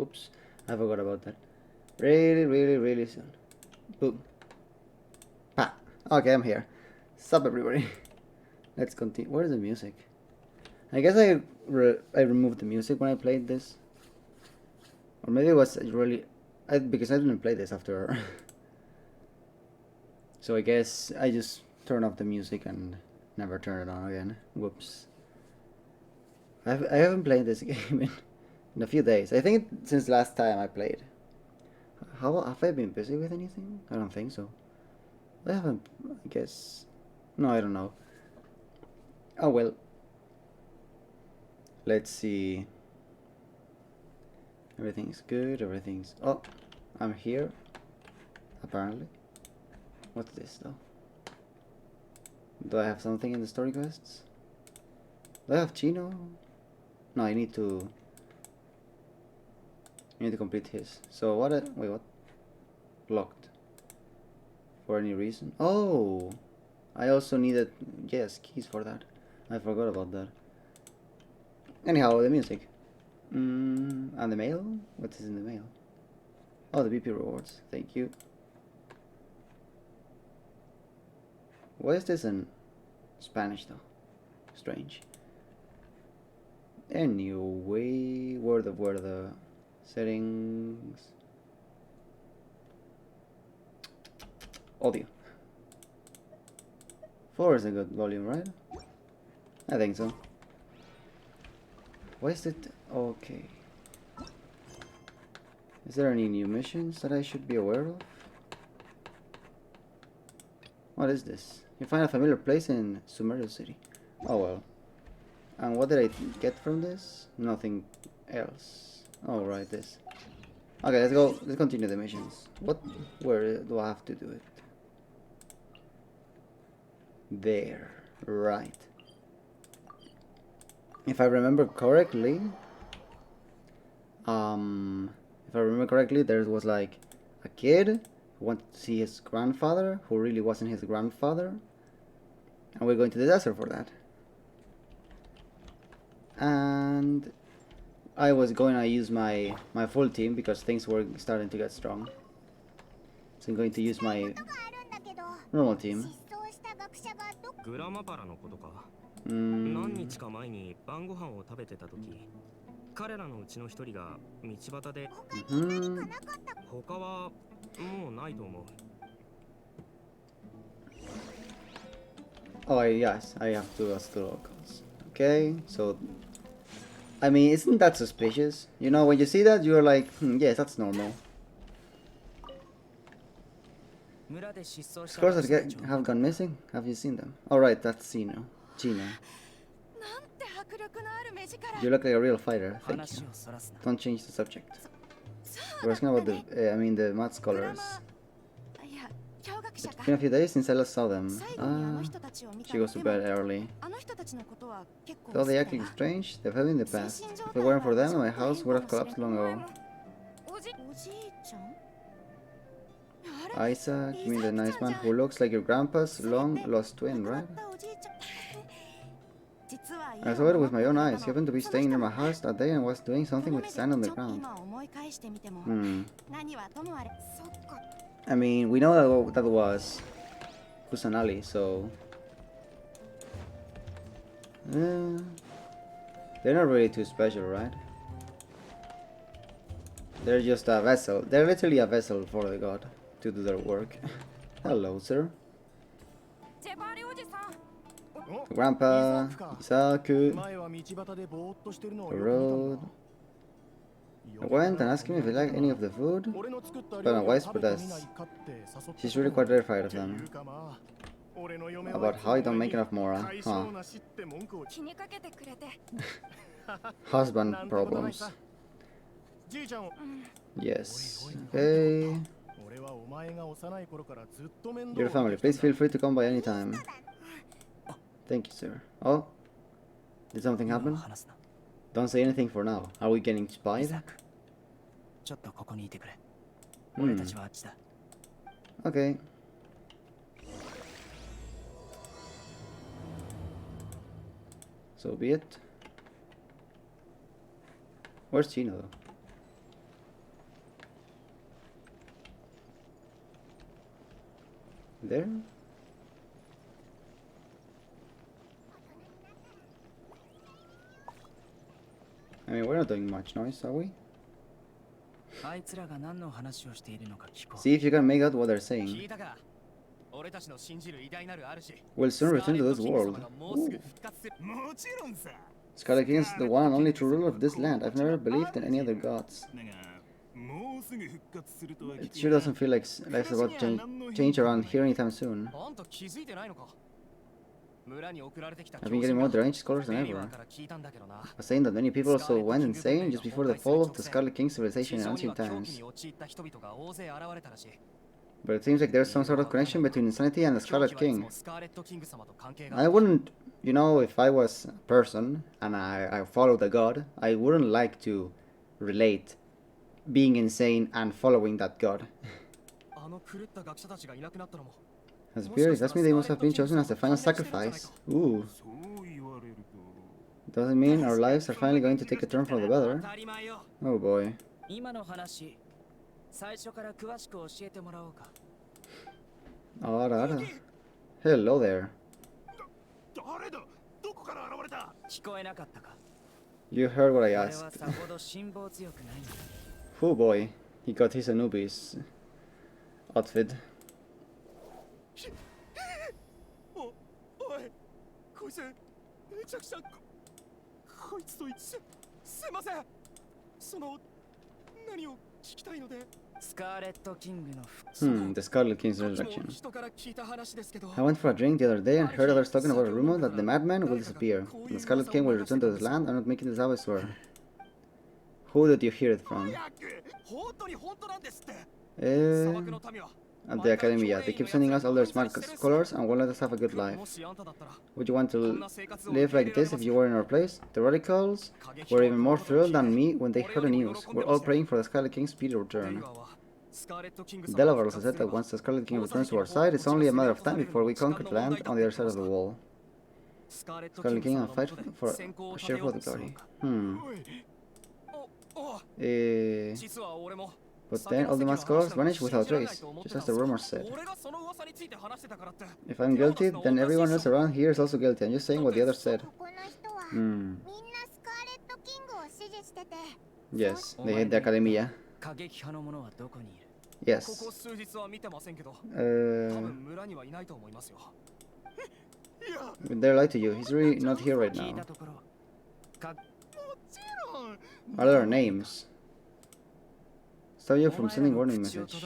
Whoops, I forgot about that. Really, really, really soon. Boom. Pa. Okay, I'm here. Sup, everybody. Let's continue. Where's the music? I guess I removed the music when I played this. Or maybe it was really... because I didn't play this after. So I guess I just turned off the music and never turned it on again. Whoops. I haven't played this game in a few days. I think since last time I played. How have I been busy with anything? I don't think so. I haven't, I guess. No, I don't know. Oh well. Let's see. Everything's good, everything's... Oh, I'm here. Apparently. What's this though? Do I have something in the story quests? Do I have Chino? No, I need to... complete his. So what... wait, what? Blocked. For any reason? Oh! I also needed... yes, keys for that. I forgot about that. Anyhow, the music. And the mail? What is in the mail? Oh, the BP rewards. Thank you. Why is this in Spanish though? Strange. Anyway, where the settings? Audio. 4 is a good volume, right? I think so. Why is it okay? Is there any new missions that I should be aware of? What is this? You find a familiar place in Sumeru city. Oh well. And what did I get from this? Nothing else. Oh right, this. Okay, let's go. Let's continue the missions. Where do I have to do it? There. Right. If I remember correctly, there was like a kid who wanted to see his grandfather, who really wasn't his grandfather, and we're going to the desert for that. And I was going to use my full team because things were starting to get strong. So I'm going to use my normal team. 何日か前に晩ご飯を食べてた時、彼らのうちの一人が道端で、他はもうないと思う。Oh yes, I have to ask the locals. Okay, so I mean, isn't that suspicious? You know, when you see that, you're like, yes, that's normal. Scores that have gone missing. Have you seen them? All right, that's Chino. You look like a real fighter. Thank you. Don't change the subject. We're asking about the math scholars. It's been a few days since I last saw them. She goes to bed early. Though they acting strange, they've had in the past. If it weren't for them, my house would have collapsed long ago. Isaac, you mean the nice man who looks like your grandpa's long-lost twin, right? I saw it with my own eyes. He happened to be staying near my house that day and was doing something with sand on the ground. I mean, we know that was Kusanali, so... they're not really too special, right? They're just a vessel. They're literally a vessel for the god to do their work. Hello, sir. Grandpa, Isaku, the road. I went and asked him if he liked any of the food, but my wife's protest. She's really quite terrified of them. About how I don't make enough mora, huh? Husband problems. Yes. Okay. Your family, please feel free to come by any time. Thank you, sir. Oh? Did something happen? Don't say anything for now. Are we getting spied? Okay. So be it. Where's Chino though? There? I mean, we're not doing much noise, are we? See if you can make out what they're saying. We'll soon return to this world. Ooh. Scarlet King is the one and only true ruler of this land. I've never believed in any other gods. It sure doesn't feel like life's about to change around here anytime soon. I've been getting more deranged scholars than ever. I was saying that many people also went insane just before the fall of the Scarlet King civilization in ancient times. But it seems like there's some sort of connection between insanity and the Scarlet King. I wouldn't, you know, if I was a person and I followed a god, I wouldn't like to relate being insane and following that god. As appears, if that's me, they must have been chosen as the final sacrifice. Ooh. Doesn't mean our lives are finally going to take a turn for the better. Oh boy. Ara. Hello there. You heard what I asked. Oh boy, he got his Anubis outfit. The Scarlet King's resurrection. I went for a drink the other day and heard others talking about a rumor that the madman will disappear, and the Scarlet King will return to this land. I'm not making this up, I swear. Who did you hear it from? At the Academia. They keep sending us all their smart scholars and won't let us have a good life. Would you want to live like this if you were in our place? The radicals were even more thrilled than me when they heard the news. We're all praying for the Scarlet King's speedy return. Delaware also said that once the Scarlet King returns to our side, it's only a matter of time before we conquer the land on the other side of the wall. Scarlet King will fight for a share for the glory. But then all the masked scholars vanished without trace, just as the rumors said. If I'm guilty, then everyone else around here is also guilty. I'm just saying what the others said. Yes, they hate the Academia. Yes. They're lied to you. He's really not here right now. What are their names? Stop you from sending warning message.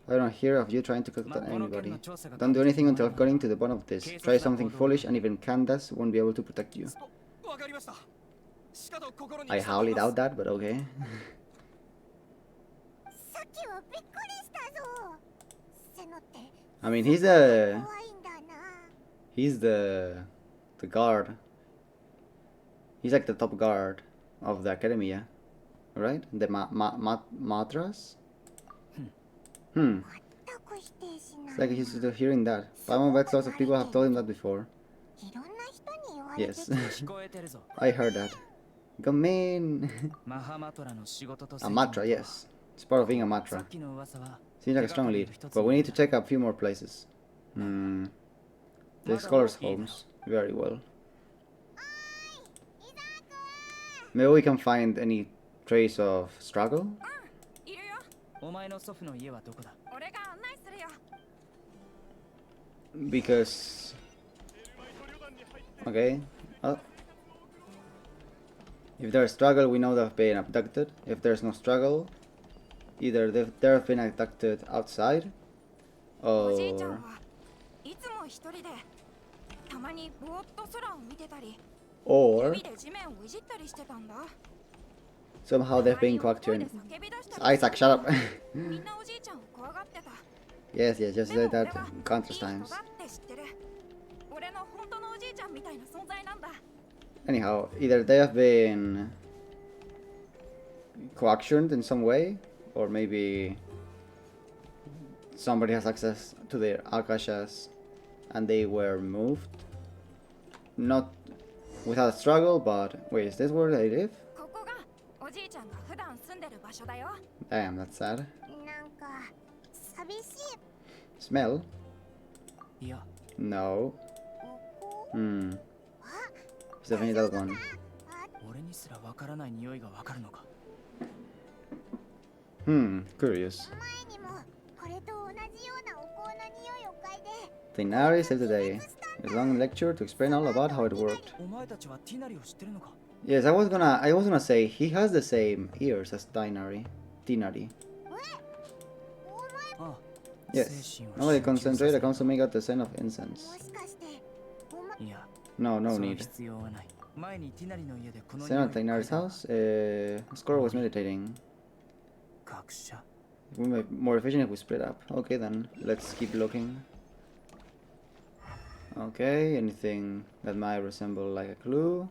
I don't hear of you trying to contact anybody. Don't do anything until I've gotten to the bottom of this. Try something foolish and even Candace won't be able to protect you. I highly doubt that, but okay. I mean, he's the guard. He's like the top guard of the Academia, right? The Matras? It's like he's still hearing that. Paimon bets lots of people have told him that before. Yes. I heard that. Gamin! A Matra, yes. It's part of being a Matra. Seems like a strong lead, but we need to check a few more places. The scholars' homes. Very well. Maybe we can find any trace of struggle? Because... Okay. If there's struggle, we know they've been abducted. If there's no struggle, either they've been abducted outside, or... somehow they've been coacted. Isaac, shut up! Yes, just like that countless times. Anyhow, either they have been coactioned in some way, or maybe somebody has access to their akashas and they were moved. Not without a struggle, but wait, is this where they live? Damn, that's sad. Smell? いや No. Hmm. It's definitely that one. 俺にすらわからない匂いがわかるのか Curious. 前にもこれと同じようなお香の匂いを嗅いで The Nari saved the day. A long lecture to explain all about how it worked. お前たちはティナリを知ってるのか Yes, I was gonna say he has the same ears as Dinari. Dinari. ああ Yes. Normally concentrate comes to make out the scent of も incense. しかしてお前いや No, no その need. 必要はない前にティナリの家でこの Stand at Dinari's house. Score was meditating. 学者 We might be more efficient if we split up. Okay then, let's keep looking. Okay, anything that might resemble like a clue.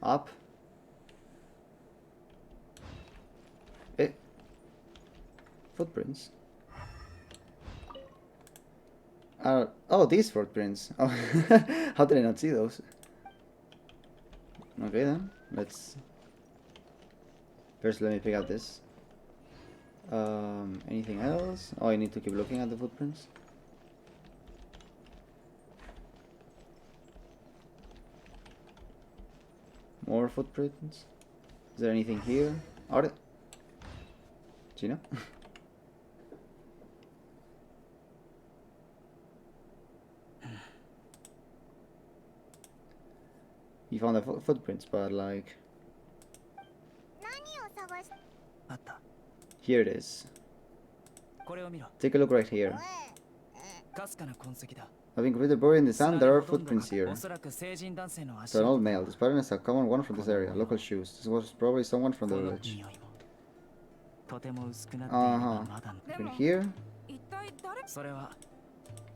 Up. Footprints. Oh, these footprints. Oh, how did I not see those? Okay then, let's... First let me pick out this. Anything else? Oh, I need to keep looking at the footprints. More footprints. Is there anything here? Are there? Gina? You found the footprints, but like... 何を探しあった Here it is. これを見ろ Take a look right here. かすかな痕跡だ Having completed buried in the sand, there are footprints here. おそらく成人男性の足 To an old male, this pattern is a common one from this area. Local shoes. This was probably someone from the この village. 匂いもとても薄くなっていればまだ You can hear? 一体誰それは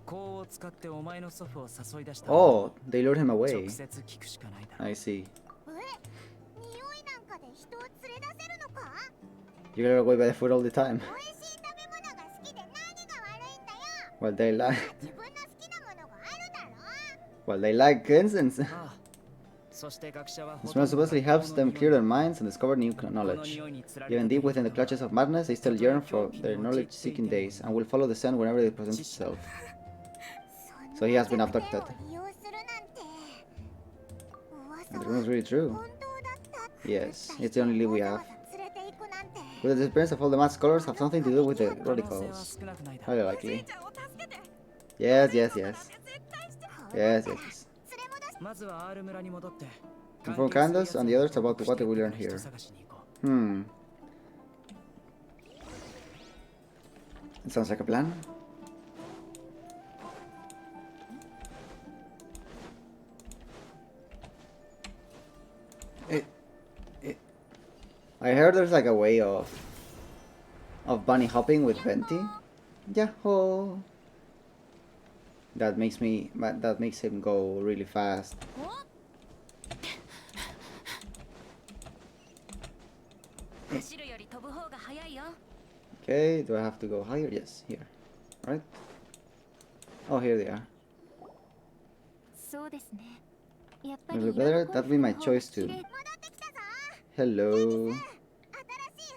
香を使ってお前の祖父を誘い出した Oh, they lured him 直 away. 接聞くしかないだ I see. 匂いなんかで人を連れ出せるのか You get away by the foot all the time. 美味しい食べ物が好きで何が悪いんだよ Well, they like... 自分の好きなものがあるだろ Well, they like incense. ああそして学者は The smell supposedly helps them clear their minds and discover new この knowledge. 匂いにつられ Even た deep within the 人々 clutches は of madness, they still yearn for their knowledge-seeking days and will follow the sun whenever it presents itself. So he has been abducted. 利用するなんて And 噂 the rumor is really true. 本当だった Yes, it's the only lead we have. わざわざ連れて行くなんて Will the disappearance of all the mad scholars have something to do with the 可能性は radicals? 少なくないだ Highly likely. ちゃんを助けて Yes, yes, yes. 絶対して Yes, yes, yes. 連れ戻しまずは R 村に戻って Inform Candace and the others about what we learned here. 探しに行こ It sounds like a plan. I heard there's like a way of bunny hopping with Venti. Yahoo! That makes him go really fast. Okay, do I have to go higher? Yes, here. Right? Oh, here they are. そうですねやっぱ Is り it better? That'd be my choice too. 戻ってきたぞ Hello. 新しい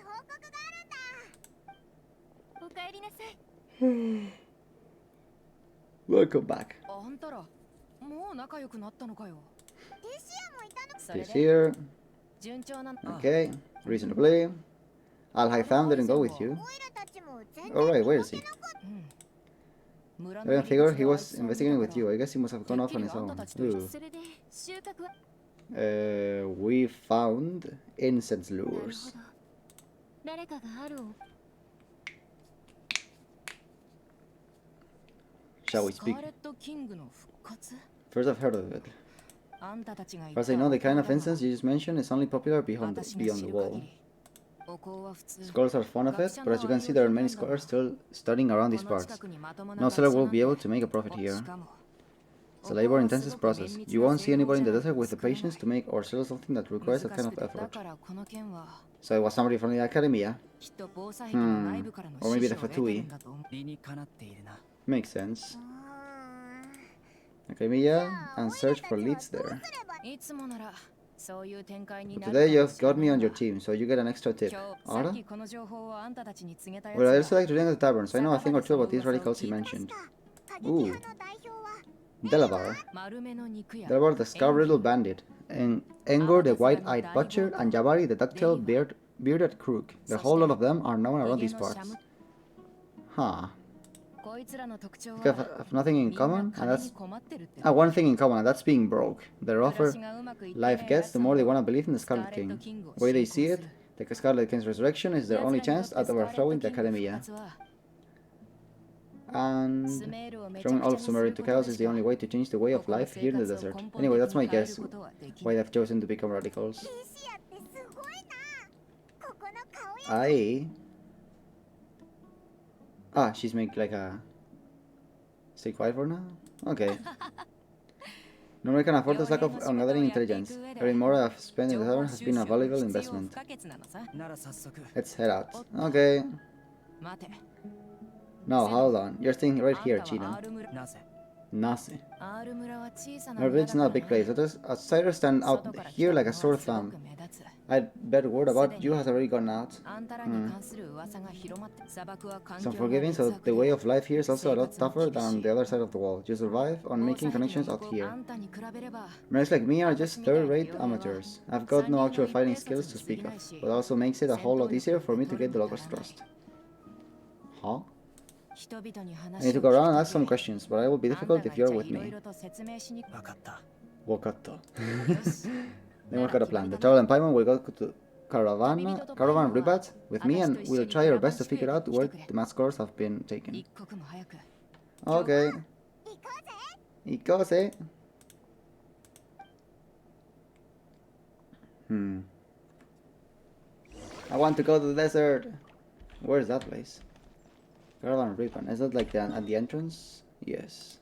報告があるんだおかえりなさい Welcome back. あんたらもう仲良くなったのかよ。テシアもいたの He's here. 順調なの。 Okay. Reasonably. Al Haitham didn't go with you. オイラたちも全然 Alright, where is he? 村 I の didn't figure he 入り was 口の investigating あ with いつ you. I guess he must have gone off on his てっきりあん own. たたちと Ooh. それで収穫は We found incense なるほ lures. ど誰かがあるを Shall we スカ speak? ーレットキングの復活 First, I've heard of it. あんたたちが言 As I know, the kind of incense you just mentioned is only popular beyond the wall. お香は普通 Scholars are fond of it, but as you can see, there are many scholars still studying around these この parts. 近くにまともな No 学者 seller will なん be て able to make a profit し here. かも It's a labor-intensive process. You won't see anybody in the desert with the patience to make or sell something that requires that 難 kind し of くてだ effort. からこの件は So it was somebody from the academia. きっと防災壁の内部からの Or maybe 指 the 示を得て Fatui. るんだと思う理にかなっているな Makes sense. うーん Academia and search for leads there. どうすればいつもなら Today you've got me on your team, so you get an extra tip. Ara? Well, I also like to drink at the tavern, so I know a thing or two about these radicals he mentioned. Ooh. Delavar. Delavar the scar-riddled bandit, and Engor the white-eyed butcher, and Jabari the duck-tail bearded crook. The whole lot of them are known around these parts. Huh. They have nothing in common, and that's... one thing in common, and that's being broke. The rougher life gets, the more they want to believe in the Scarlet King. The way they see it, the Scarlet King's resurrection is their only chance at overthrowing the Academia. And throwing all of Sumeru into chaos is the only way to change the way of life here in the desert. Anyway, that's my guess why they've chosen to become radicals. Aye. Ah, she's making like a... Stay quiet for now? Okay. Nobody can afford this lack of gathering intelligence. Every more I've spent in the tavern has been a valuable investment. Let's head out. Okay. No, hold on. You're staying right here, Chino. Nase. Our village is not a big place. Outsiders stand out here like a sore thumb. I'd bet word about you has already gone out. Some forgiving, so the way of life here is also a lot tougher than on the other side of the wall. You survive on making connections out here. Mercs like me are just third-rate amateurs. I've got no actual fighting skills to speak of, but also makes it a whole lot easier for me to get the locals' trust. Huh? I need to go around and ask some questions, but it will be difficult if you're with me. Wakata. Then we've got a plan. The Travel and Paimon will go to Caravan Ribat with me, and we'll try our best to figure out where the mascors have been taken. Okay. Ikose. I want to go to the desert. Where's that place? Caravan Ribbon. Is that like at the entrance? Yes.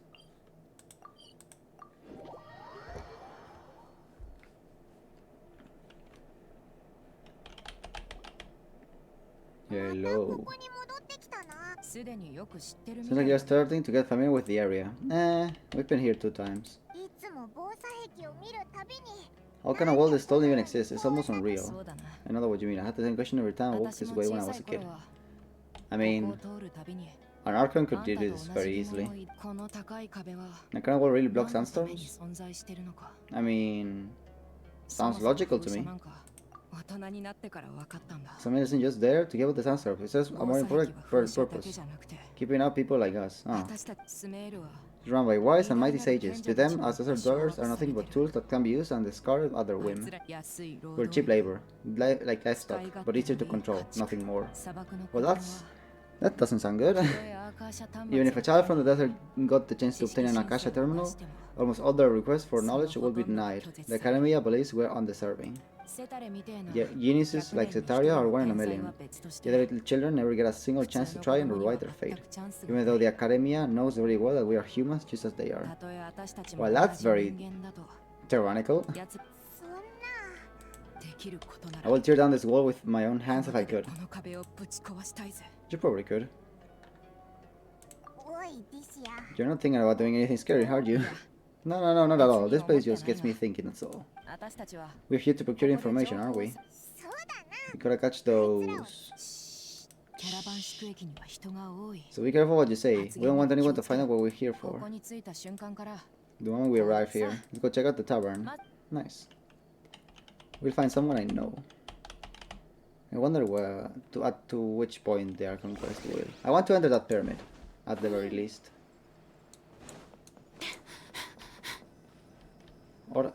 Hello. Seems like you're starting to get familiar with the area. We've been here 2 times. How can a world this still even exist? It's almost unreal. I know what you mean. I had the same question every time I walked this way when I was a kid. I mean, an Archon could do this very easily. And can a wall really block sandstorms? I mean, sounds logical to me. Some isn't just there to give out the sandstorm. It serves a more important purpose. Keeping up people like us. Oh. It's run by wise and mighty sages. To them, us desert dwellers are nothing but tools that can be used and discarded at their whim. We're cheap labor, like livestock, but easier to control, nothing more. Well, that doesn't sound good. Even if a child from the desert got the chance to obtain an Akasha terminal, almost all their requests for knowledge would be denied. The Academia believes we're undeserving. Geniuses like Zetaria are 1 in a million. Yet the little children never get a single chance to try and rewrite their fate, even though the Academia knows very well that we are humans just as they are. Well, that's very tyrannical. I will tear down this wall with my own hands if I could. You probably could. You're not thinking about doing anything scary, are you? No, not at all. This place just gets me thinking, that's all. We're here to procure information, aren't we? We gotta catch those. So be careful what you say. We don't want anyone to find out what we're here for. The moment we arrive here, let's go check out the tavern. Nice. We'll find someone I know. I wonder where to which point the Archon quest will. I want to enter that pyramid, at the very least. Or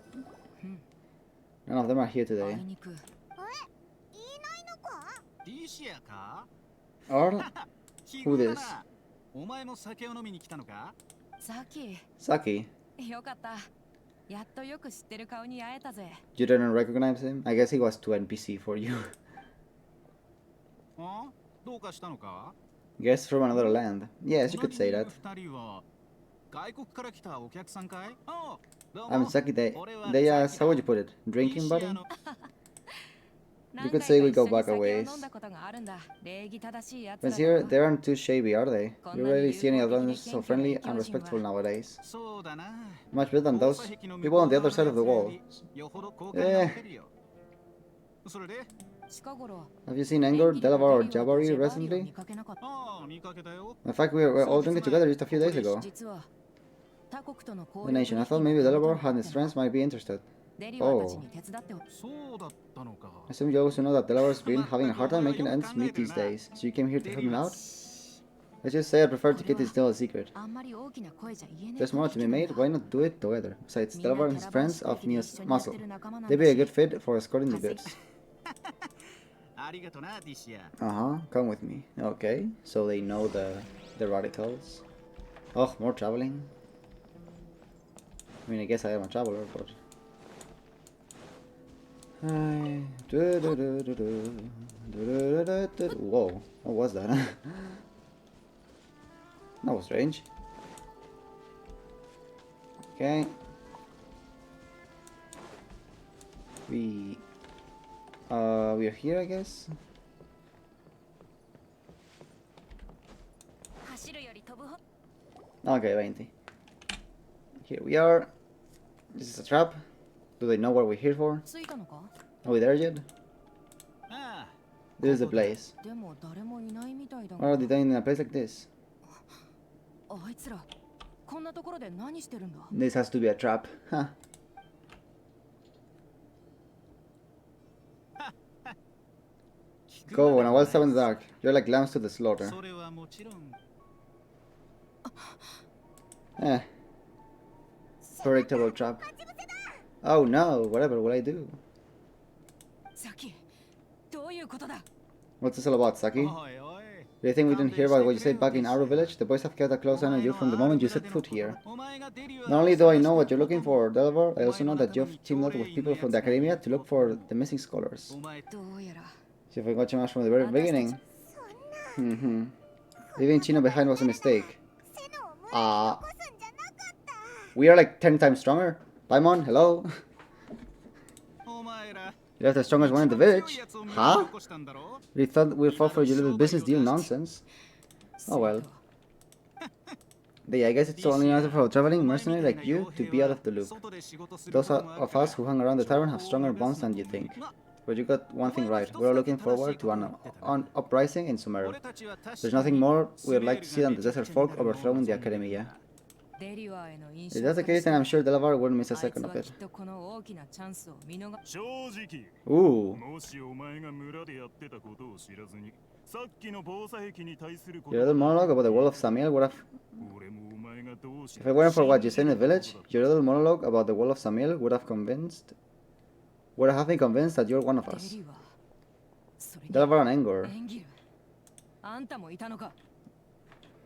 none of them are here today. Or who this? Saki. You didn't recognize him? I guess he was too NPC for you. Guess from another land. Yes, you could say that. I'm Saki. They how would you put it? Drinking buddy? You could say we go back a ways. But here, they aren't too shabby, are they? You rarely see any Albanians so friendly and respectful nowadays. Much better than those people on the other side of the wall. Eh. Have you seen Engor, Delavar, or Jabari recently? In fact, we were all drinking together just a few days ago. The nation. I thought maybe Delavar and his friends might be interested. Oh. I assume you also know that Delavar's been having a hard time making ends meet these days, so you came here to help him out? Let's just say I prefer to keep this still a secret. There's more to be made, why not do it together? Besides, Delavar and his friends of muscle. They'd be a good fit for escorting the goods. Come with me. Okay, so they know the radicals. Oh, more traveling. I mean, I guess I am a traveler, but... Whoa, what was that? That was strange. Okay. We are here, I guess. Okay, 20. Here we are. This is a trap. Do they know what we're here for? Are we there yet? This is the place. Why are they dying in a place like this? This has to be a trap. Huh. Go, when I was up in the dark. You're like lambs to the slaughter. Predictable trap. Oh no, whatever will I do? What's this all about, Saki? Do you think we didn't hear about what you said back in our village? The boys have kept a close eye on you from the moment you set foot here. Not only do I know what you're looking for, Delvar, I also know that you've teamed up with people from the academia to look for the missing scholars. See if I got you much from the very beginning. Leaving Chino behind was a mistake. We are like 10 times stronger. Paimon, hello? You left the strongest one in the village? Huh? We thought we'd fall for your little business deal nonsense. Oh well. But yeah, I guess it's only another for a traveling mercenary like you to be out of the loop. Those of us who hang around the tavern have stronger bonds than you think. But you got one thing right. We're all looking forward to an uprising in Sumeru. There's nothing more we'd like to see than the desert folk overthrowing the academia. If that's the case, then I'm sure Delavar wouldn't miss a second of it. Ooh. Your little monologue about the wall of Samiel would have... If it weren't for what you said in the village, your little monologue about the wall of Samiel would have me convinced that you're one of us. Delavar and Engor.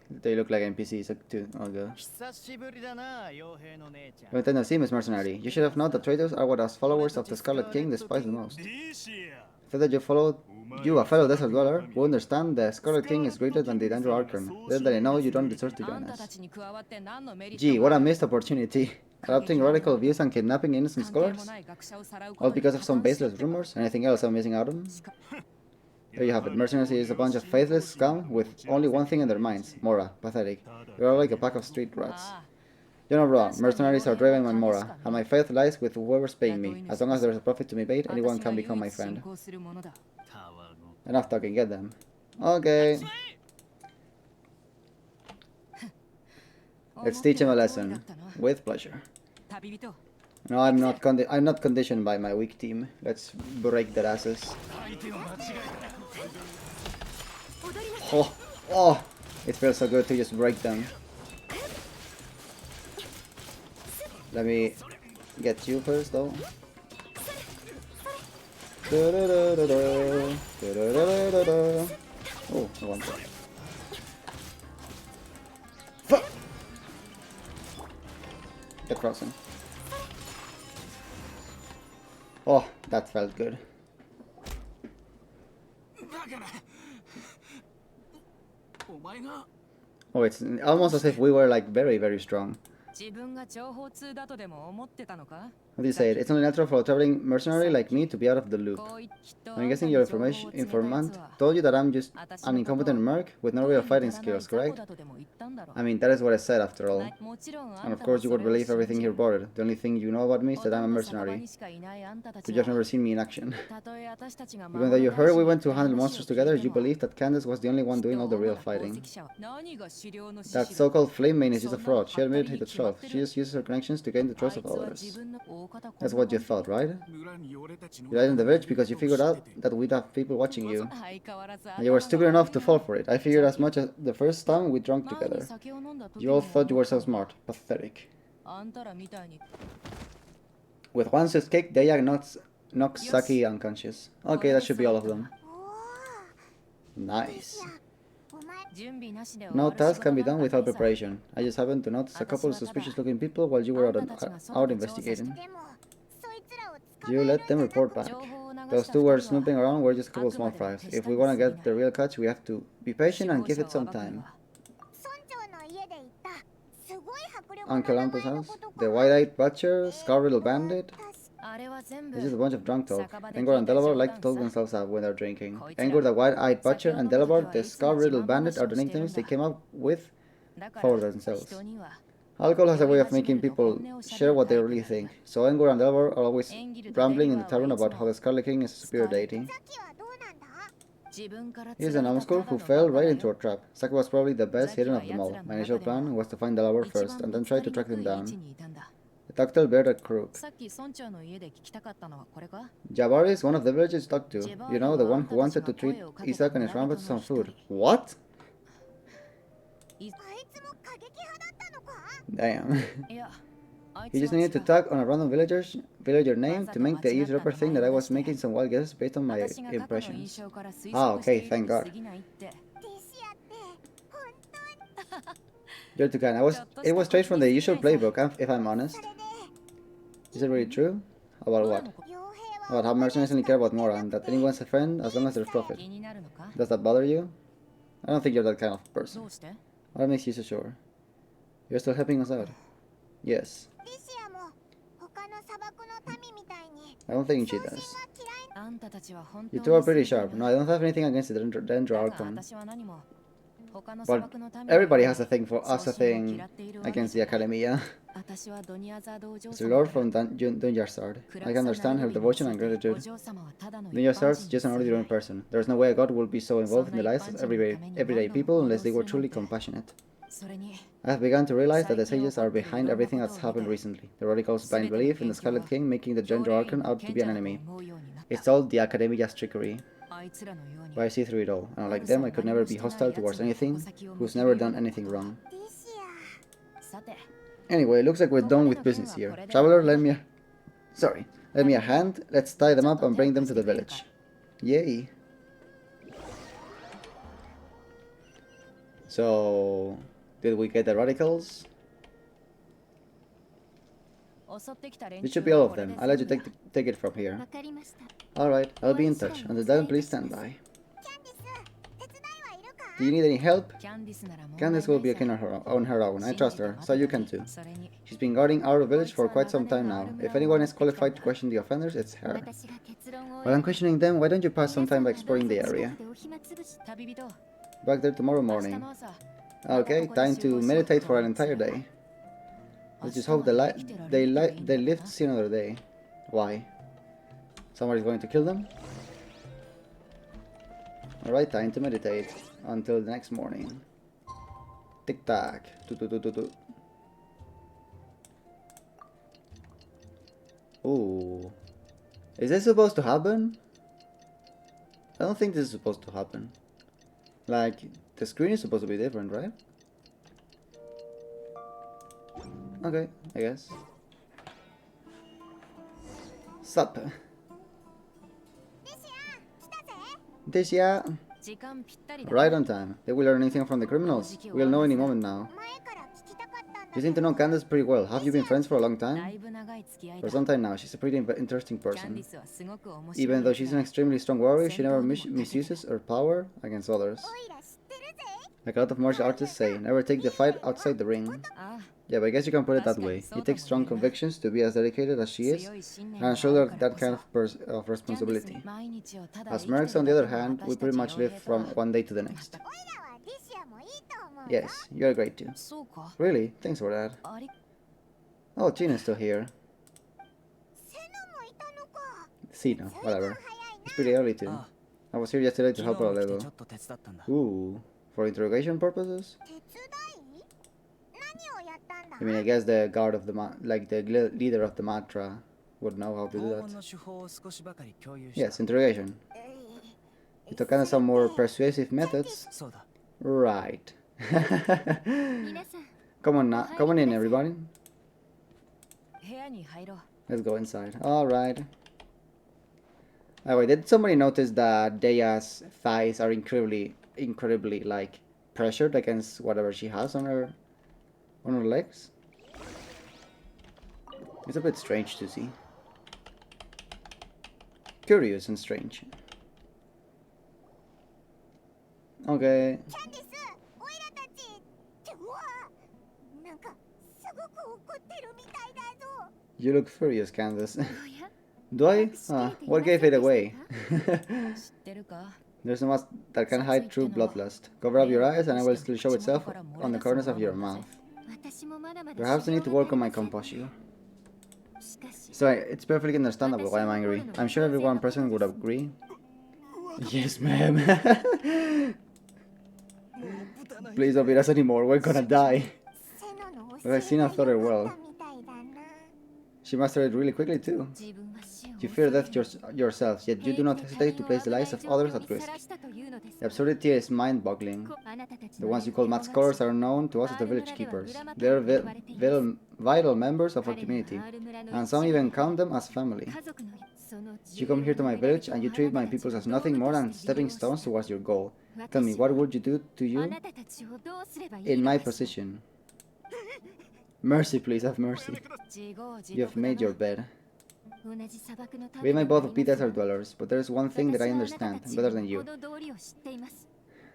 They look like NPCs too. Oh god. Long time no see, Miss Mercenary. You should have known that traitors are what us followers of the Scarlet King despise the most. I thought that you, a fellow desert dweller, who understand the Scarlet King is greater than the Danger Archon. Little that I know you don't deserve to join us. Gee, what a missed opportunity. Adopting radical views and kidnapping innocent scholars? All because of some baseless rumors? Anything else I'm missing out on? There you have it. Mercenaries is a bunch of faithless scum with only one thing in their minds. Mora. Pathetic. You're all like a pack of street rats. You're not wrong. Mercenaries are driven by Mora, and my faith lies with whoever's paying me. As long as there's a profit to be paid, anyone can become my friend. Enough talking, get them. Okay. Let's teach him a lesson. With pleasure. No, I'm not conditioned by my weak team. Let's break their asses. Oh, it feels so good to just break them. Let me get you first, though. Oh, I want that. Fuck! The crossing. Oh, that felt good. Oh, it's almost as if we were like very, very strong. How do you say it? It's only natural for a traveling mercenary like me to be out of the loop. I'm guessing your informant told you that I'm just an incompetent merc with no real fighting skills, correct? I mean, that is what I said after all. And of course you would believe everything he reported. The only thing you know about me is that I'm a mercenary. But you've never seen me in action. Even though you heard we went to handle monsters together, you believe that Candace was the only one doing all the real fighting. That so-called flame main is just a fraud. She admitted it herself. She just uses her connections to gain the trust of others. That's what you thought, right? You died in the village because you figured out that we'd have people watching you. And you were stupid enough to fall for it. I figured as much as the first time we drank together. You all thought you were so smart. Pathetic. With one such cake, Deya knocks Saki unconscious. Okay, that should be all of them. Nice. No task can be done without preparation. I just happened to notice a couple of suspicious-looking people while you were out investigating. You let them report back. Those two were snooping around were just a couple of small fries. If we want to get the real catch, we have to be patient and give it some time. Uncle Ampo's house? The white-eyed butcher? Scar-riddled bandit? This is a bunch of drunk talk. Engor and Delaware like to talk themselves up when they're drinking. Engor the white-eyed butcher and Delaware the scar-riddled bandit are the nicknames they came up with for themselves. Alcohol has a way of making people share what they really think, so Engor and Delaware are always rambling in the tavern about how the Scarlet King is a superior deity. He's a numbskull who fell right into a trap. Saki was probably the best hidden of them all. My initial plan was to find Delaware first, and then try to track them down. The tactile bear that crook. Jabari is one of the villagers you talked to. You know, the one who wanted to treat Isaac and his rampant to some food. What? Damn. He just needed to tag on a random villager name to make the eavesdropper think that I was making some wild guesses based on my impressions. Ah, okay, thank God. You're too kind. It was straight from the usual playbook, if I'm honest. Is it really true? About what? About how mercenaries only care about Mora and that anyone's a friend as long as there's profit. Does that bother you? I don't think you're that kind of person. What makes you so sure? You're still helping us out. Yes. I don't think she does. You two are pretty sharp. No, I don't have anything against the Dendro Archon. But everybody has a thing against the Academia. It's a lord from Dunjarsard. I can understand her devotion and gratitude. Dunjarsard's just an ordinary person. There's no way a god would be so involved in the lives of everyday people unless they were truly compassionate. I have begun to realize that the sages are behind everything that's happened recently. The radicals' blind belief in the Scarlet King making the Dendro Archon out to be an enemy. It's all the Academia's trickery. But I see through it all. And unlike them, I could never be hostile towards anything who's never done anything wrong. Anyway, looks like we're done with business here. Traveler, lend me a hand. Let's tie them up and bring them to the village. Yay. So, did we get the radicals? This should be all of them. I'll let you take it from here. Alright, I'll be in touch. Until then, please stand by. Do you need any help? Candace will be okay on her own. I trust her, so you can too. She's been guarding our village for quite some time now. If anyone is qualified to question the offenders, it's her. While I'm questioning them, why don't you pass some time by exploring the area? Back there tomorrow morning. Okay, time to meditate for an entire day. Let's just hope they live to see another day. Why? Somebody's going to kill them? Alright, time to meditate. Until the next morning. Tick-tack. Ooh. Is this supposed to happen? I don't think this is supposed to happen. Like, the screen is supposed to be different, right? Okay, I guess. Sup? Tisha! Right on time. Did we learn anything from the criminals? We'll know any moment now. You seem to know Candace pretty well. Have you been friends for a long time? For some time now. She's a pretty interesting person. Even though she's an extremely strong warrior, she never misuses her power against others. Like a lot of martial artists say, never take the fight outside the ring. Yeah, but I guess you can put it that way. It takes strong convictions to be as dedicated as she is, and shoulder that kind of responsibility. As mercs, on the other hand, we pretty much live from one day to the next. オイラはリシアもいいと思うよ。 Yes, you're great too. そうか。 Really? Thanks for that. あり Oh, Gina's still here. セナもいたのか。 Cena, 随分 whatever. 早い It's な。 pretty early too. あ I was here yesterday to 昨 help her a 日来て little. ちょっと手伝ったんだ Ooh, for interrogation purposes? 手伝い？何をやったんだ？ I mean, I guess the guard of the like the leader of the Matra would know how to do 拷問 that. の手法を少しばかり共有した Yes, interrogation. You took kind of some more persuasive methods. そうだ Right. 皆さん、 Come on now, come on in, everybody. 部屋に入ろう。 Let's go inside. All right. Oh wait, did somebody notice that Deya's thighs are incredibly like pressured against whatever she has on her legs? It's a bit strange to see. Curious and strange. Okay. キャンディス、オイラたち。ってうわ、なんかすごく怒ってるみたいだぞ。 You look furious, Candace. おや、 Do I? What gave it away? 知ってるか？ There's no mask that can hide true bloodlust. Cover up your eyes and it will still show itself on the corners of your mouth. 私もまだまだ Perhaps I need to work on my composure. しかし、 So it's perfectly understandable why I'm angry. I'm sure every one person would agree. Yes, ma'am. Please don't beat us anymore. We're gonna die. セノの教 But I've seen a えが thorough 良 world. かったみたいだな。 She mastered it really quickly too. 自分は死を You fear death yourselves, yet you do not hesitate to place the lives of others at risk. The absurdity is mind-boggling. The ones you call mad scholars are known to us as the village keepers. They are vital members of our community, and some even count them as family. You come here to my village and you treat my peoples as nothing more than stepping stones towards your goal. Tell me, what would you do to you あなたたちをどうすればいい in my position? Mercy, please, have mercy. You have made your bed. 同じ砂漠の We may both be desert dwellers, but there is one thing that I understand better than you. この道理を知っています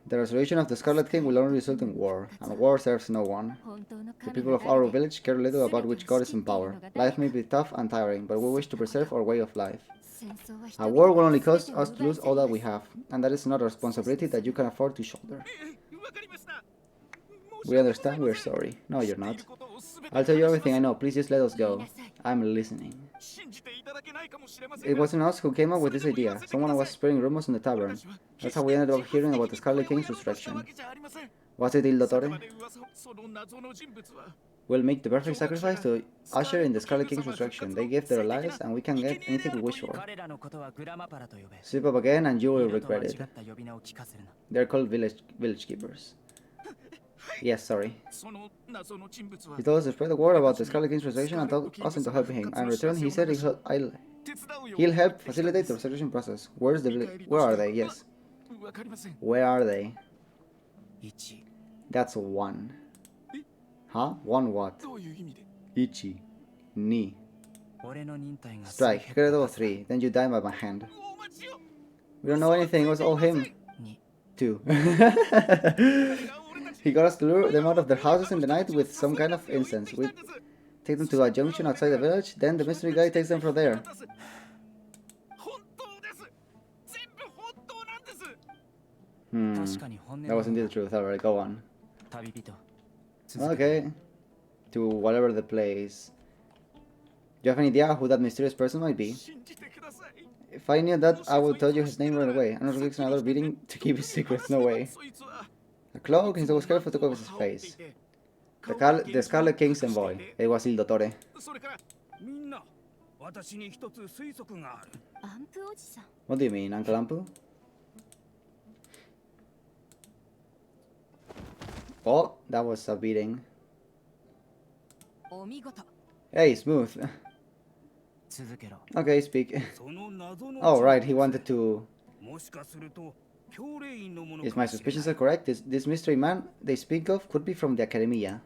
The resolution of the Scarlet King will only result in war, and war serves no one. 本当の The 神 people は of 誰 our で village care little about which god is in power. Life may be tough and tiring, but we wish to preserve our way of life. 戦争は人 A 々 war を will only 全 cause てを us to 奪い lose 去り all that ま we す have, and that is not a responsibility that you can afford to shoulder. わかりました We understand, we're sorry. No, you're not. I'll tell you everything I know, please just let us go. I'm listening. 信じていただけないかもしれません It が wasn't us who came up with this idea. Someone was spreading rumors in the tavern. That's how we ended up hearing about the Scarlet King's した resurrection. わけじゃありません Was it Il そこ Dottore? まで噂をその謎の人物は We'll make the perfect sacrifice to usher in the Scarlet King's resurrection. They give their lives, and we can get anything we wish for. 彼らのことはグラマパラと呼べ Slip up again, and you will 二度と間 regret 違 it. った呼び名を聞かせるな They're called village keepers. Yes, sorry. その謎の人物は He told us to spread the word about the Scarlet King's resurrection and talk us into helping him. And in return, he said he'll help facilitate the resurrection process. Where are they? Yes. わかりません Where are they? 1 That's one. Huh? One what? どういう意味で Ichi. Ni. 俺の忍耐が Strike. Grade of 3. Then you die by my hand. お待ちを We don't know anything. It was all him. 2 Two. He got us to lure them out of their houses in the night with some kind of incense. We take them to a junction outside the village. Then the mystery guy takes them from there. 本当です全部本当なんです Hmm. 確かに本音 That was indeed the truth. Alright, go on. 旅人 Okay. To whatever the place. Do you have any idea who that mysterious person might be? 信じてください If I knew that, I would tell you his name right away. I'm not risking another beating to keep his secrets. No way. そいつは A cloak, he was careful to cover his face. The Scarlet King's envoy. It was Il Dottore. それからみんな私に一つ推測があるアンプおじさん What do you mean, Uncle Ampu? Oh, that was a beating. お見事。 Hey, smooth. 続けろ Okay, speak. その謎の Oh, right, he wanted to... もしかすると教令員のもの If か my もしれない suspicions are correct, this mystery man they speak of could be from the Academia.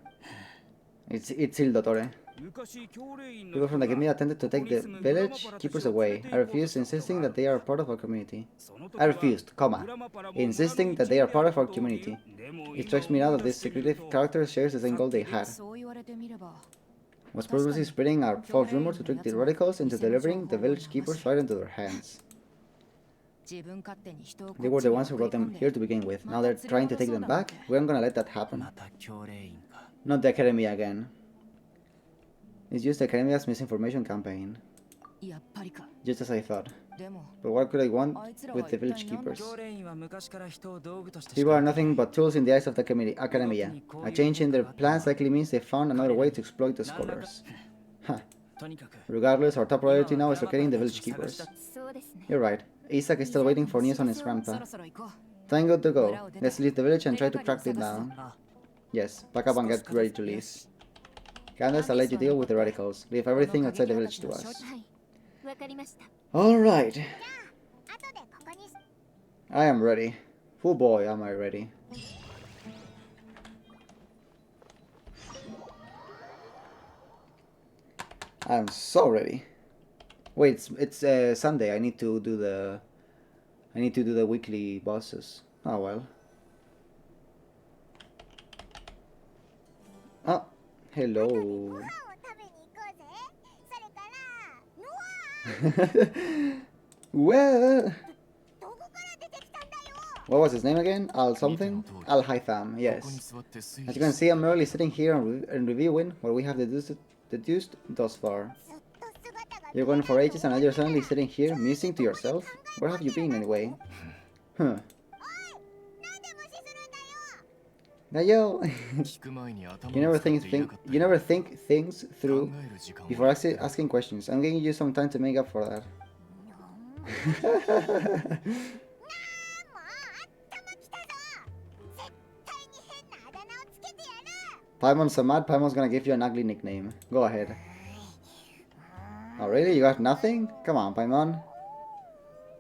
It's Il Dottore. 昔教令員の People from the 人が Academia tended to take the village keepers away. I refused, insisting that they are part of our community. その時 I は refused, comma, グラマパラも insisting that they are part of our community. でも It strikes me now that this secretive character shares the same goal they had. そう言われてみれば was purposely spreading a false rumor to trick the radicals into delivering the village keepers right into their hands. They were the ones who brought them here to begin with. Now they're trying to take them back? We aren't gonna let that happen. Not the Academy again. It's just the Academia's misinformation campaign. Just as I thought. But what could I want with the village keepers? People are nothing but tools in the eyes of the Academia. A change in their plans likely means they found another way to exploit the scholars. Huh. Regardless, our top priority now is locating the village keepers. You're right. Isaac is still waiting for news on his grandpa. Time good to go. Let's leave the village and try to track it down. Yes, pack up and get ready to leave. Candace, I'll let you deal with the radicals. Leave everything outside the village to us. Alright. I am ready. Oh boy, am I ready. I am so ready. Wait, it's Sunday. I need to do the weekly bosses. Oh well. Oh, hello. Well, what was his name again? Al something? Al Haytham, yes. As you can see, I'm merely sitting here and reviewing what we have deduced thus far. You're going for ages and now you're suddenly sitting here musing to yourself? Where have you been anyway? Huh. Yo. You never think things through before asking questions. I'm giving you some time to make up for that. Paimon's so mad, Paimon's gonna give you an ugly nickname. Go ahead. Oh really? You got nothing? Come on, Paimon.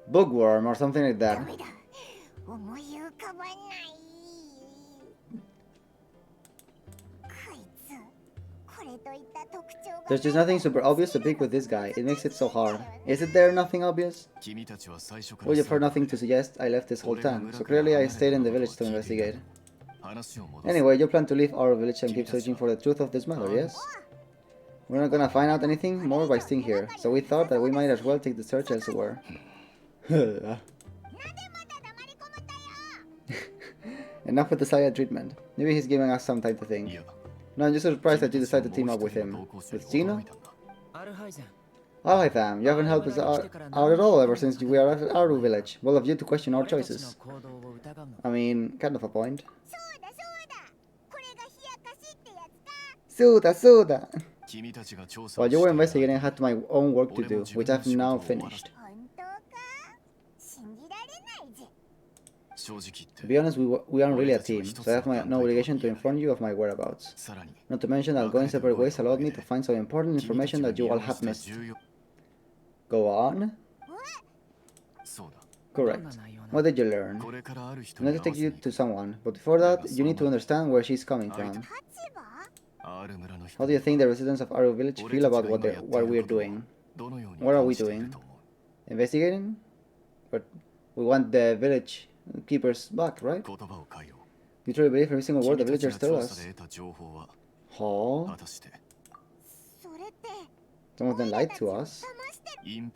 Bookworm or something like that. There's just nothing super obvious to pick with this guy. It makes it so hard. Isn't there nothing obvious? Well, you've heard nothing to suggest I left this whole time, so clearly I stayed in the village to investigate. Anyway, you plan to leave our village and keep searching for the truth of this matter, yes? We're not gonna find out anything more by staying here, so we thought that we might as well take the search elsewhere. Enough with the silent treatment. Maybe he's giving us some time to think. No, I'm just surprised that you decided to team up with him. With Gino? Alright, fam. You haven't helped us out at all ever since we are at our village. Well of you to question our choices. I mean, kind of a point. Suda! While you were investigating, I had my own work to do, which I've now finished. To be honest, we aren't really a team, so I have no obligation to inform you of my whereabouts. Not to mention that going separate ways allowed me to find some important information that you all have missed. Go on? Correct. What did you learn? I'm going to take you to someone, but before that, you need to understand where she's coming from. How do you think the residents of our village feel about what we're doing? What are we doing? Investigating? But we want the village keepers back, right? You truly believe every single word the villagers tell us? Huh? Some of them lied to us. And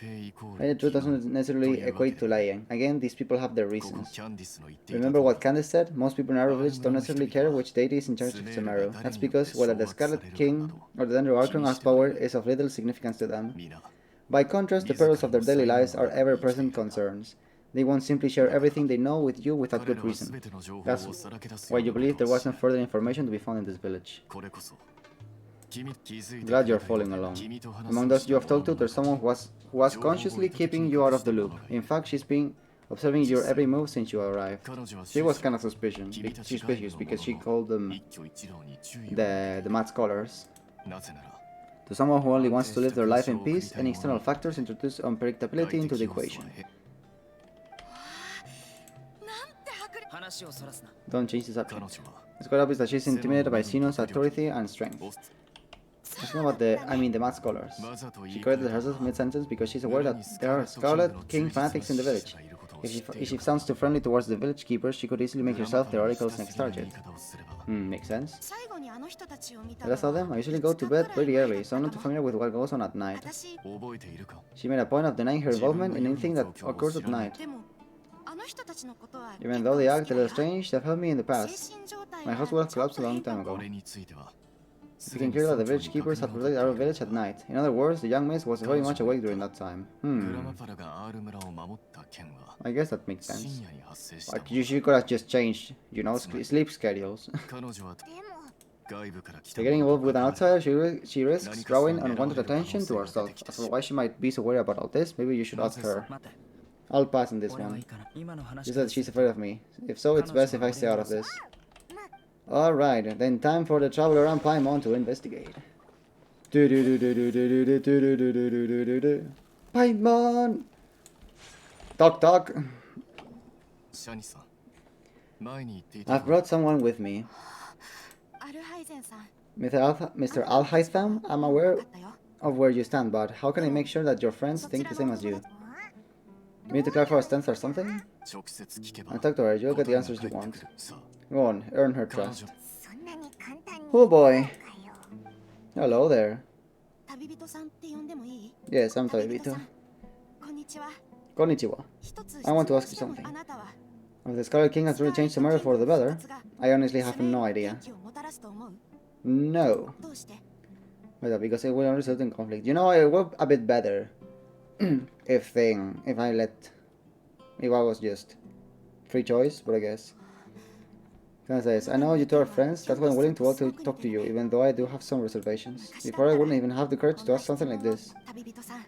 the truth doesn't necessarily equate to lying. Again, these people have their reasons. Remember what Candace said? Most people in our village don't necessarily care which deity is in charge of Sumeru. That's because whether the Scarlet King or the Thunder Archon has power is of little significance to them. By contrast, the perils of their daily lives are ever-present concerns. They won't simply share everything they know with you without good reason. That's why you believe there wasn't further information to be found in this village. Glad you're following along. Among those you have talked to, there's someone who was consciously keeping you out of the loop. In fact, she's been observing your every move since you arrived. She was kind of suspicious because she called them the mad scholars. To someone who only wants to live their life in peace, any external factors introduce unpredictability into the equation. Don't change the subject. It's quite obvious that she's intimidated by Xeno's authority and strength. The mad scholars. She corrected herself mid-sentence because she's aware that there are Scarlet King fanatics in the village. If she sounds too friendly towards the village keepers, she could easily make herself the Oracle's next target. Makes sense. 最後にあの人たちを見た The rest of them, I usually go to bed pretty early, so I'm not too familiar with what goes on at night. 私 She made a point of denying her involvement in anything that occurs at night. でもあの人たちのことは Even though they act a little strange, they've helped me in the 精 past. 神状態 My が house was ちょっ collapsed と a 変 long か time も ago. これについては It's been clear that the village keepers had protected our village at night. In other words, the young miss was very much awake during that time. グラマパラが R 村を守った件は I guess that makes 深 sense. 夜に発生したも But you could have just changed, you know, sleep schedules. 彼女はでも外部から来た By getting involved with an 者 outsider, she risks drawing unwanted attention to herself. As for why she might be so worried about all this, maybe you should ask her. 待て I'll pass on this 俺は one. いいかな今の話 She said she's afraid of me. If so, it's best if I stay out of this. Alright, then time for the traveler and Paimon to investigate. Paimon! Talk, talk. シャニさん前に言っていた I've brought someone with me. アルハイゼンさん Mr. Alhaitham, I'm aware 分かったよ of where you stand, but how can I make sure that your friends そち think ら the の same as お you? 友達 You need to clarify our stance or something? 直接聞けば I talk to her, you'll get the 答えが answers you 返って want. くるさあ Go on, earn her 彼 trust. 女そんなに簡単に Oh boy. かよ Hello there. 旅人さんって呼んでもいい Yes, I'm 旅人 Taibito. さんこんにちは Konnichiwa. 一つ I want to ask 質問 you して something. もあなたは If the Scarlet King has really changed Sumeru for the better, I honestly have no idea. スメールの元気をもたらすと思う No. どうして Wait, because it will only result in conflict. You know, it would a bit better if I was just free choice, but I guess. Kana says, I know you two are friends, that's why I'm willing to talk to you, even though I do have some reservations. Before I wouldn't even have the courage to ask something like this. 旅人さん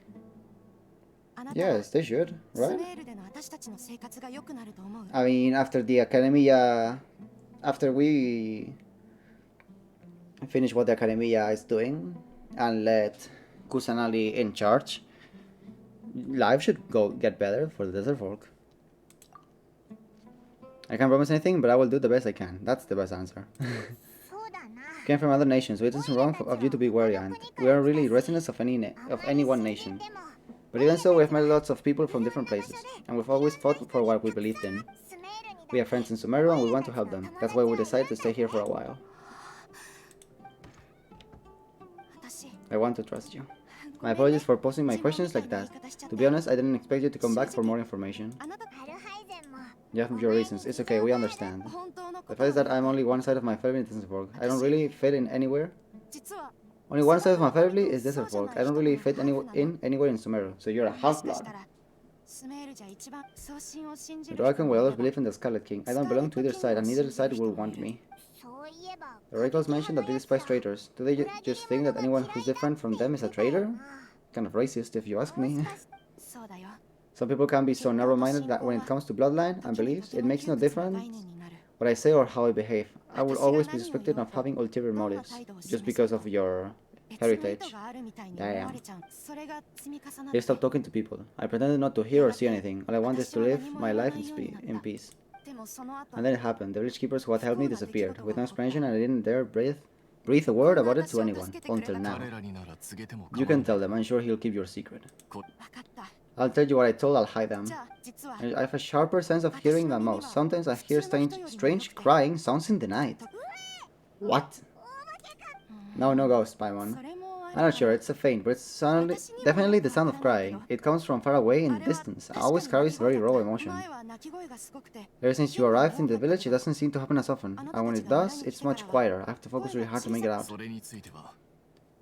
あなたは Yes, they should, ス right? メールでの私たちの生活が良くなると思う I mean, after the academia, after we finish what the academia is doing and let Kusanali in charge, life should get better for the desert folk. I can't promise anything, but I will do the best I can. That's the best answer. そうだな Came from other nations, so it isn't wrong of you to be wary, and we are really residents of any one nation. But even so, we have met lots of people from different places, and we've always fought for what we believed in. We have friends in Sumeru, and we want to help them. That's why we decided to stay here for a while. 私 I want to trust you. My apologies for posing my questions like that. To be honest, I didn't expect you to come back for more information. あなたアルハイゼンも You have your reasons. It's okay, we understand. 本当の The こ fact is that I'm only one side of my family in Desert Folk. I don't really fit in anywhere. 実は Only one side of my family is Desert Folk. I don't really fit anywhere in Sumeru. So you're a もしかし half-blood. たらスメールじゃ一番送信を信じ The る Dragon will always believe in the Scarlet King. I don't belong to either side, and neither side will want me. そういえば The Oracles mentioned that they despise traitors. Do they just think that anyone who's different from them is a traitor? Kind of racist, if you ask me. そうだよ Some people can be so narrow-minded that when it comes to bloodline and beliefs, it makes no 概 difference 念になる what I say or how I behave. I will always be suspected of having ulterior motives, just because of your 別の意図 heritage. があるみたいに思われちゃうそれが積み重なっ They て stopped talking to people. I pretended not to hear or see anything. All I wanted is to live my life in peace. でもその後 And then it happened. The village keepers who had helped me disappeared, with no explanation, and I didn't dare breathe a word about it to anyone, until now. 彼らになら告げても You 構わ can ない tell them, I'm sure he'll keep your secret. 分かった I'll tell you what I told Alhaitham. じゃあ実は I have a sharper sense of hearing than most. Sometimes I hear strange crying sounds in the night. What? No ghost, Paimon. それも I'm not sure, it's a feint, but it's definitely the sound of crying. It comes from far away in the distance, and always carries very raw emotion. 前は泣き声がすごくて Ever since you arrived in the village, it doesn't seem to happen as often, and when it does, it's much quieter. I have to focus really hard to make it out. それについては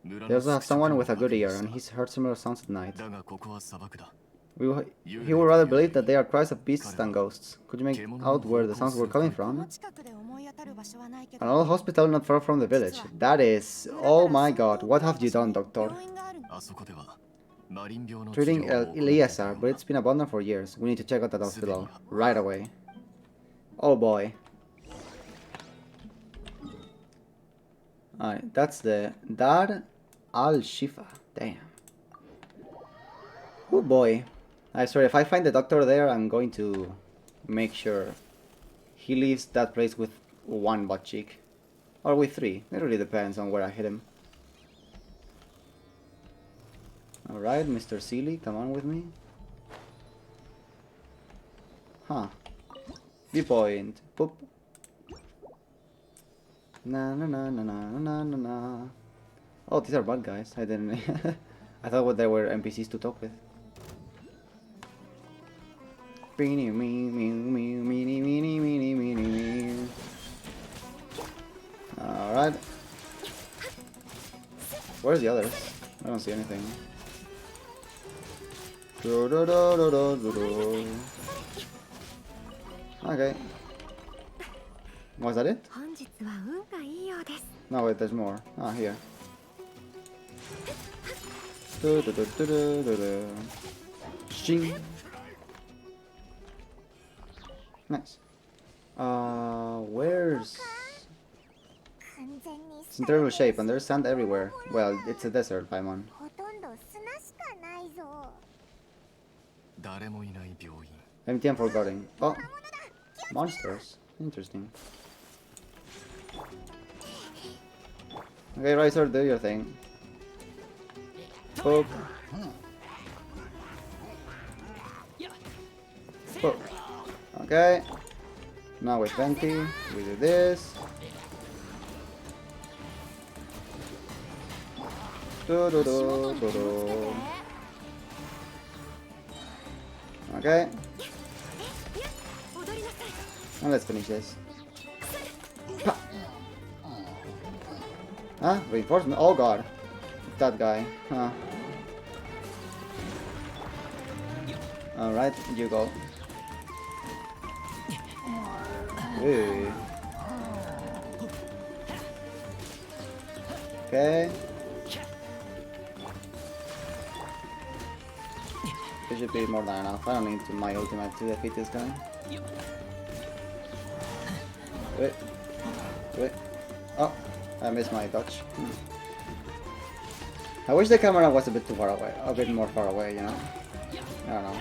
村 They の also have 宿直 someone の with a good 果てに ear, さ and he's heard similar sounds at night. だがここは砂漠だ He would rather believe that they are cries of beasts than ghosts. Could you make out where the sounds were coming この from? 近くで思い当たる場所はないけど An old hospital not far from the village. That is... Oh my god, what have you done, doctor? 病院があるのあそこではマリン病の治 Treating 療を行っていた Eliasar, but it's been abandoned for years. We need to check out that hospital. Right away. Oh boy. Alright, that's the Dar al-Shifa. Damn. Oh boy. I swear, if I find the doctor there, I'm going to make sure he leaves that place with one butt cheek. Or with three. It really depends on where I hit him. Alright, Mr. Seeley, come on with me. Huh. Viewpoint. Boop. Na na na na na na na na. Oh, these are bad guys. I didn't. I thought they were NPCs to talk with. Meeny meeny meeny meeny meeny meeny meeny. All right. Where's the others? I don't see anything. Okay. Was that it? 本日は運がいいようです No, wait, there's more. Ah, here. Shing. Nice. Where's... 完全に It's in terrible shape and there's sand everywhere. Well, it's a desert, Paimon. ほとんど砂しかないぞ誰もいない病院 Empty and forgotten. Oh, monsters. Interesting. Okay, Riser, do your thing. Poke. Poke. Okay. Now with Venti, we do this. Do do do do do. Okay. Now let's finish this. Pa. Huh? Reinforcement? Oh god. That guy. Huh. Alright, you go. Ooh. Okay. This should be more than enough. I don't need my ultimate to defeat this guy. Wait. Wait. Oh, I missed my dodge. I wish the camera was a bit too far away. A bit more far away, you know? I don't know.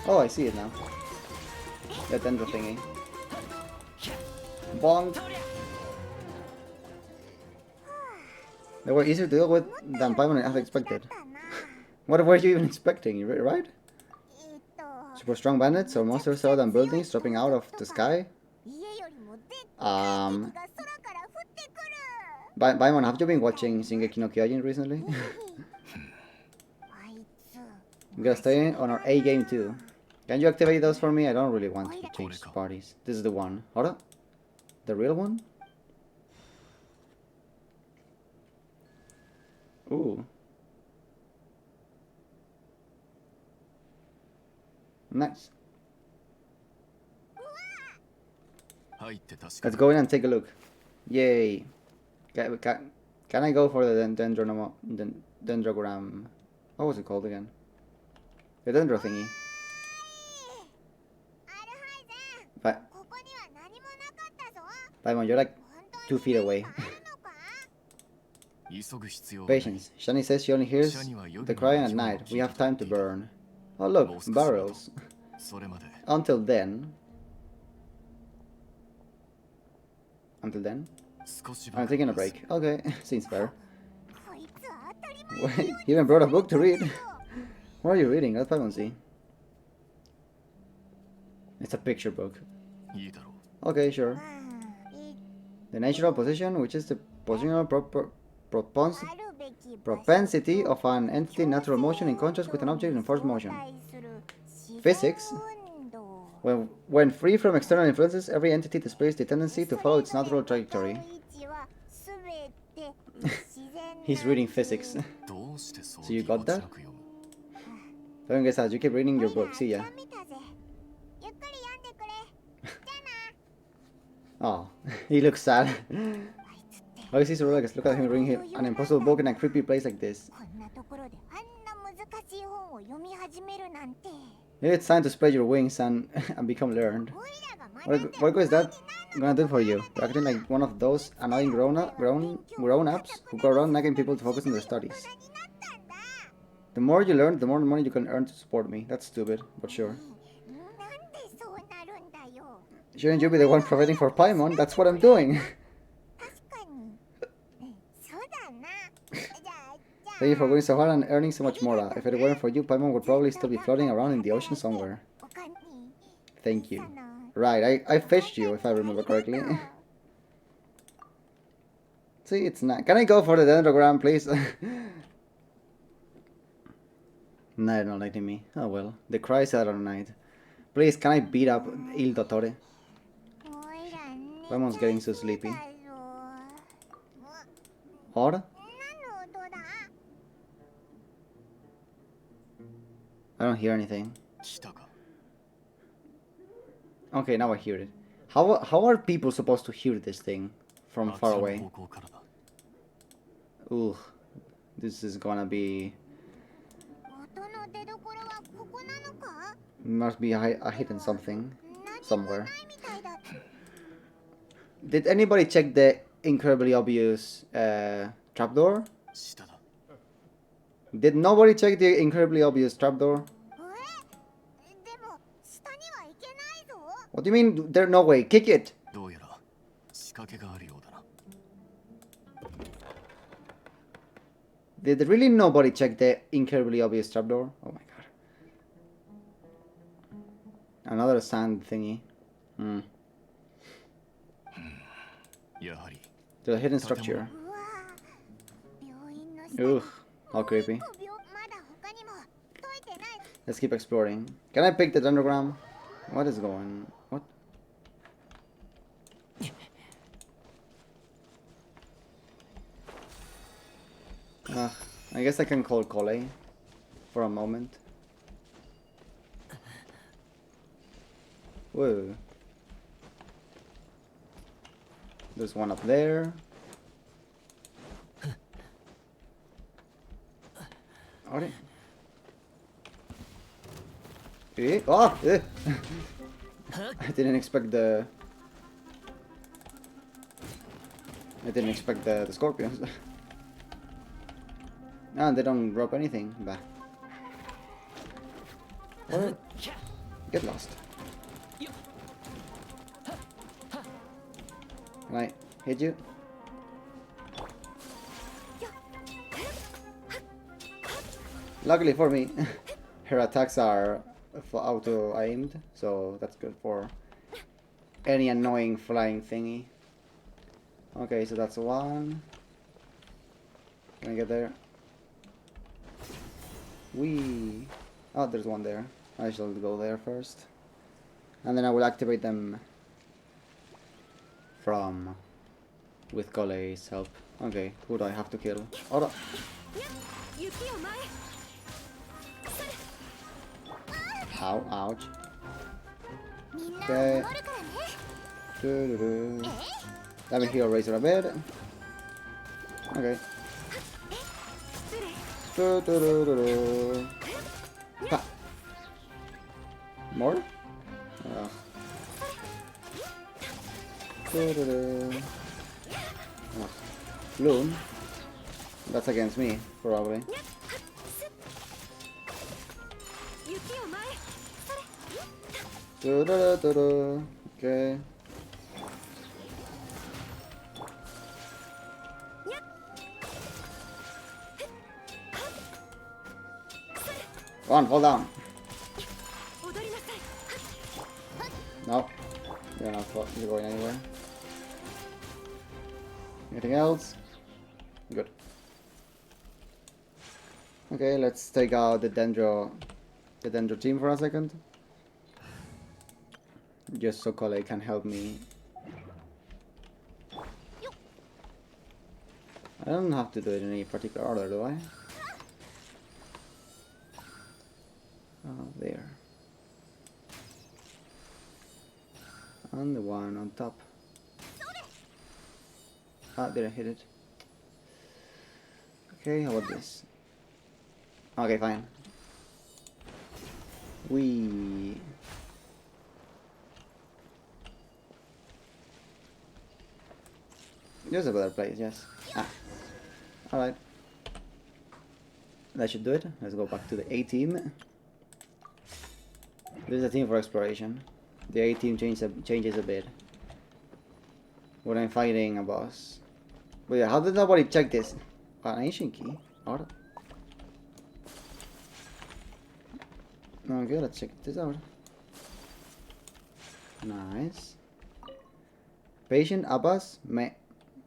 Oh, I see it now. That dendro thingy. Bonk! They were easier to deal with than Paimon had expected. What were you even expecting, right? えっと Super strong bandits or monsters taller than buildings dropping out of the sky? 家よりもでっかい敵 Um, が空から降ってくる Paimon, have you been watching Shingeki no Kyojin recently? あいつ We gotta stay on our A game too. Can you activate those for me? I don't really want to change parties. This is the one. Hold up. The real one? Ooh. Nice. 入って確か Let's go in and take a look. Yay. Can I go for the dendrogram? What was it called again? The dendro thingy. アルハイゼン But ここには何もなかったぞ Paimon, you're like 本当 2 feet away. あるのか急ぐ必要はない Patience. Shani says she only hears the crying at night. We have time to burn. Oh look, barrels. それまで Until then. Until then? 少し I'm taking a break. Okay, seems fair. こいつは当たり前 Wait, you even brought a book to read? What are you reading? Let's Paimon see. It's a picture book. いいだろう Okay, sure. うんい The natural position, which is the positional propons あるべき propensity of an entity natural motion in contrast with an object in forced motion. Physics. When free from external influences, every entity displays the tendency to follow its natural trajectory. He's reading physics. どうしてそう So you 気 got 持ち that? なく読む Don't get sad, you keep reading your book. See ya. ゆっくり読んでくれじゃあな Oh, he looks sad. All he sees is Rolex. Look at him reading an impossible book in a creepy place like this. こんなところであんな難しい本を読み始めるなんて Maybe it's time to spread your wings and become learned. おいらが学んで What is that gonna do for you? You're acting like one of those annoying grown-ups who go around nagging people to focus on their studies. 大人になったんだ The more you learn, the more money you can earn to support me. That's stupid, but sure. なんでそうなるんだよ Shouldn't you be the one providing for Paimon? That's what I'm doing. 確かにそうだなじゃあ Thank you for going so hard and earning so much more. If it weren't for you, Paimon would probably still be floating around in the ocean somewhere. おかんに Thank you. さな Right, I fished you, if I remember correctly. See, it's not. Can I go for the dendrogram, please? No, they're not letting me. Oh well. The cries out on night. Please, can I beat up Il Dottore? おいら寝 Vamos ちゃ getting い so そう sleepy. だぞ。 Or? 何の音だ？ I don't hear anything. 来たか。 Okay, now I hear it. How are people supposed to hear this thing from あち far らの away? 方向からだ。 Ugh. This is gonna be... 音の出どころはここなのか？ Must be a hidden something 何も somewhere. ないみたいだ。 Did anybody check the incredibly obvious trapdoor? 下だ。 Did nobody check the incredibly obvious trapdoor? でも下には行けないぞ。 What do you mean? There's no way. Kick it! どうやら仕掛けがあるようだな。 Did really nobody check the incredibly obvious trapdoor? Oh my god. Another sand thingy. Hmm. やはり There's a hidden structure. うわぁ、病院の下に Ugh. How creepy. まだ他にも解いてない。 Let's keep exploring. Can I pick the dendrogram? What is going... What? I guess I can call Kole for a moment. Whoa. There's one up there. Alright. Eh? Oh! Eh. I didn't expect the... I didn't expect the scorpions. Ah, they don't drop anything. Bah. What? Get lost. Can I hit you? Luckily for me, her attacks are auto-aimed, so that's good for any annoying flying thingy. Okay, so that's one. Can I get there? Whee! Oh, there's one there. I shall go there first. And then I will activate them from... with Kolei's help. Okay, who do I have to kill? Ora! Ow, ouch. みんな Okay. 守るからね。 Doo-doo-doo. Let me heal Razor a bit. Okay. Doo-doo-doo-doo-doo. Ha. More? Doo-doo-doo. Oh. Bloom? That's against me, probably. Doo-doo-doo-doo-doo. Okay. Go on, fall down. No. You're not you're going anywhere. Anything else? Good. Okay, let's take out the dendro team for a second. Just so Kole can help me. I don't have to do it in any particular order, do I? Oh, there. And the one on top. Ah, did I hit it? Okay, how about this? Okay, fine. We. There's a better place, yes. Ah. Alright. That should do it. Let's go back to the A team. This is a team for exploration. The A team changes a bit when I'm fighting a boss. But yeah, how did nobody check this? An ancient key? Alright. Okay, let's check this out. Nice. Patient Abbas,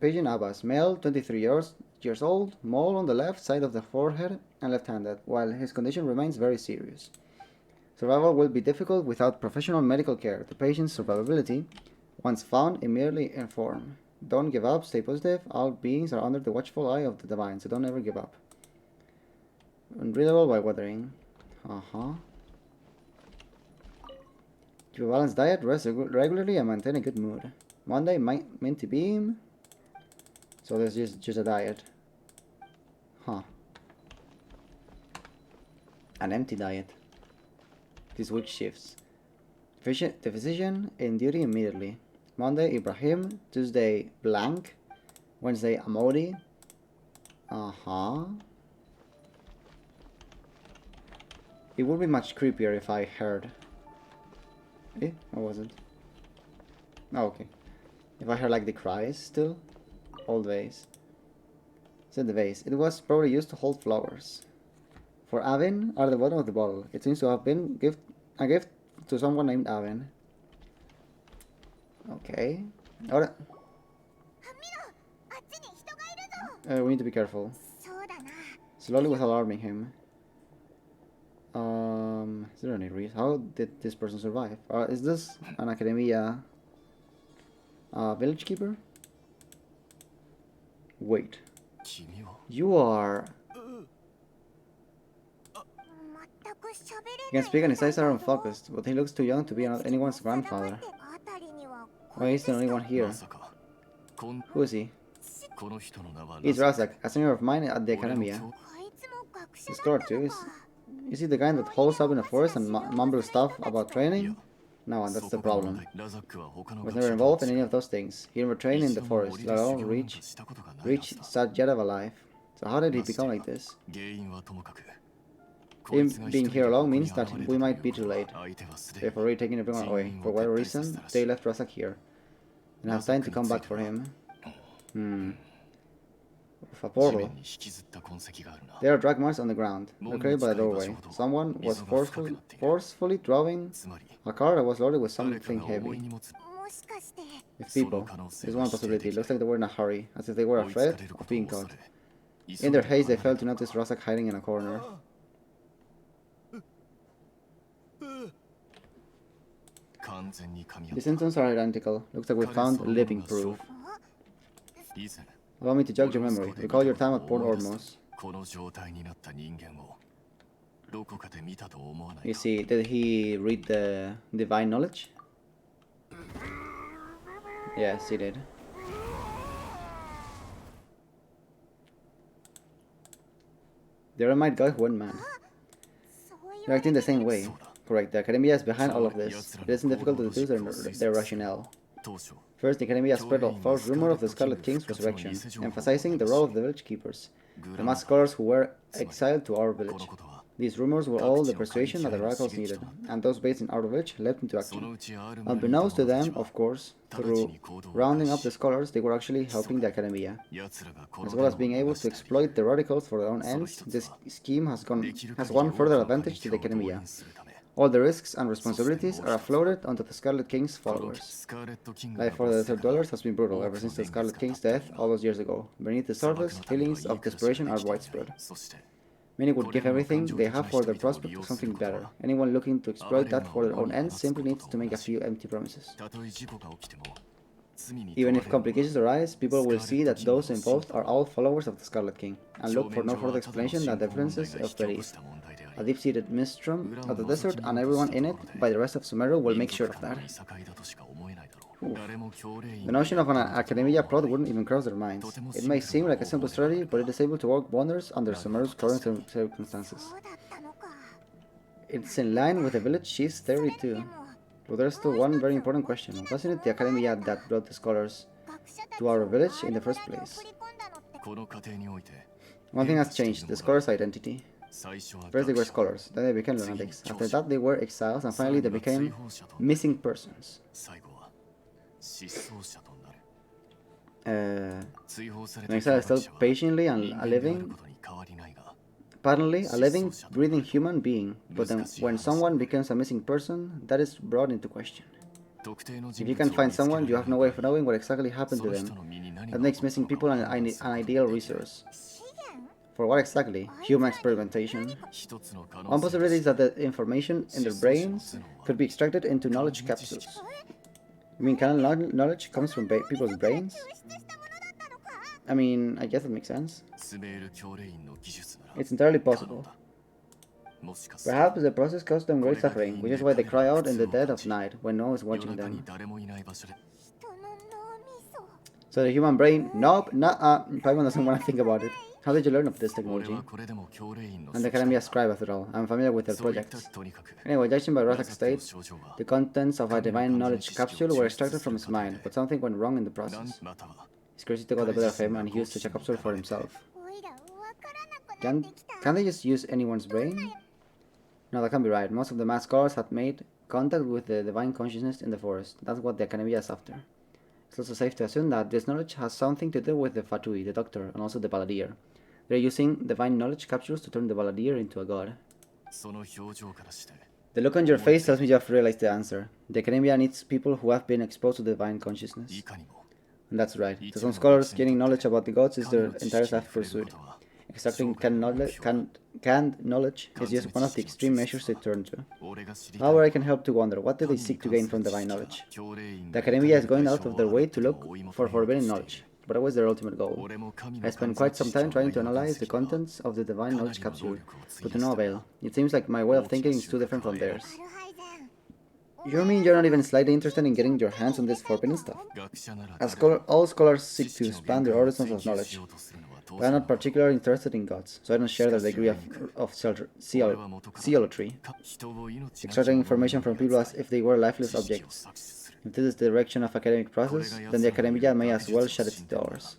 Patient Abbas, male, 23 years old, mole on the left side of the forehead and left-handed, while his condition remains very serious. Survival will be difficult without professional medical care. The patient's survivability, once found, immediately inform. Don't give up, stay positive. All beings are under the watchful eye of the divine, so don't ever give up. Unreadable by weathering. Keep a balanced diet, rest regularly, and maintain a good mood. Monday, minty beam. So there's just a diet. An empty diet. This week shifts. The physician in duty immediately. Monday, Ibrahim. Tuesday, blank. Wednesday, Amodi. It would be much creepier if I heard. Or wasn't? Oh, okay. If I heard like the cries still. Old vase. Said the vase. It was probably used to hold flowers. For Avin are the bottom of the bottle. It seems to have been a gift to someone named Avin. Okay. Ahora. We need to be careful. Slowly without alarming him. Is there any reason? How did this person survive? Is this an academia village keeper? Wait. You are... He can speak and his eyes are unfocused, but he looks too young to be anyone's grandfather. Why is the only one here? Who is he? He's Razak, a senior of mine at the academia. He's scholar too. Is he the guy that holds up in the forest and mumbles stuff about training? No, and that's the problem. Was never involved in any of those things. He never trained in the forest, let alone reach Satyadav alive. So how did he become like this? Him being here alone means that we might be too late. They've already taken everyone away. For whatever reason, they left Razak here. And have time to come back for him. Of a portal. There are drag marks on the ground, located by the doorway. Someone was forcefully driving a car that was loaded with something heavy. With people. There's one possibility. Looks like they were in a hurry, as if they were afraid of being caught. In their haste, they failed to notice Razak hiding in a corner. The symptoms are identical. Looks like we found living proof. Allow me to jog your memory. Recall your time at Port Ormuz. You see, did he read the divine knowledge? Yes, he did. The Eremite guy who went mad. They're acting the same way. Correct, the Academia is behind all of this. It isn't difficult to deduce their rationale. First, the Academia spread a false rumor of the Scarlet King's resurrection, emphasizing the role of the village keepers, the masked scholars who were exiled to our village. These rumors were all the persuasion that the radicals needed, and those based in our village leapt into action. Unbeknownst to them, of course, through rounding up the scholars, they were actually helping the Academia. As well as being able to exploit the radicals for their own ends, this scheme has one further advantage to the Academia. All the risks and responsibilities are offloaded onto the Scarlet King's followers. Life for the desert dwellers has been brutal ever since the Scarlet King's death all those years ago. Beneath the surface, feelings of desperation are widespread. Many would give everything they have for the prospect of something better. Anyone looking to exploit that for their own ends simply needs to make a few empty promises. Even if complications arise, people will see that those involved are all followers of the Scarlet King, and look for no further explanation than the differences of belief. A deep-seated maelstrom of the desert, and everyone in it, by the rest of Sumeru, will make sure of that. The notion of an academia plot wouldn't even cross their minds. It may seem like a simple strategy, but it is able to work wonders under Sumeru's current circumstances. It's in line with the village chief's theory too. But there's still one very important question. Wasn't it the academia that brought the scholars to our village in the first place? One thing has changed, the scholars' identity. First they were scholars, then they became lunatics. After that they were exiles, and finally they became missing persons. An exile is still patiently apparently a living, breathing human being, but then when someone becomes a missing person, that is brought into question. If you can find someone, you have no way of knowing what exactly happened to them, that makes missing people an ideal resource. For what exactly? Human experimentation. One possibility is that the information in their brains could be extracted into knowledge capsules. You mean canon knowledge comes from people's brains? I mean, I guess that makes sense. It's entirely possible. Perhaps the process caused them great suffering, which is why they cry out in the dead of night when no one is watching them. So the human brain? Nope, nah, Paimon doesn't want to think about it. How did you learn of this technology? I'm the Academia scribe after all. I'm familiar with their projects. Anyway, judging by Razak's state, the contents of a divine knowledge capsule were extracted from his mind, but something went wrong in the process. It's crazy to go the better of him and he used such a capsule for himself. Can't they just use anyone's brain? No, that can't be right. Most of the mass scholars had made contact with the divine consciousness in the forest. That's what the Academia is after. It's also safe to assume that this knowledge has something to do with the Fatui, the doctor, and also the balladeer. They're using divine knowledge capsules to turn the balladeer into a god. The look on your face tells me you have realized the answer. The Academia needs people who have been exposed to divine consciousness. And that's right. To some scholars, gaining knowledge about the gods is their entire life pursuit. Extracting canned knowledge is just one of the extreme measures they turn to. However, I can help to wonder, what do they seek to gain from divine knowledge? The Academia is going out of their way to look for forbidden knowledge, but what is their ultimate goal? I spent quite some time trying to analyze the contents of the divine knowledge capsule, but to no avail. It seems like my way of thinking is too different from theirs. You mean you're not even slightly interested in getting your hands on this forbidden stuff? All scholars seek to expand their horizons of knowledge, but I'm not particularly interested in gods, so I don't share their degree of zealotry. Extracting information from people as if they were lifeless objects. If this is the direction of academic process, then the Academia may as well shut its doors.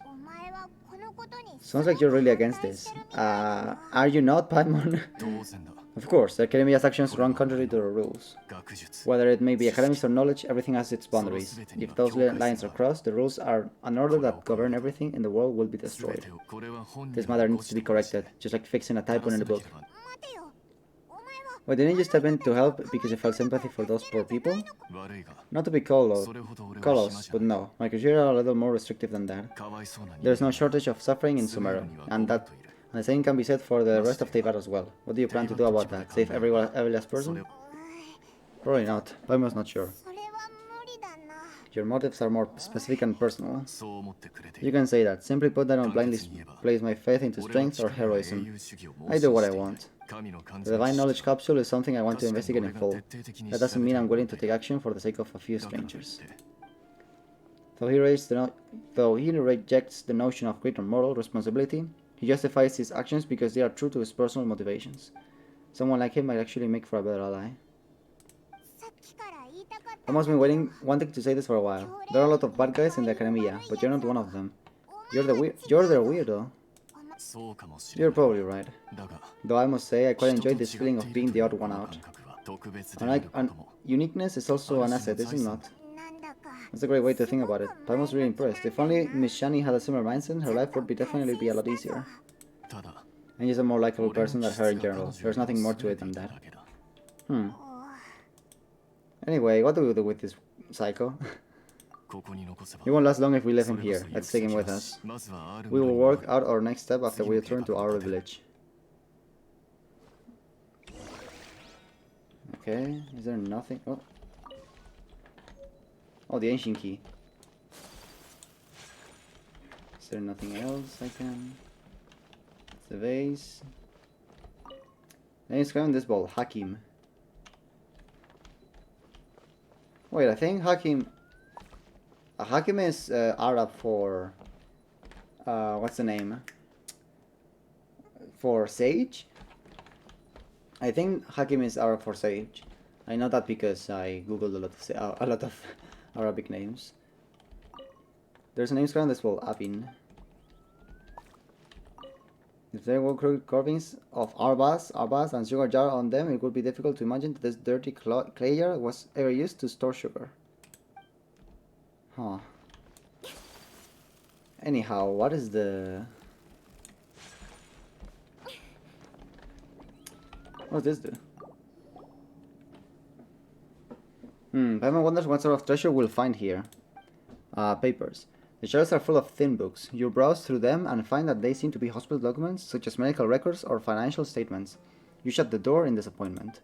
Sounds like you're really against this. Are you not, Paimon? Of course, the Academia's actions run contrary to the rules. Whether it may be academics or knowledge, everything has its boundaries. If those lines are crossed, the rules are an order that govern everything in the world will be destroyed. This matter needs to be corrected, just like fixing a typo in a book. Why didn't you step in to help because you felt sympathy for those poor people? Not to be callous, but no, my criteria are a little more restrictive than that. There's no shortage of suffering in Sumeru, and the same can be said for the rest of Teyvat as well. What do you plan to do about that? Save every last person? Probably not. Paimon's not sure. Your motives are more specific and personal. You can say that. Simply put, I don't blindly place my faith into strength or heroism. I do what I want. The divine knowledge capsule is something I want to investigate in full. That doesn't mean I'm willing to take action for the sake of a few strangers. Though he rejects the notion of greater moral responsibility, he justifies his actions because they are true to his personal motivations. Someone like him might actually make for a better ally. I've almost been wanting to say this for a while. There are a lot of bad guys in the Academia, but you're not one of them. You're their weirdo. You're probably right. Though I must say, I quite enjoyed this feeling of being the odd one out. Uniqueness is also an asset, is it not? That's a great way to think about it. I was really impressed. If only Miss Shani had a similar mindset, her life would definitely be a lot easier. And she's a more likable person than her in general. There's nothing more to it than that. Anyway, what do we do with this psycho? He won't last long if we leave him here. Let's take him with us. We will work out our next step after we return to our village. Okay, is there nothing? Oh, the ancient key. Is there nothing else I can... It's the vase. Name is on this ball, Hakim. Wait, I think Hakim... Hakim is Arab for... what's the name? For sage? I think Hakim is Arab for sage. I know that because I googled a lot of Arabic names. There's a name square on this wall, Abin. If there were carvings of arbas and sugar jar on them, it would be difficult to imagine that this dirty clay jar was ever used to store sugar. Huh. Anyhow, what is the... What does this do? Paimon wonders what sort of treasure we'll find here. Papers. The shelves are full of thin books. You browse through them and find that they seem to be hospital documents, such as medical records or financial statements. You shut the door in disappointment.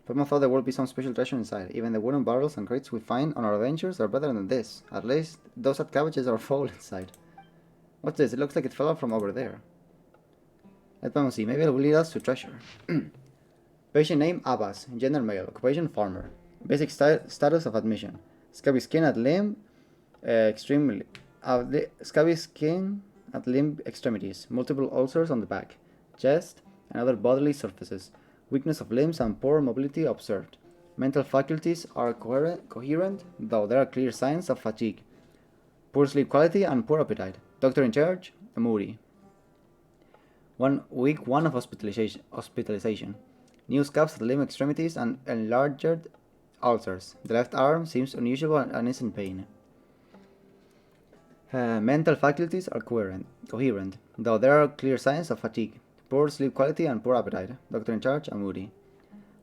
Pema thought there would be some special treasure inside. Even the wooden barrels and crates we find on our adventures are better than this. At least, those hot cabbages are full inside. What's this? It looks like it fell out from over there. Let Pema see. Maybe it will lead us to treasure. Patient name Abbas. Gender male. Occupation farmer. Basic status of admission. Scabby skin at limb scabby skin at limb extremities. Multiple ulcers on the back, chest, and other bodily surfaces. Weakness of limbs and poor mobility observed. Mental faculties are coherent, though there are clear signs of fatigue. Poor sleep quality and poor appetite. Doctor in charge, Moody. Week 1 of hospitalization. New scabs at limb extremities and enlarged ulcers. The left arm seems unusual and is in pain. Mental faculties are coherent, though there are clear signs of fatigue. Poor sleep quality and poor appetite. Doctor in charge, Moody.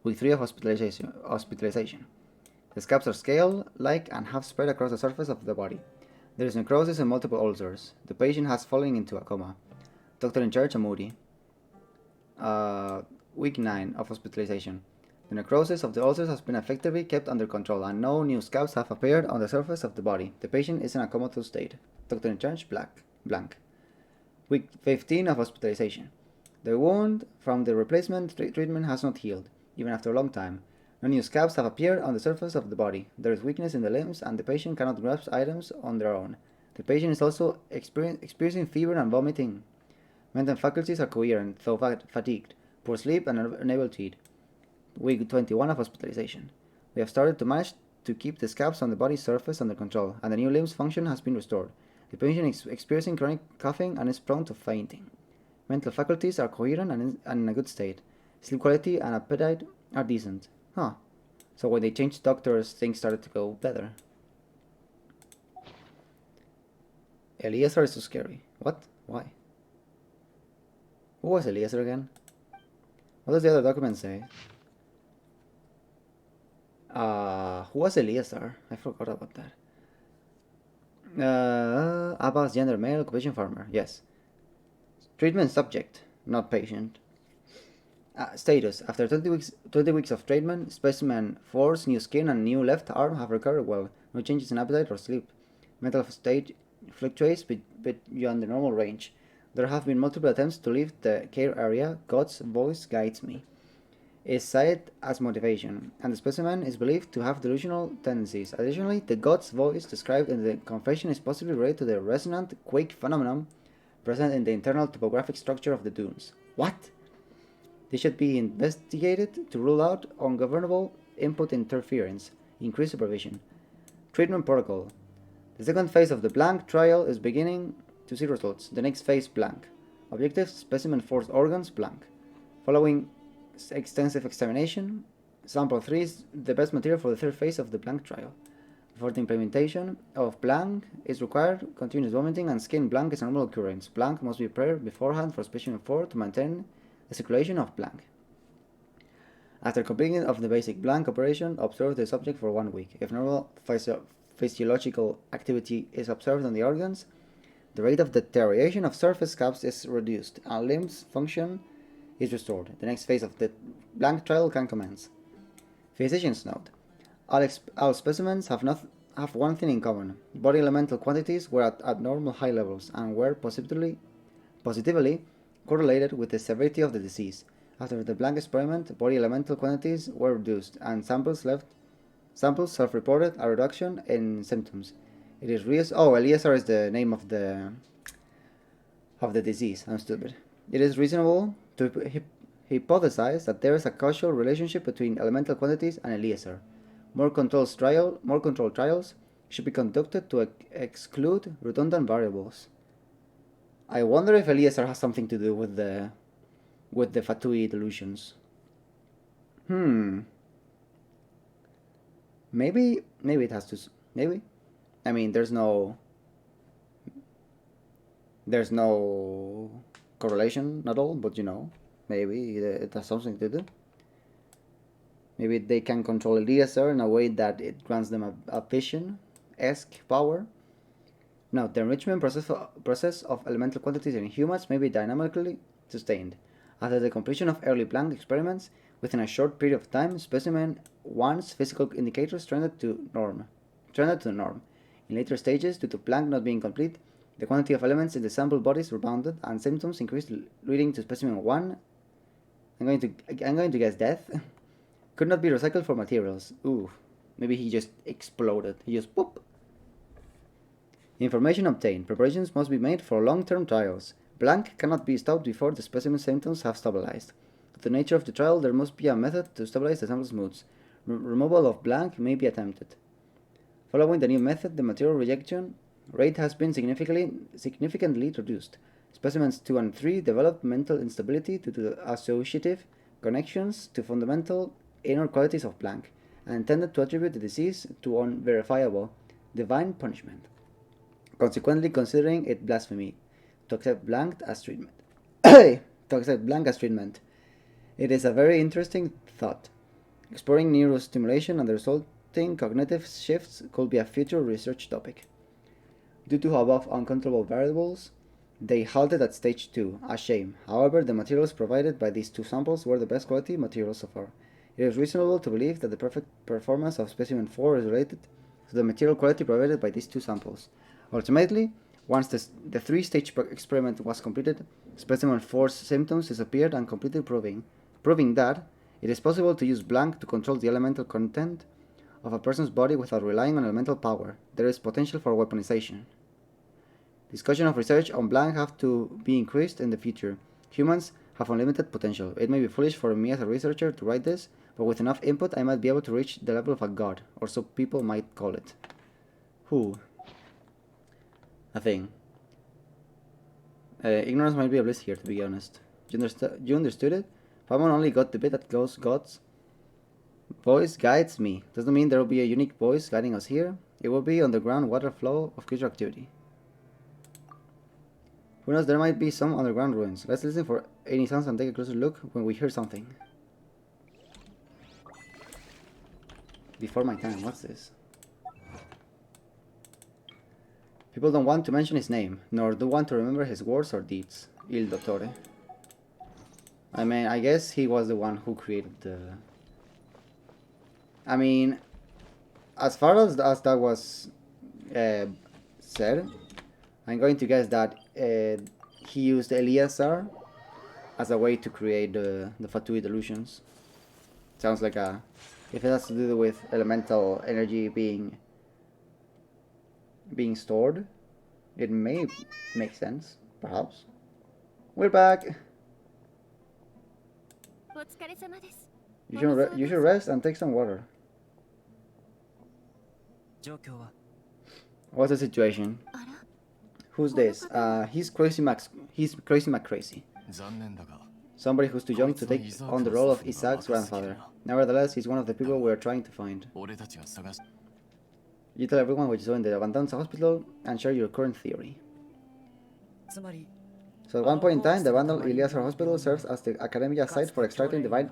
Week 3 of hospitalization. The scabs are scale-like and have spread across the surface of the body. There is necrosis and multiple ulcers. The patient has fallen into a coma. Doctor in charge, Moody. Week 9 of hospitalization. The necrosis of the ulcers has been effectively kept under control, and no new scabs have appeared on the surface of the body. The patient is in a comatose state. Doctor in charge, blank. Week 15 of hospitalization. The wound from the replacement treatment has not healed, even after a long time. No new scabs have appeared on the surface of the body. There is weakness in the limbs, and the patient cannot grasp items on their own. The patient is also experiencing fever and vomiting. Mental faculties are coherent, though fatigued. Poor sleep and unable to eat. Week 21 of hospitalization. We have started to manage to keep the scabs on the body's surface under control, and the new limbs function has been restored. The patient is experiencing chronic coughing and is prone to fainting. Mental faculties are coherent and in a good state. Sleep quality and appetite are decent. Huh. So when they changed doctors, things started to go better. Eliezer is so scary. What? Why? Who was Eliezer again? What does the other document say? Who was Eliezer? I forgot about that. Abbas, gender male, occupation farmer. Yes. Treatment subject, not patient. Status. After 20 weeks of treatment, specimen 4's new skin and new left arm have recovered well. No changes in appetite or sleep. Mental state fluctuates beyond the normal range. There have been multiple attempts to leave the care area. God's voice guides me. Is cited as motivation, and the specimen is believed to have delusional tendencies. Additionally, the God's voice described in the confession is possibly related to the resonant quake phenomenon present in the internal topographic structure of the dunes. What? This should be investigated to rule out ungovernable input interference. Increase supervision. Treatment protocol. The second phase of the blank trial is beginning to see results. The next phase, blank. Objective, specimen 4's organs, blank. Following extensive examination, sample 3 is the best material for the third phase of the blank trial. Before the implementation of blank is required, continuous vomiting and skin blank is a normal occurrence. Blank must be prepared beforehand for specimen 4 to maintain the circulation of blank. After completion of the basic blank operation, observe the subject for 1 week. If normal physiological activity is observed on the organs, the rate of deterioration of surface scabs is reduced and limbs function is restored. The next phase of the blank trial can commence. Physician's note. All specimens have one thing in common. Body elemental quantities were at abnormal high levels and were positively correlated with the severity of the disease. After the blank experiment, body elemental quantities were reduced and samples self-reported a reduction in symptoms. It is Eliezer is the name of the disease. I'm stupid. It is reasonable to hypothesize that there is a causal relationship between elemental quantities and Eliezer. More controlled trials should be conducted to exclude redundant variables. I wonder if Eliezer has something to do with the Fatui delusions. Maybe it has to. Maybe. I mean, there's no correlation at all, but maybe it has something to do. Maybe they can control Eliezer in a way that it grants them a vision-esque power. Now, the enrichment process of elemental quantities in humans may be dynamically sustained. After the completion of early Planck experiments, within a short period of time, specimen 1's physical indicators trended to the norm. In later stages, due to Planck not being complete, the quantity of elements in the sample bodies rebounded and symptoms increased, leading to specimen 1. I'm going to guess death. Could not be recycled for materials. Ooh, maybe he just exploded. He just poop. Information obtained. Preparations must be made for long-term trials. Blank cannot be stopped before the specimen symptoms have stabilized. To the nature of the trial, there must be a method to stabilize the sample's moods. Removal of blank may be attempted. Following the new method, the material rejection rate has been significantly reduced. Specimens 2 and 3 developed mental instability due to the associative connections to fundamental inner qualities of blank, and intended to attribute the disease to unverifiable divine punishment, consequently considering it blasphemy to accept blank as treatment. It is a very interesting thought. Exploring neurostimulation and the resulting cognitive shifts could be a future research topic. Due to above uncontrollable variables, they halted at stage 2, a shame. However, the materials provided by these two samples were the best quality materials so far. It is reasonable to believe that the perfect performance of specimen 4 is related to the material quality provided by these two samples. Ultimately, once the three-stage experiment was completed, specimen 4's symptoms disappeared and completely proving that it is possible to use blank to control the elemental content of a person's body without relying on elemental power. There is potential for weaponization. Discussion of research on blank have to be increased in the future. Humans have unlimited potential. It may be foolish for me as a researcher to write this, but with enough input I might be able to reach the level of a god, or so people might call it. Who? A thing. Ignorance might be a bliss here, to be honest. You understood it? Paimon only got the bit that goes God's voice guides me. Doesn't mean there will be a unique voice guiding us here. It will be underground water flow of creature activity. Who knows, there might be some underground ruins. Let's listen for any sounds and take a closer look when we hear something. Before my time, what's this? People don't want to mention his name, nor do want to remember his words or deeds. Il Dottore. I mean, I guess he was the one who created the... I mean, as far as that was said, I'm going to guess that he used Eleazar as a way to create the Fatui delusions. Sounds like a... If it has to do with elemental energy being stored, it may make sense, perhaps. We're back! You should rest and take some water. What's the situation? Who's this? He's Crazy McCrazy. Somebody who's too young to take on the role of Isaac's grandfather. Nevertheless, he's one of the people we are trying to find. You tell everyone what you saw in the abandoned hospital and share your current theory. So at one point in time, the abandoned Eleazar Hospital serves as the academia site for extracting divine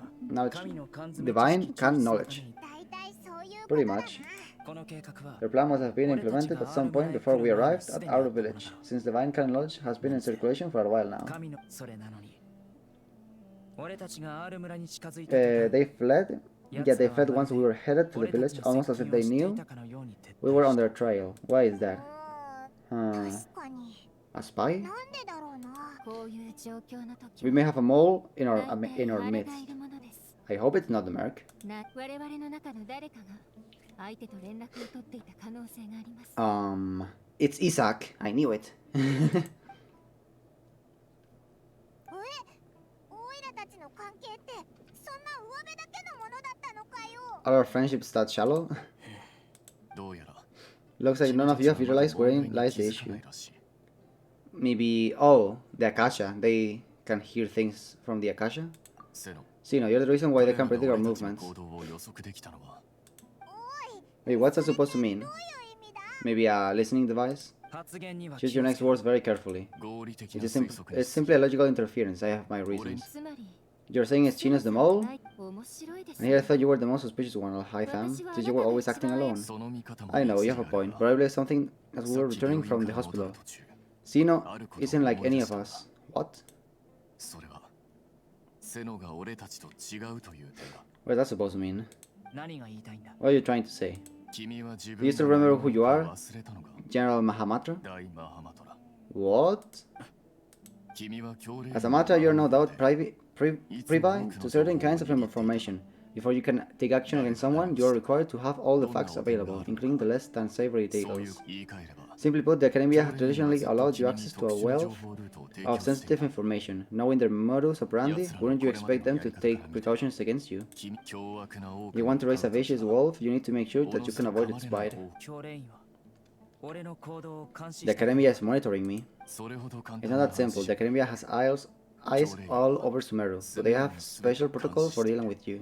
can knowledge. Pretty much. Their plan must have been implemented at some point before we arrived at our village, since divine can knowledge has been in circulation for a while now. They fled. Yeah, they fled once we were headed to the village, almost as if they knew we were on their trail. Why is that? A spy? We may have a mole in our midst. I hope it's not the Merc. It's Isaac. I knew it. Are our friendships that shallow? Looks like none of you have realized wherein lies the issue. Maybe... Oh, the Akasha. They can hear things from the Akasha? Sino, you're the reason why they can predict our movements. Wait, what's that supposed to mean? Maybe a listening device? Choose your next words very carefully. It's simply a logical interference. I have my reasons. You're saying it's Chino's the mole? 面白いです And here I thought you were the most suspicious one, hi Tham, since you were always acting alone. その見方も I know, you have a point. Probably something as we were returning from the hospital. Sino isn't like any of us. What? それはセノが俺たちと違うという点だ What is that supposed to mean? 何が言いたいんだ What are you trying to say? 君は自 Do 分 you still remember who you are? 忘れたのか General Mahamatra? 大マハマトラ What? 君は強烈 As a matter, you're no doubt privy to certain kinds of information. Before you can take action against someone, you are required to have all the facts available, including the less than savory そういう details. 言い換えれば Simply put, the academia have traditionally allowed you access to a wealth of sensitive information. Knowing their modus operandi, wouldn't you expect them to take precautions against you? 君凶悪な王 You want to raise a vicious wolf, you need to make sure that you can avoid its bite. 教練員は俺の行動を監視 The してる academia is monitoring me. それほど簡 It's 単 not な that simple. 話 The academia has eyes all over Sumeru, but they have special protocols for dealing with you.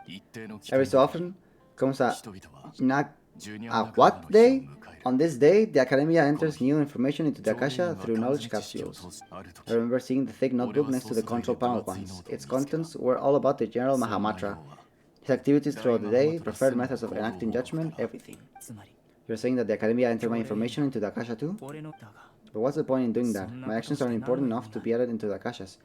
一定の危 Every 険 so often comes a 人々は a what day? On this day, the academia enters new information into the Akasha through knowledge capsules. I remember seeing the thick notebook next to the control panel once. Its contents were all about the General Mahamatra, his activities throughout the day, preferred methods of enacting judgment, everything. つまり You're saying that the academia entered my information into the Akasha too? 俺のだが But what's the point in doing that? My actions are important enough to be added into the Akashas.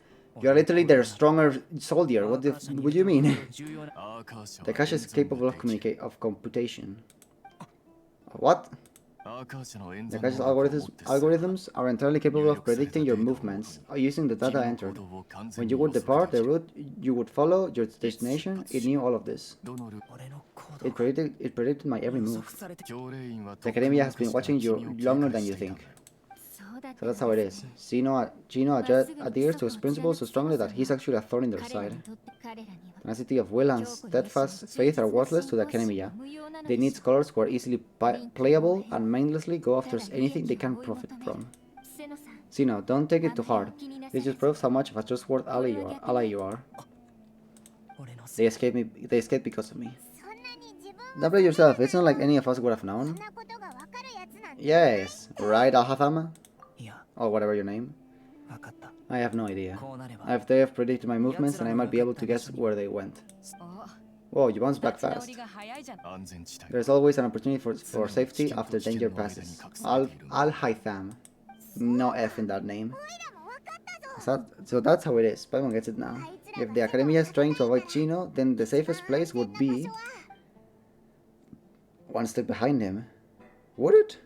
You are literally their stronger soldier. What do you mean? 重要な アーカーシャ The は Akasha is capable of computation. What? アーカーシャの演 The 算 Akasha's 能力を持って algorithms are entirely capable of predicting your movements using the data entered. When you would depart the route you would follow, your destination, it knew all of this. どのル 俺の行動 It predicted my every 予 move. 測されて 教練員は The academia has been watching you longer than you think. そうだっ So た that's how it is. Gino adheres to his principles so strongly that he's actually a thorn in their 彼ら side. にとって彼らには Tenacity of will and steadfast faith are worthless to the academia. They need scholars who are easily playable and mindlessly go after anything they can profit from. 瀬野さん Sino, don't take it too hard. This just proves how much of a trustworthy ally you are. 俺の They escaped because of me. そんなに自分 Don't blame yourself, it's not like any of us would have そん known. なことがわかるやつなんて Yes, right, Alhathama? いや Or whatever your name. 分かった I have no idea. こうなれば If they have predicted my movements, then I might be able to guess where they went. お Whoa, you bounce back 立ち直 fast. りが早いじゃん 安全地帯 There's always an opportunity for safety after danger passes. Al-Haytham. No F in that name. So that's how it is. Paimon gets it now. If the academia is trying to avoid Chino, then the safest place would be one step behind him. Would it?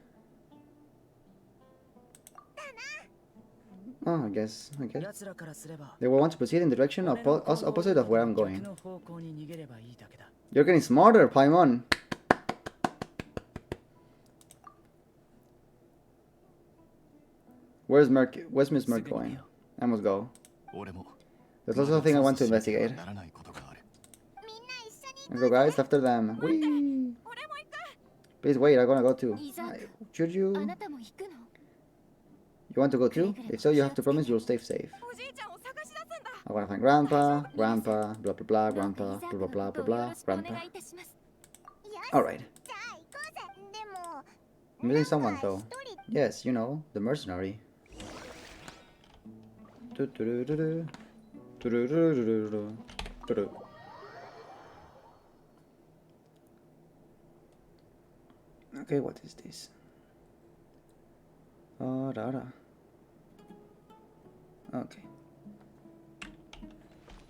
Oh, I guess. 奴らからすれば They will want to proceed in the direction 俺の opposite of where I'm 逆 going. の方向に逃げればいいだけだ You're getting smarter, Paimon. Where's Miss Merc going? I must go. 俺も There's also a thing I want to investigate. ならないことがある みんな一緒 Let's に go, guys, after them. Whee! Please wait, I'm gonna go too. Should you? あなたも行くの You want to go too? If so, you have to promise you'll stay safe. おじいちゃんを探し出すんだ I wanna find Grandpa, Grandpa, blah blah blah, Grandpa, blah blah blah blah blah, よろしくお願 Grandpa. いいたしますよし Alright. じゃあ行こうぜでも I'm missing someone なんか though. 一人 Yes, you know, the mercenary. Do-do-do-do-do. Do-do-do-do-do-do. Do-do. Okay, what is this? Oh, da. Okay.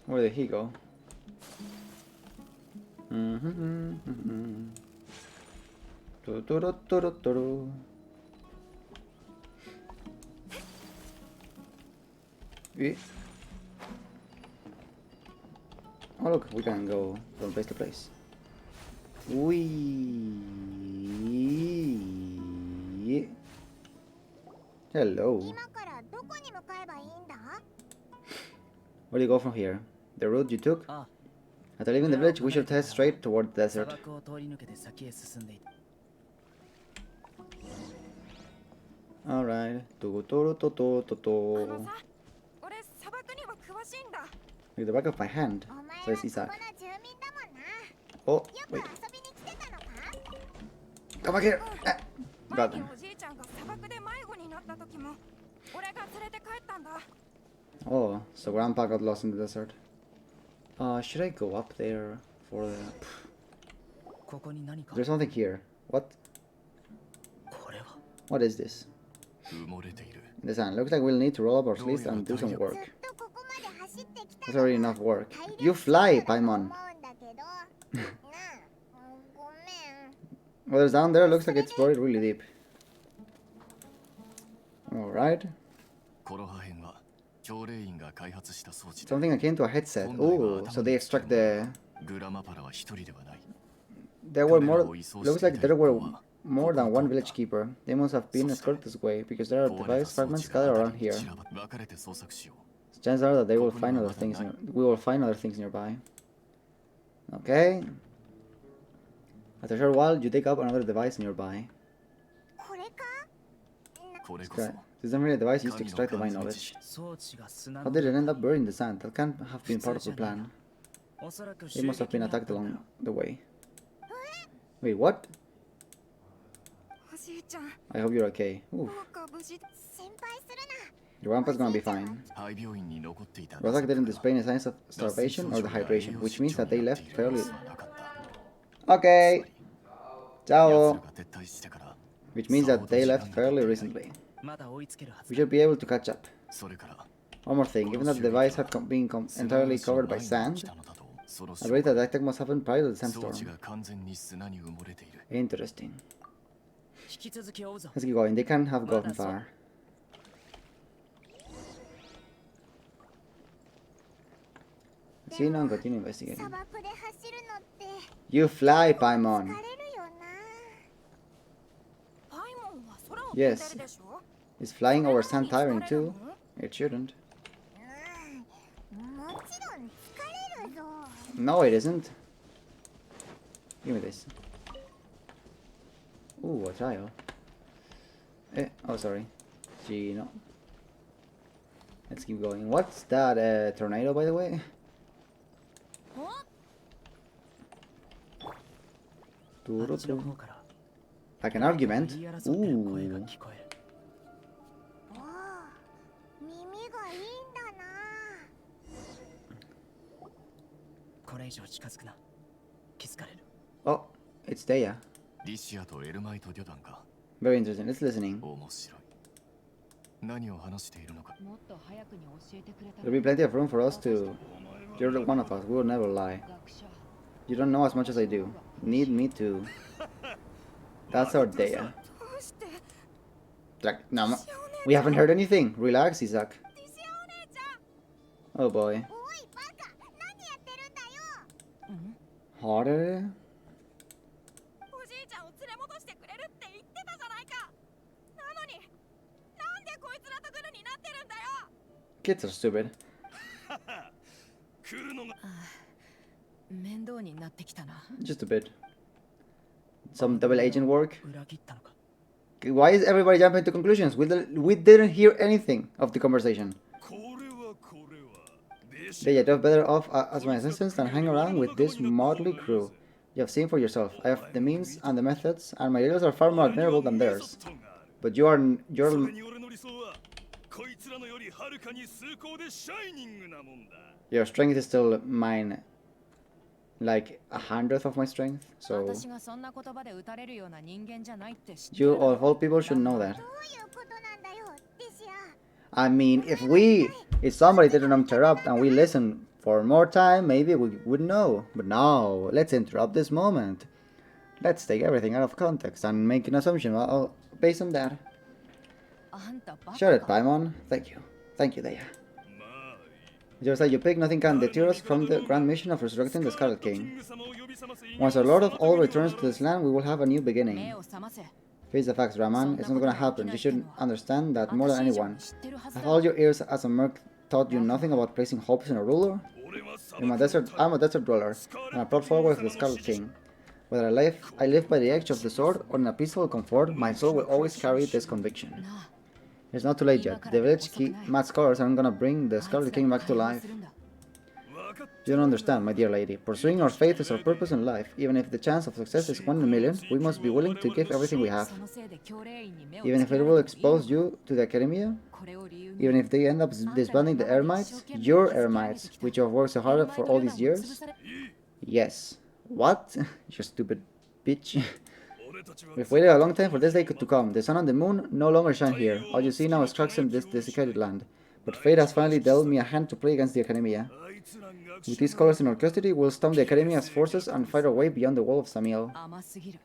Where did he go? Do-do-do-do-do-do. Oh look, we can go from place to place. Hello. 今からどこに向かえばいいんだ Where do you go from here? The route you took? あ After leaving the village, we should head straight toward the 砂 desert. 漠を通り抜けて先へ進んでいた Alright. あの To-to-to-to-to-to. さ俺砂漠には詳しいんだ Look at the back of my hand. お前 Says はここ Isaac. の住民だもんな Oh, よく wait. 遊びに来てたのか Come back here. Ah, 前 got に them. おじいちゃんが砂漠で迷子になった時も俺が連れて帰ったんだ Oh, so Grandpa got lost in the desert. Should I go up there for the... ここに何か There's something here. What? これは What is this? 埋もれている。 In the sand. Looks like we'll need to roll up our sleeves and do some ずっ work. とここまで走ってきた That's の already は enough work. 体力 You fly, 勝負だと Paimon. 思うんだけどなあごめん Well, there's down there. Looks like it's buried really deep. Alright. この破片は教令員が開発した装置で、 Something akin to a headset. Oh, so they extract the... グラマパラは一人ではない。 There were more... Looks like there were more than one village keeper. They must have been escorted this way, because there are device fragments scattered around here. 分かれて捜索しよう。 Chances are that they will find other things. We will find other things nearby. Okay. After a short while, you dig up another device nearby. これかこれこそ Okay. This is definitely a device used to extract divine knowledge. 装置が砂 How の did it end up buried in the sand? That can't have been part of the plan. おそらく They must have been 襲撃にあった attacked んだ along the way. Wait, what? おじいちゃん I hope you're okay. ど Oof. うか無事心配する Your grandpa's gonna be fine. 廃病院に残っていた Rozak didn't display any signs of starvation or dehydration, which means that they left fairly... Okay! 奴ら Ciao! が撤退してから Which means that they left fairly recently. まだ追いつけるはず We should be able to catch up. それから One more thing, given that the device had been entirely covered by sand, その I believe that the attack must happen prior to the 装置 sandstorm. が完全に砂に埋もれている。 Interesting. 引き続き追うぞ Let's keep going. They can't have gotten far. See now and continue 砂 investigating. 漠で走るのって You fly, 疲 Paimon. れるよなパイモンは空を Yes. 飛んでるでしょ Is flying over sand tiring too? It shouldn't. もちろん疲れるぞ No, it isn't. Give me this. Ooh, a tile. Oh, sorry. Gino. Let's keep going. What's that tornado, by the way? あっちの方から Like an argument? 言い争ってる声が Ooh. 聞こえるおお耳がいいんだなこれ以上近づくな気づかれる Oh, it's Deya. リシアとエルマイト旅団か。 Very interesting. Let's listening. 面白い。何を話しているのか。もっと早くに教えてくれた There'll be plenty of room for us to... You're the one of us. We will never lie. 学者 You don't know as much as I do. Need me to. That's our Deya. どうして Like, no, we haven't heard anything. Relax, Isaac. リシアお姉ちゃん Oh boy. おいバカ何やってるんだよ Harder? おじいちゃんを連れ戻してくれるって言ってたじゃないかなのになんでこいつらとグルになってるんだよ Kids are stupid. 面倒になってきたな Just a bit. Some double agent work. 裏切ったのか Why is everybody jumping to conclusions? We didn't hear anything of the conversation. They are better off as my assistants than hang around with this motley crew. You have seen for yourself. I have the means and the methods, and my ideas are far more admirable than theirs. But you're こいつらのよりはるかに崇高でシャイニングなもんだ。 your strength is still mine, like 100th of my strength. So 私がそんな言葉で打たれるような人間じゃないって知って you る of all people should know that. どういうことなんだよリシア I mean, if somebody didn't interrupt and we listen for more time, maybe we would know. But no, let's interrupt this moment. Let's take everything out of context and make an assumption based on that. あんたバカ Shut it, か Paimon. Thank you. Thank you, Deya. Just like you pick, nothing can deter us from the grand mission of resurrecting the Scarlet King. Once our Lord of all returns to this land, we will have a new 目 beginning. を覚ませ Face the facts, Raman. It's not gonna happen. You should understand that more than 私以上 anyone. に知ってるはず Have だ all your ears as a merc taught you nothing about placing hopes in a ruler? I'm a desert dweller, and I brought forward the Scarlet King. Whether I live by the edge of the sword or in a peaceful comfort, my soul will always carry this conviction. なあ It's not too late yet. The village mad scholars aren't gonna bring the あいつら Scarlet King を back to 解放 life. するんだ You don't understand, my dear lady. Pursuing our faith is our purpose in life. Even if the chance of success is 1 in a million, we must be willing to give everything we have. そのせいで教令員に目を Even つ if け it られ will てもいいの expose you to the academia, これを理由に even if they end up disbanding the Ermites, your Ermites, which you have worked so hard for all these years? Yes. What? You stupid bitch. We've waited a long time for this day to come. The sun and the moon no longer shine here. All you see now is cracks in this desiccated land. But fate has finally dealt me a hand to play against the Academia. With these scholars in our custody, we'll storm the Academia's forces and fight our way beyond the wall of Samiel. 甘すぎる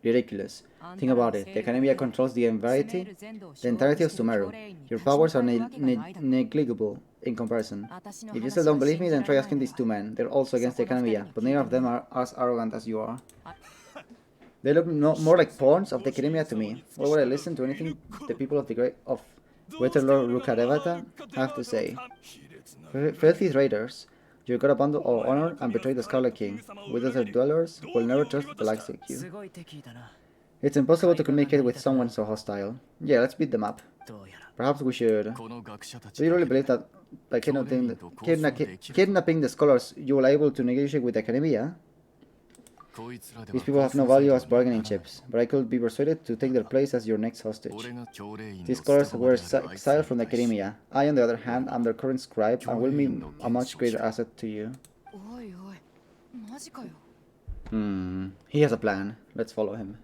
Ridiculous. Think about it. The Academia controls the entirety of Sumeru. Your powers are negligible in comparison. If you still don't believe me, then try asking these two men. They're also against the Academia, but neither of them are as arrogant as you are. They look more like pawns of the Academia to me. Why would I listen to anything the people of Greater Lord Rukarevata have to say? Filthy traitors, you got abandon our honor and betrayed the Scarlet King. We desert dwellers will never trust the likes of you. すごい敵意だな It's impossible to communicate with someone so hostile. Yeah, let's beat them up. どうやら Perhaps we should. この学者たち Do you だ really けで believe that by kidnapping the scholars, you will be able to negotiate with the Academia? こいつらで These は people have no value as bargaining chips, but I could be persuaded to take their place as your next hostage. 俺が教令員の These scholars 捨て駒 were であるあいつ exiled らに from the 対し Academia. I, on the other hand, am their current scribe and will be a much greater asset to you. おいおいマジかよ He has a plan. Let's follow him.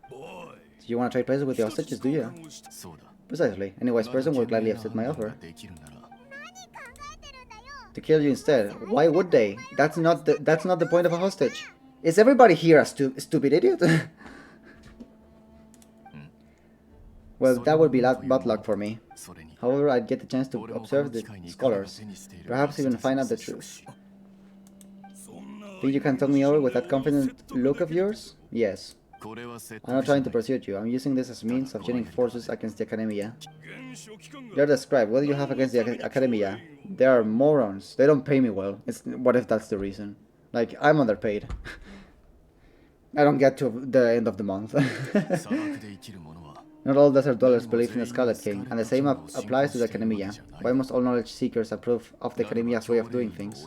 Do you want to trade places with the hostages, do you? そうだ Precisely. Any wise まだ person would 賢明 gladly な accept 判 my 断 offer. ができるなら To kill you instead. Why would they? That's not the point of a hostage. Is everybody here a stupid idiot? Well, that would be bad luck for me. それに However, I'd get the chance to 俺もこの observe the 機会に彼が scholars, 手にしている perhaps even 技術 find out the を知る truth. Think you can talk me over with that confident look of yours? Yes. これは説 I'm not 得じゃ trying な to い persuade you. I'm using this as means of joining forces against the Academia. 原初期間が You're the scribe. What do you have against the Academia? They are morons. They don't pay me well. What if that's the reason? Like, I'm underpaid. I don't get to the end of the month. 砂漠で生きる者は Not all desert dwellers believe in the Scarlet King, and the same applies to the Academia. Why must all knowledge seekers approve of the Academia's way of doing things?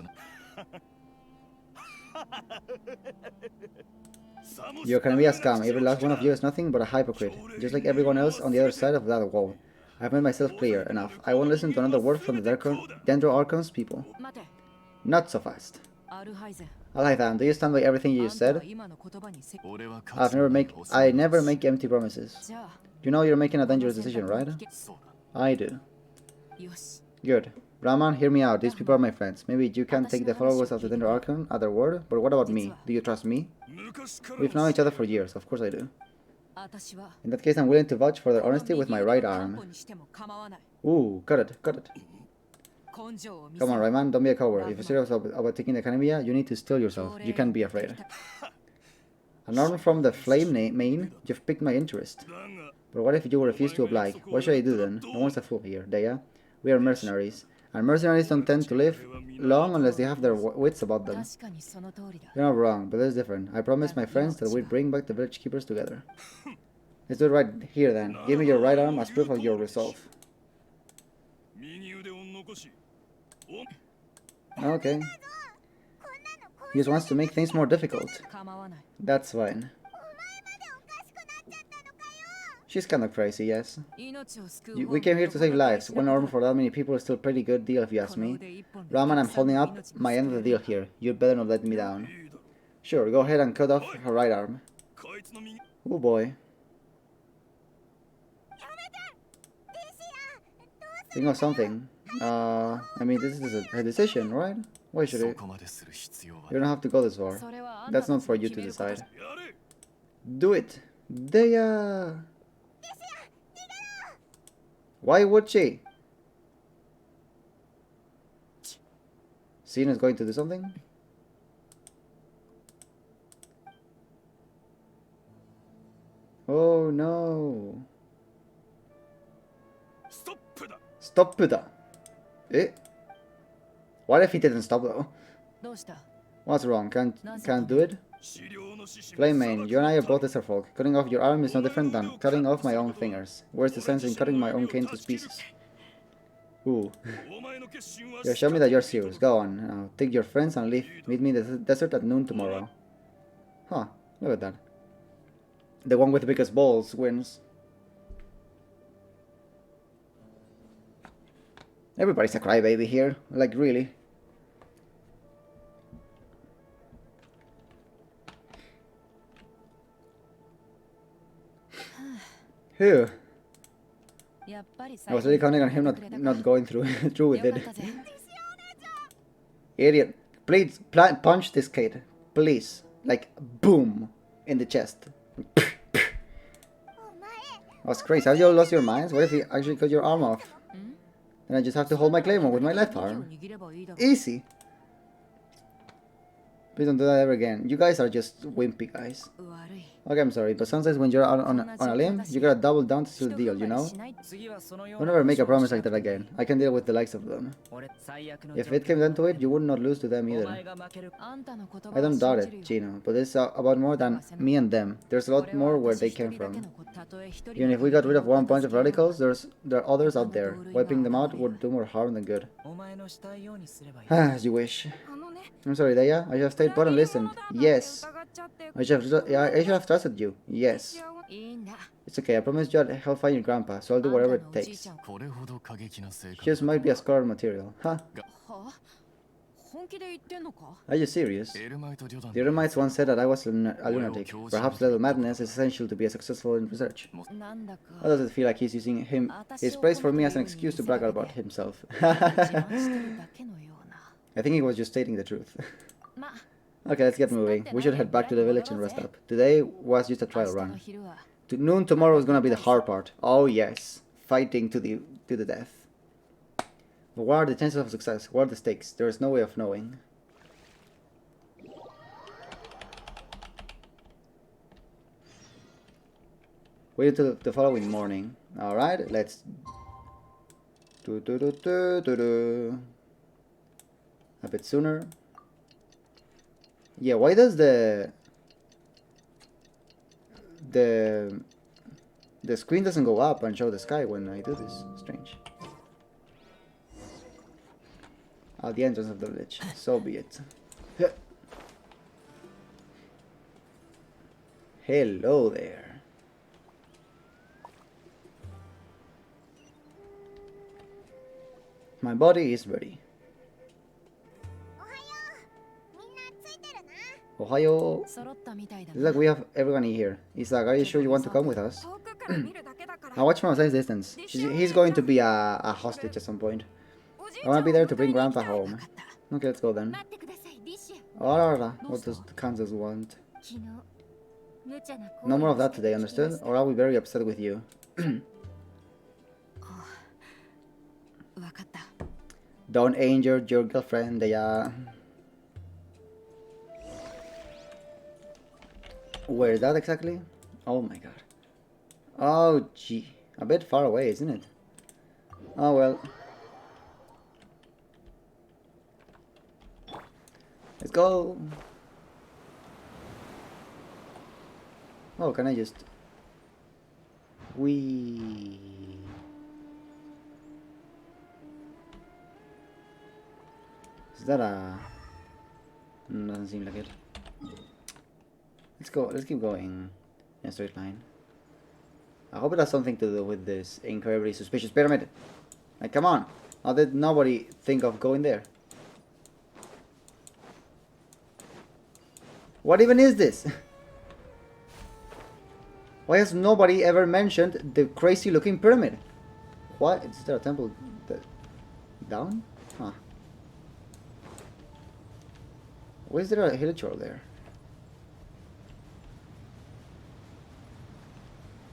Your Academia scum. Every last one of you is nothing but a hypocrite, just like everyone else on the other side of that wall. I've made myself clear enough. I won't listen to another word from the Dendro Archon's people. 待て Not so fast. アルハイゼン Alhaithan, do you stand by everything あ you んたは said? 今の言葉にせ 俺は I never make empty promises. じゃあ You know you're making a dangerous decision, right? そうだ I do. よし Good. Brahman, hear me out. These people are my friends. Maybe you can take the followers of the Dendro Archon at their word, but what about me? Do you trust me? 昔から We've known each other for years. Of course I do. 私は In that case, I'm willing to vouch for their honesty with my right 担 arm. 保にしても構わない Ooh, got it, got it. 根性を見 Come on, せ Rayman, don't be a coward. If you're serious about taking the Academia, you need to steel yourself. You can't be afraid. An arm from the flame main, you've piqued my interest. だが But what if you refuse to oblige? What should I do then? No one's a fool here, Daya. We are mercenaries. And mercenaries don't tend to live long unless they have their wits about them. 確かにその通りだ You're not wrong, but it's different. I promised my friends that we'd bring back the village keepers together. Let's do it right here then. Give me your right arm as proof of your resolve. 右腕を残し Okay. He just wants to make things more difficult. 構わない That's fine. She's kind of crazy, yes. 命を救う We came here to save lives. One arm for that many people is still a pretty good deal if you ask me. Raman, I'm holding up my end of the deal here. You'd better not let me down. Sure, go ahead and cut off her right arm. こいつの右 Oh boy. Think of something. I mean, this is a decision, right? Why should そ it? こまでする必要は You don't have to go this far. それはあんた That's not たち for の you 決 to めること decide. やれ Do it. Deya. Why would she? Cena's going to do something? Oh no. ストップだ Stop that. Eh? What if he didn't stop though? どうした What's wrong? Can't do it? 資料の獅子 Flame man, you and I are both lizard folk. Cutting off your arm is no different than cutting off my own fingers. Where's the sense in cutting my own cane to pieces? Ooh. お前の決心は Yeah, show me that you're serious. Go on. Now, take your friends and leave. Meet me in the desert at noon tomorrow. Huh. Look at that. The one with the biggest balls wins. Everybody's a crybaby here. Like, really. Phew. I was really counting on him not going through with it. Idiot. Please, punch this kid. Please. Like, boom. In the chest. That's crazy. Have you all lost your minds? What if you actually cut your arm off? Then I just have to hold my claymore with my left arm. Easy. Please don't do that ever again. You guys are just wimpy guys. Okay, I'm sorry, but sometimes when you're on a limb, you gotta double down to seal the deal, you know? Don't ever make a promise like that again. I can deal with the likes of them. If it came down to it, you would not lose to them either. I don't doubt it, Gino, but it's about more than me and them. There's a lot more where they came from. Even if we got rid of one bunch of radicals, there are others out there. Wiping them out would do more harm than good. As you wish. I'm sorry, Daya. I should have stayed put and listened. Yes. I should have trusted you. Yes. It's okay. I promised you I'd help find your grandpa, so I'll do whatever it takes. She just might be a scholar material. Huh? Are you serious? The Eremites once said that I was a lunatic. Perhaps little madness is essential to be successful in research. How does it feel like he's using his praise for me as an excuse to brag about himself? I think he was just stating the truth. Okay, let's get moving. We should head back to the village and rest up. Today was just a trial run. Noon tomorrow is gonna be the hard part. Oh yes, fighting to the death. But what are the chances of success? What are the stakes? There is no way of knowing. Wait until the following morning. All right, let's a bit sooner. Yeah, why does the screen doesn't go up and show the sky when I do this? Strange. At the entrance of the village. So be it. Hello there. My body is ready. Ohayo. It's like we have everyone here. Isaac, are you sure you want to come with us? Now watch from a safe distance. He's going to be a hostage at some point. I want to be there to bring Grandpa home. Okay, let's go then. What does Kansas want? No more of that today, understood? Or I'll be very upset with you. Don't injure your girlfriend, Where is that exactly? Oh my god. Oh gee. A bit far away, isn't it? Oh well. Let's go. Oh, can I just... Wee. Is that a... Doesn't seem like it. Let's keep going in a straight line. I hope it has something to do with this incredibly suspicious pyramid. Like, come on. How did nobody think of going there? What even is this? Why has nobody ever mentioned the crazy looking pyramid? What? Is there a temple down? Huh. Why is there a hilichurl there?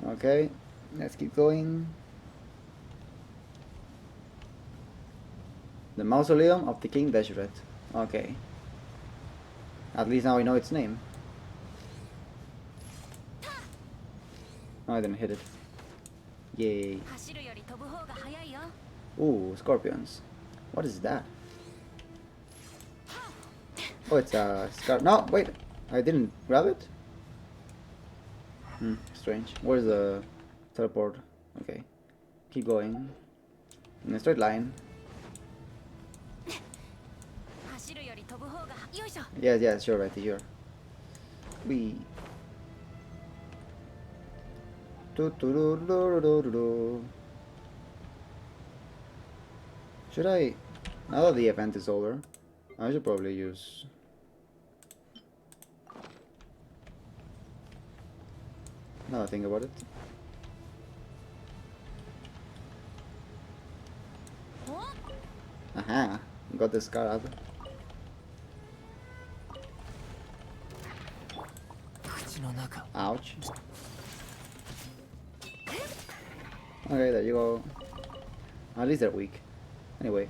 Okay, let's keep going. The mausoleum of the King Deshret. Okay. At least now I know its name. Oh, I didn't hit it. Yay. Ooh, scorpions. What is that? Oh, it's a scar. No, wait. I didn't grab it? Strange. Where's the teleport? Okay. Keep going. In a straight line. 走るより飛ぶ方がよいしょ。 Yes, yes, sure, right here. We. Should I? Now that the event is over, I should probably use. Now I think about it. Aha! Got this car up. Ouch. Okay, there you go. At least they're weak. Anyway.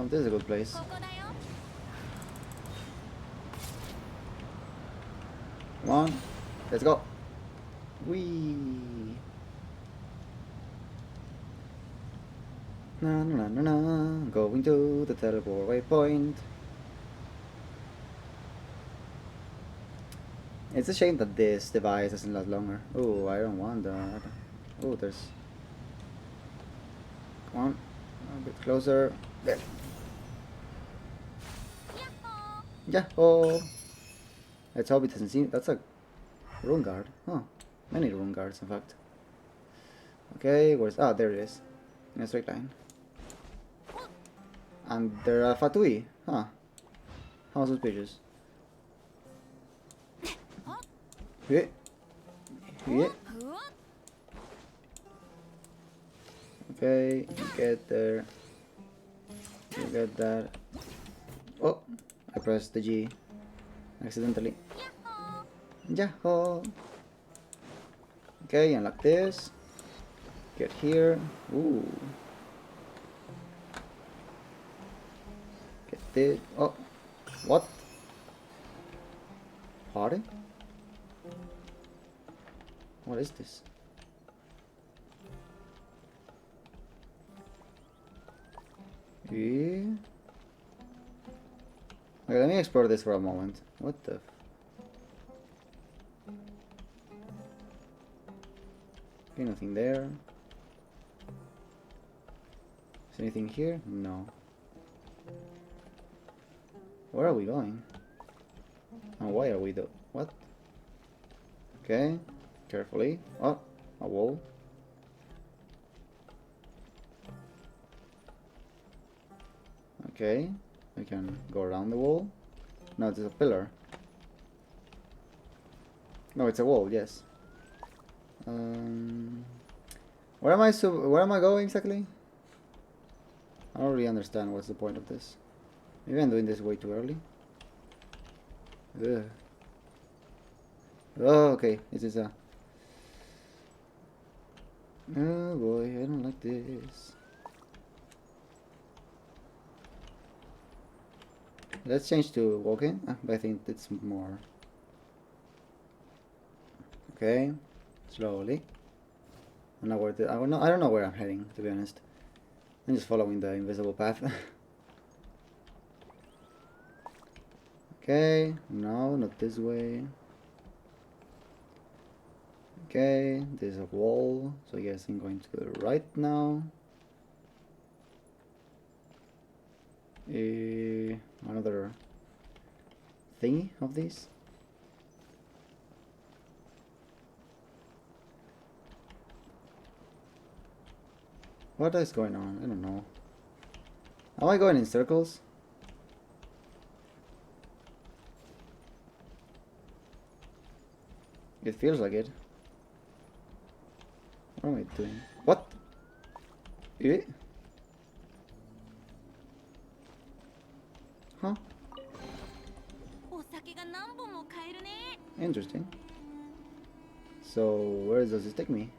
This is a good place. ここだよ。 Come on. Let's go. Whee! Na na na na. Going to the teleport waypoint. It's a shame that this device doesn't last longer. Oh, I don't want that. Oh, there's... Come on. A bit closer. There. Yahoo! Let's hope it doesn't see... That's a rune guard. Huh. Many rune guards, in fact. Okay, where's... Ah, there it is. In a straight line. And there are Fatui. Huh. How suspicious. Yeah. Yeah. Okay, get there. You get that. Oh, I pressed the G accidentally. Yahoo! Okay, unlock this. Get here. Ooh. Get this. Oh, what? Party? What is this? Yeah. Okay, let me explore this for a moment. What the? Okay, nothing there. Is anything here? No. Where are we going? And why are we though? What? Okay. Carefully. Oh, a wall. Okay, we can go around the wall. No, it's a pillar. No, it's a wall. Yes. Where am I going exactly? I don't really understand what's the point of this. Maybe I'm doing this way too early. Ugh. Oh, okay. This is a... Oh boy, I don't like this. Let's change to walking. I think it's more... Okay. Slowly. I don't know where I don't know where I'm heading, to be honest. I'm just following the invisible path. Okay, no, not this way. Okay, there's a wall, so I guess I'm going to the right now. Another thingy of these. What is going on? I don't know. Am I going in circles? It feels like it. What am I doing? What? Eh? Huh? Interesting. So, where does this take me?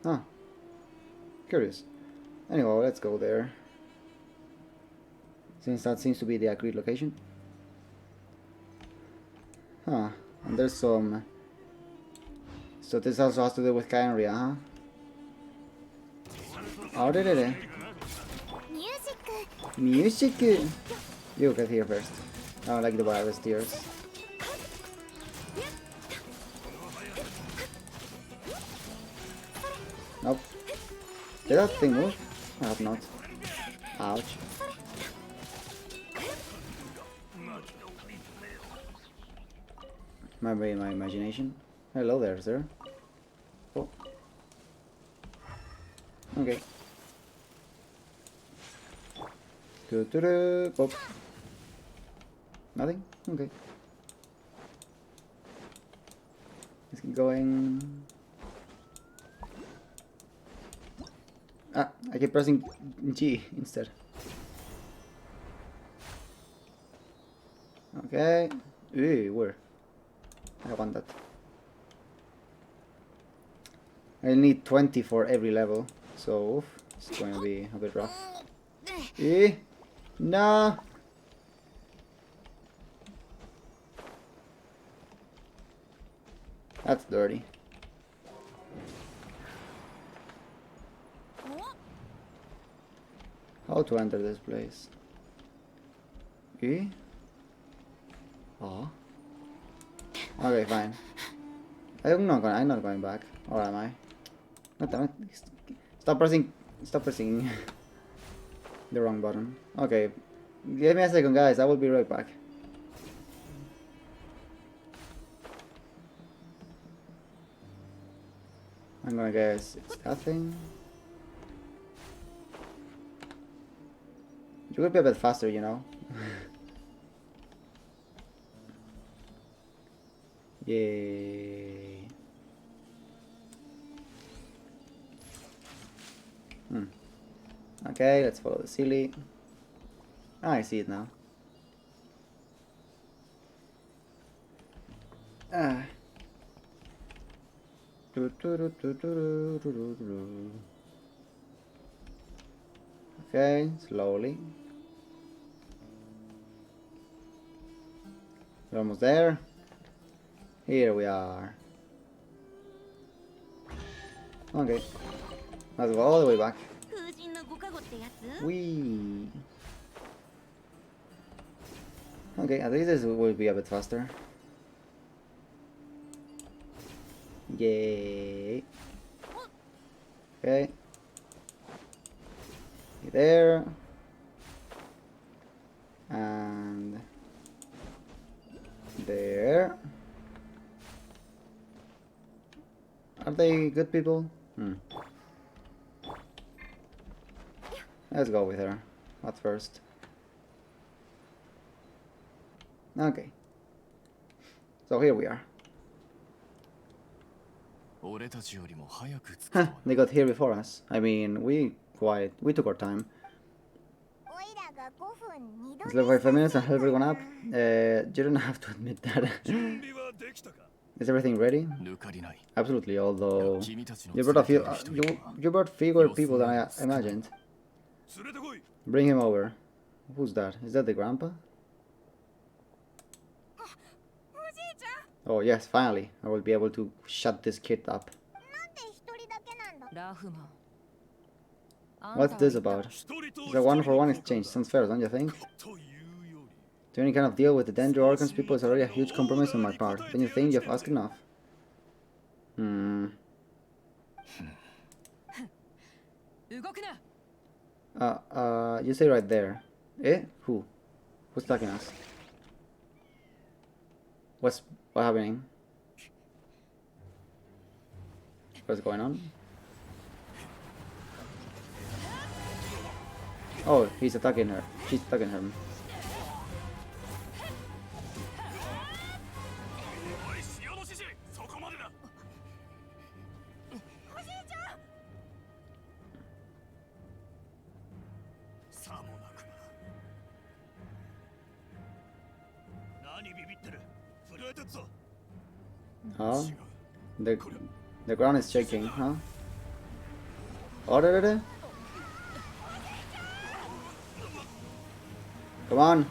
Huh. Curious. Anyway, let's go there. Since that seems to be the agreed location. Huh. And there's some... So this also has to do with Kyria, huh? Oh, did it? Music! You get here first. I don't like the wireless tears. Nope. Did that thing move? I hope not. Ouch. Maybe my imagination. Hello there, sir. Oh. Okay. Oh. Nothing? Okay. Let's keep going. Ah, I keep pressing G instead. Okay. Ooh, where? I want that. I need 20 for every level, so it's going to be a bit rough. Eh? Nah. That's dirty. How to enter this place? Eh? Oh. Okay, fine. I'm not going back. Or am I? God damn it. Stop pressing the wrong button. Okay. Give me a second, guys. I will be right back. I'm gonna guess it's that thing. You could be a bit faster, you know. Yay. Okay, let's follow the silly. Ah, I see it now. Ah. Okay, slowly. We're almost there. Here we are. Okay. Let's go all the way back. Whee! Okay, at least this will be a bit faster. Yay! Okay. There. And there. Are they good people? Let's go with her at first. Okay. So here we are. Huh, they got here before us. I mean, we took our time. It's like 5 minutes and help everyone up. You don't have to admit that. Is everything ready? Absolutely, although you brought a few you brought fewer people than I imagined. Bring him over. Who's that? Is that the grandpa? Oh yes, finally. I will be able to shut this kid up. What's this about? It's a one-for-one exchange. Sounds fair, don't you think? To any kind of deal with the danger organs people is already a huge compromise on my part. Don't you think you've asked enough? You stay right there. Eh? Who? Who's attacking us? What's happening? What's going on? Oh, he's attacking her. She's attacking him. Oh, the ground is shaking, huh? Oh, da. Come on!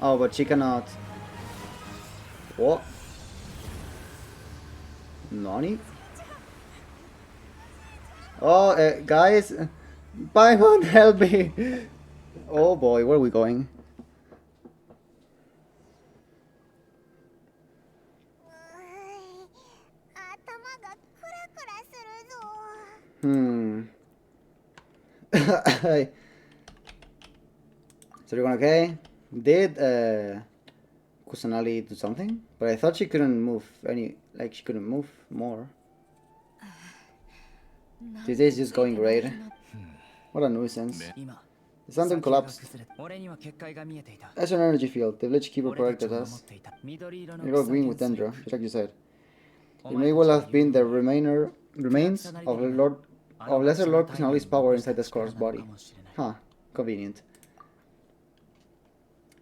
Oh, but she cannot. What? Nani? Oh, guys! Paimon, help me! Oh boy, where are we going? Is everyone okay? Did Kusanali do something? But I thought she couldn't move like she couldn't move more. This is just going great. What a nuisance. The Sandon collapsed. As an energy field, the village keeper corrected us. It got green with Dendra, check your side. It may well have been the remains of Lesser Lord Kusanali's power inside the Scar's body. Huh, convenient.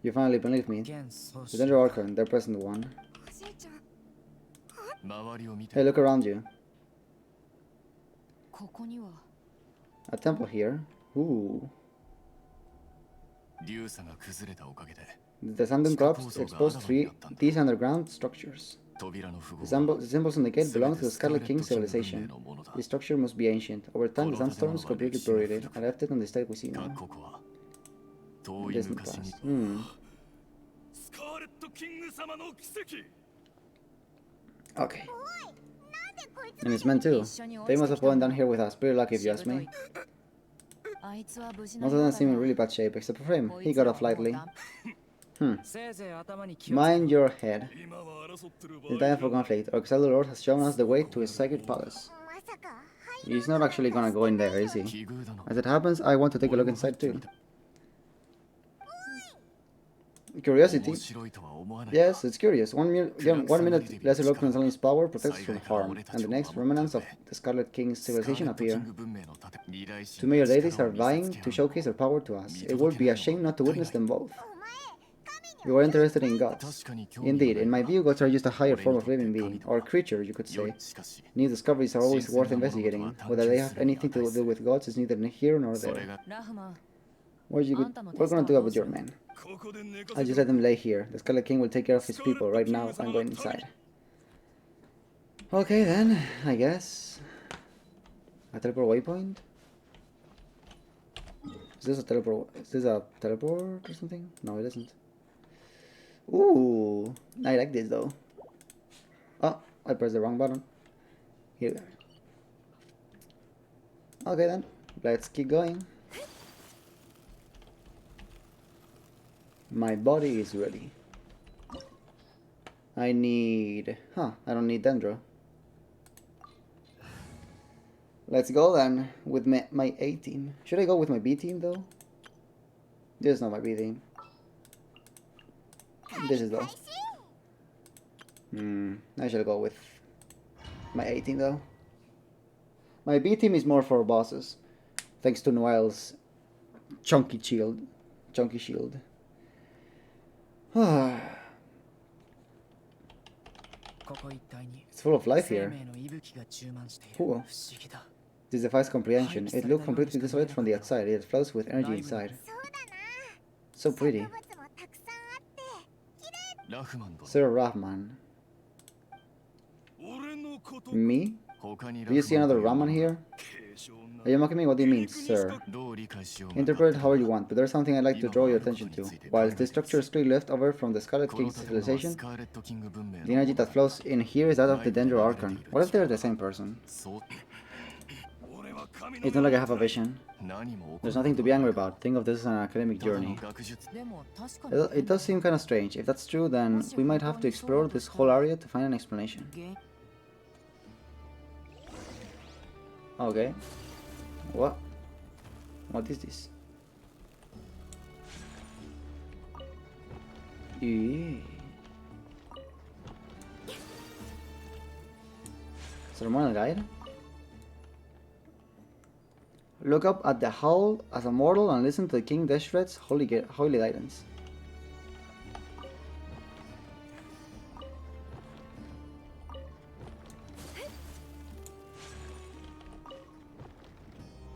You finally believe me. The Dendra Archon, their present one. Hey, look around you. A temple here. Ooh. The Sandon collapse exposed these underground structures. The symbols on the gate belong to the Scarlet King civilization. The structure must be ancient. Over time, the sandstorms completely buried it and left it in the state we see now. Distant past. Okay. And his men too. They must have fallen down here with us. Pretty lucky if you ask me. Most of them seem in really bad shape, except for him. He got off lightly. Mind your head. It's time for conflict. Our exiled lord has shown us the way to his sacred palace. He's not actually gonna go in there, is he? As it happens, I want to take a look inside too. Curiosity? Yes, it's curious. One minute, Lesser Lord Kusanali's power protects us from harm, and the next, remnants of the Scarlet King's civilization appear. Two major deities are vying to showcase their power to us. It would be a shame not to witness them both. You are interested in gods. Indeed, in my view, gods are just a higher form of living being, or creature, you could say. New discoveries are always worth investigating. Whether they have anything to do with gods is neither here nor there. What are gonna do about your men? I'll just let them lay here. The Scarlet King will take care of his people. Right now, I'm going inside. Okay then, I guess. A teleport waypoint? Is this a teleport? Is this a teleport or something? No, it isn't. Ooh, I like this though. Oh, I pressed the wrong button. Here we are. Okay then, let's keep going. My body is ready. I need... I don't need Dendro. Let's go then with my A team. Should I go with my B team though? This is not my B team. This is though. I should go with my A team though. My B team is more for bosses. Thanks to Noel's chunky shield. It's full of life here. Ooh. This defies comprehension. It looks completely desolate from the outside, yet it flows with energy inside. So pretty. Sir Rahman. Me? Do you see another Rahman here? Are you mocking me? What do you mean, sir? Interpret it however you want, but there's something I'd like to draw your attention to. While this structure is clearly left over from the Scarlet King's civilization, the energy that flows in here is that of the Dendro Archon. What if they're the same person? It's not like I have a vision. There's nothing to be angry about. Think of this as an academic journey. It does seem kinda strange. If that's true, then we might have to explore this whole area to find an explanation. Okay. What? What is this? Ceremonial guide? Look up at the hall as a mortal and listen to the King Deshret's holy guidance.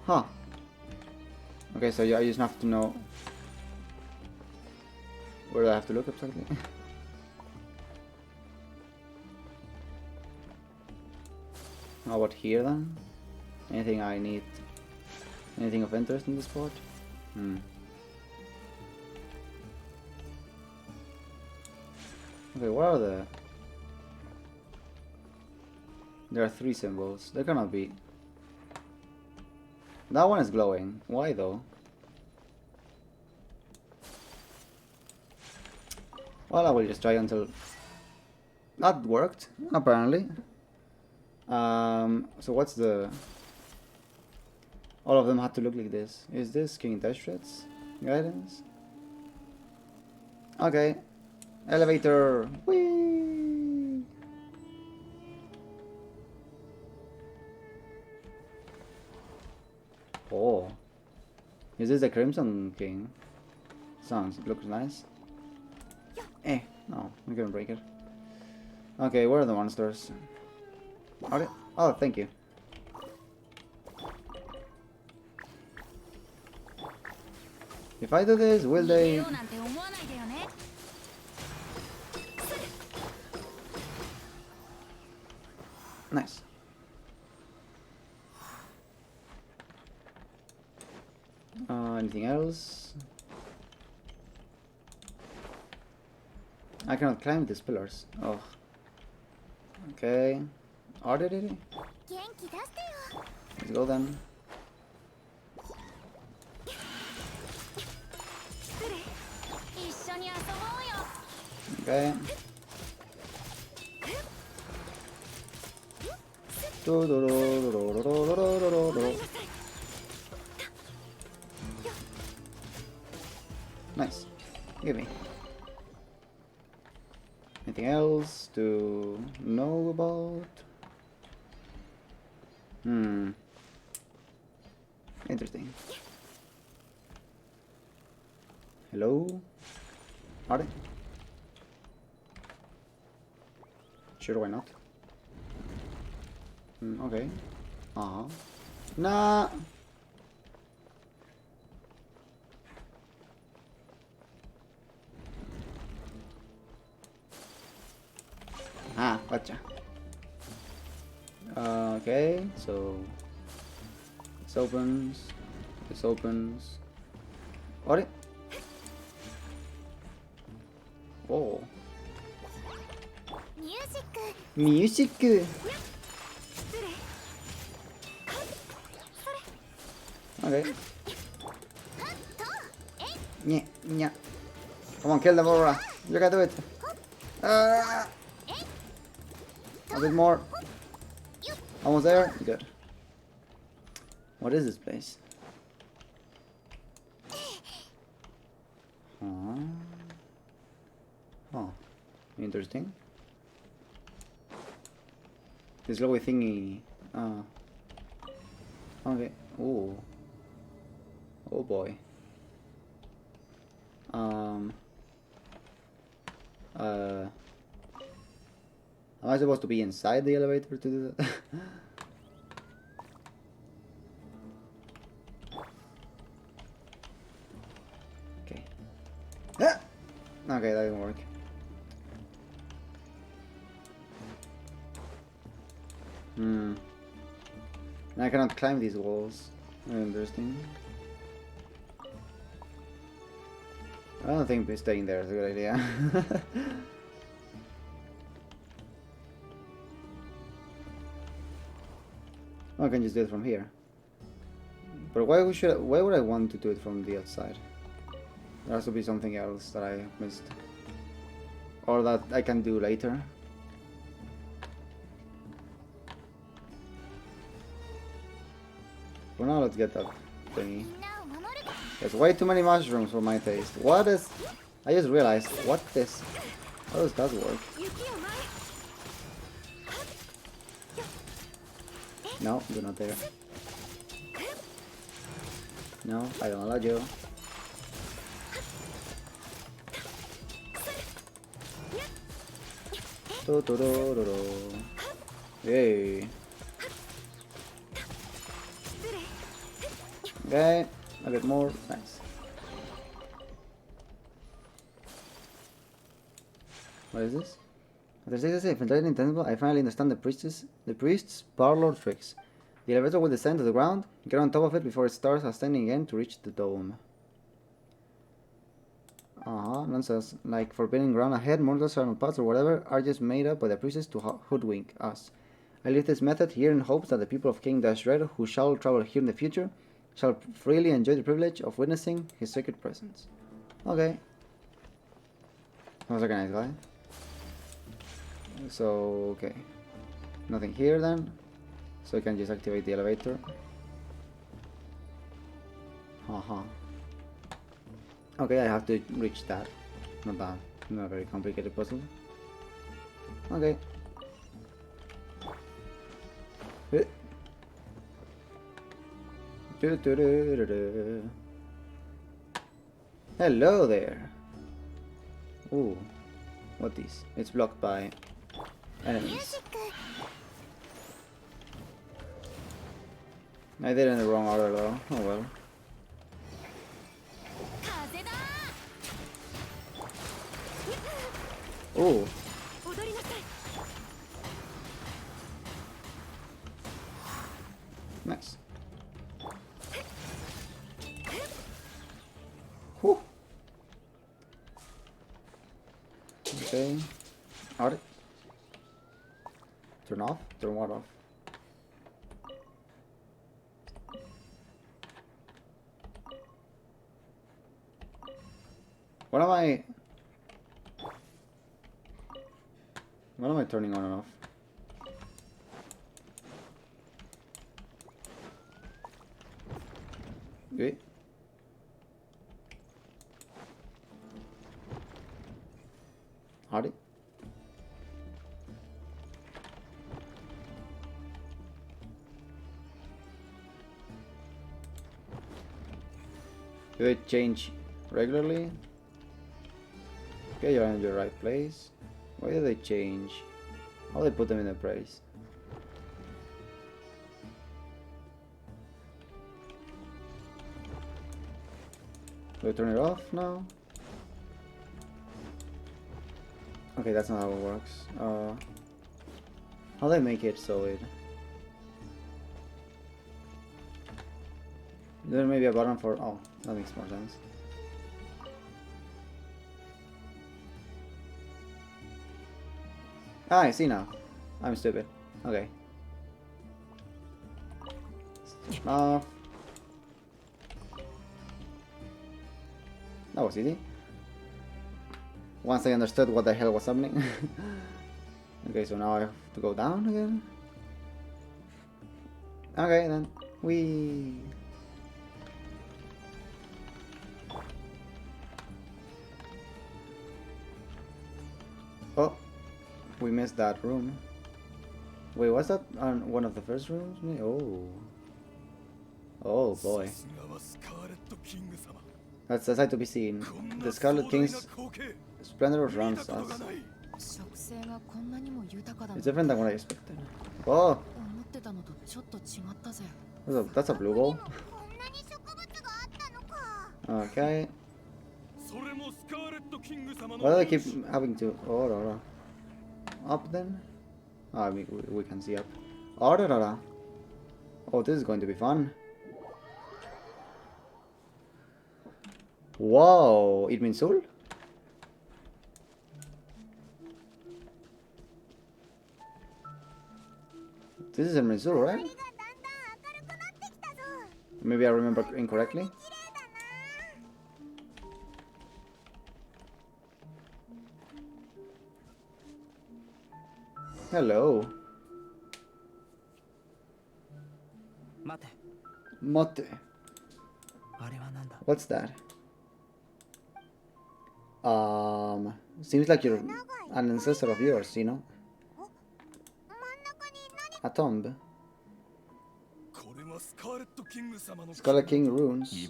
Huh. Okay, so I just have to know where do I have to look up something. How about here then? Anything I need? Anything of interest in this spot? Okay, what are the... There are 3 symbols. There cannot be That one is glowing. Why though? Well, I will just try until... That worked, apparently. So what's the... All of them had to look like this. Is this King Dash Threads? Guidance? Okay. Elevator! Whee! Oh. Is this the Crimson King? It looks nice. No, I'm gonna break it. Okay, where are the monsters? Are they? Oh, thank you. If I do this, will they... Nice. Anything else? I cannot climb these pillars. Oh. Okay. Are they ready? Let's go then. Okay. Nice. Give me. Anything else to know about? Interesting. Hello? Are they? Sure, why not? Okay. Nah. Gotcha. Okay, so this opens. This opens. What? Oh. Music. Okay. Yeah. Come on, kill them, Aurora. You can do it. A bit more. Almost there. Good. What is this place? Oh, interesting. This glowy thingy. Okay. Ooh. Oh boy. Am I supposed to be inside the elevator to do that? Okay. Okay, that didn't work. I cannot climb these walls. Interesting. I don't think staying there is a good idea. I can just do it from here. But why would I want to do it from the outside? There has to be something else that I missed. Or that I can do later. For now, let's get that thingy. There's way too many mushrooms for my taste. What is... I just realized, what this... How does that work? No, do not dare. No, I don't allow you. Yay. Okay, a bit more. Nice. What is this? After 6 days of infiltrating the temple, I finally understand the priest's parlor tricks. The elevator will descend to the ground. Get on top of it before it starts ascending again to reach the dome. Nonsense. Like forbidden ground ahead, mortals, or paths, or whatever are just made up by the priests to hoodwink us. I leave this method here in hopes that the people of King Dread, who shall travel here in the future, shall freely enjoy the privilege of witnessing his sacred presence. Okay. Sounds like a nice guy. So, okay. Nothing here then. So I can just activate the elevator. Haha. Okay, I have to reach that. Not bad. Not a very complicated puzzle. Okay. Hello there. Ooh. What is? It's blocked by enemies. I did it in the wrong order though. Oh well. Oh. Nice. Whew. Okay. Alright. Turn off? Turn what off? What am I... What am I turning on and off? Okay. Alright. Do they change regularly? Okay, you're in your right place. Why do they change? How do they put them in their place? Do I turn it off now? Okay, that's not how it works. How do they make it so it... There may be a button for... Oh, that makes more sense. Ah, I see now. I'm stupid. Okay. That was easy. Once I understood what the hell was happening. Okay, so now I have to go down again. Okay, then. Whee! Oh, we missed that room. Wait, was that on one of the first rooms? Oh. Oh boy. That's a sight to be seen. The Scarlet King's splendor runs us. It's different than what I expected. Oh! That's a blue ball. Okay. Why do I keep having to... Oh, up then? Ah, we can see up. Oh, oh, this is going to be fun. Wow, it means Sul? This is in Minsul, right? Maybe I remember incorrectly. Hello. Mate. What's that? Seems like you're an ancestor of yours, you know? A tomb. Scarlet King runes.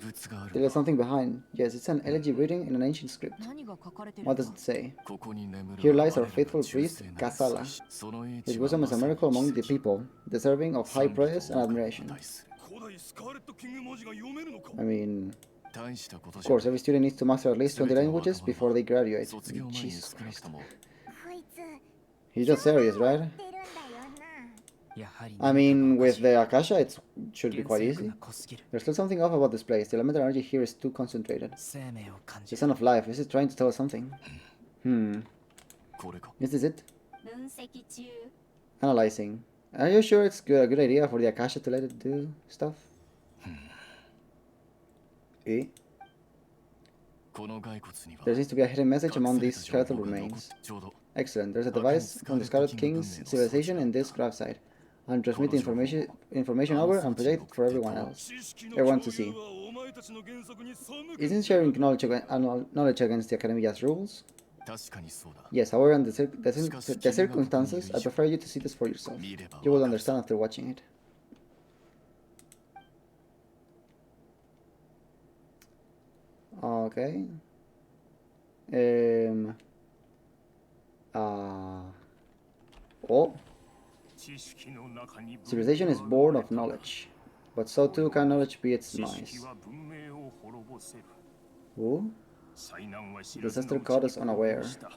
There is something behind. Yes, it's an elegy reading in an ancient script. What does it say? Here lies our faithful priest, Kasala. His wisdom is a miracle among the people, deserving of high praise and admiration. I mean, of course, every student needs to master at least 20 languages before they graduate. Jesus Christ. He's just serious, right? I mean, with the Akasha, it should be quite easy. There's still something off about this place. The elemental energy here is too concentrated. The Son of Life, is it trying to tell us something? Is this it? Analyzing. Are you sure it's a good idea for the Akasha to let it do stuff? Eh? この骸骨には There seems to be a hidden message 隠 among され these た情報 skeletal が残っ remains. ちょうど Excellent. There's a device from the Scarlet King's civilization in this gravesite. And transmit the information over and project it for everyone else. Everyone to see. Isn't sharing knowledge against the Academia's rules? 確かにそうだ Yes, however, in the circumstances, I prefer you to see this for yourself. 見れば You will わかる understand after watching it. Okay. Oh. 知識の中に Civilization is born of knowledge, but so too can knowledge be its 知識 demise. は文明を滅ぼせる Ooh. 災難は知らずの Disaster うち caught に us unaware. した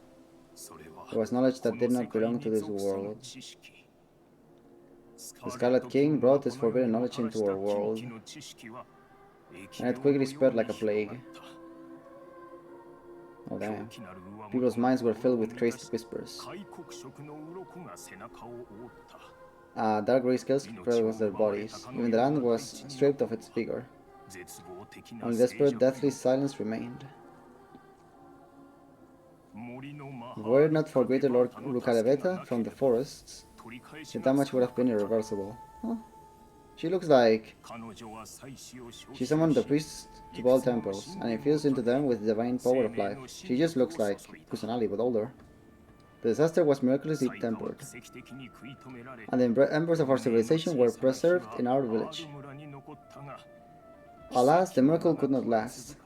それは There was knowledge こ that の did 世 not 界 belong に to this 属さぬ world. 知識 The Scarlet King brought this forbidden knowledge into our world, and it quickly spread like a plague. Oh damn. People's minds were filled with crazed whispers. Dark gray scales spread across their bodies. Even the land was stripped of its vigor. Only desperate, deathly silence remained. Were it not for greater Lord Rukaleveta from the forests, the damage would have been irreversible. Huh? She looks like she summoned the priests to all temples and infused into them with the divine power of life. She just looks like Kusanali but older. The disaster was miraculously tempered, and the embers of our civilization were preserved in our village. Alas, the miracle could not last.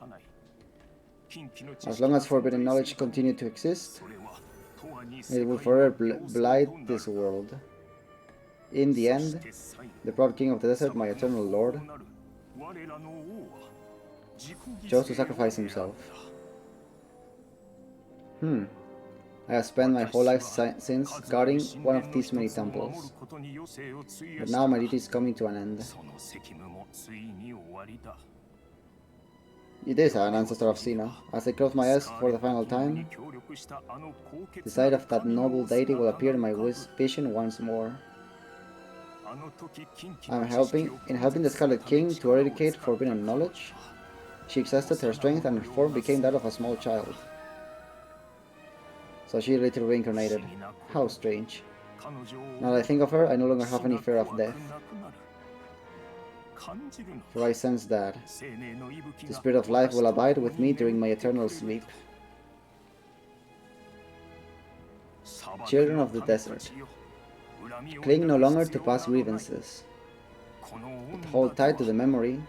As long as forbidden knowledge continued to exist, it would forever blight this world. In the end, the proud king of the desert, my eternal lord, chose to sacrifice himself. I have spent my whole life since guarding one of these many temples. But now my duty is coming to an end. It is an ancestor of Sina. As I close my eyes for the final time, the sight of that noble deity will appear in my vision once more. In helping the Scarlet King to eradicate forbidden knowledge, she exhausted her strength and her form became that of a small child. So she later reincarnated. How strange. Now that I think of her, I no longer have any fear of death. For I sense that the spirit of life will abide with me during my eternal sleep. Children of the desert, cling no longer to past grievances, but hold tight to the memory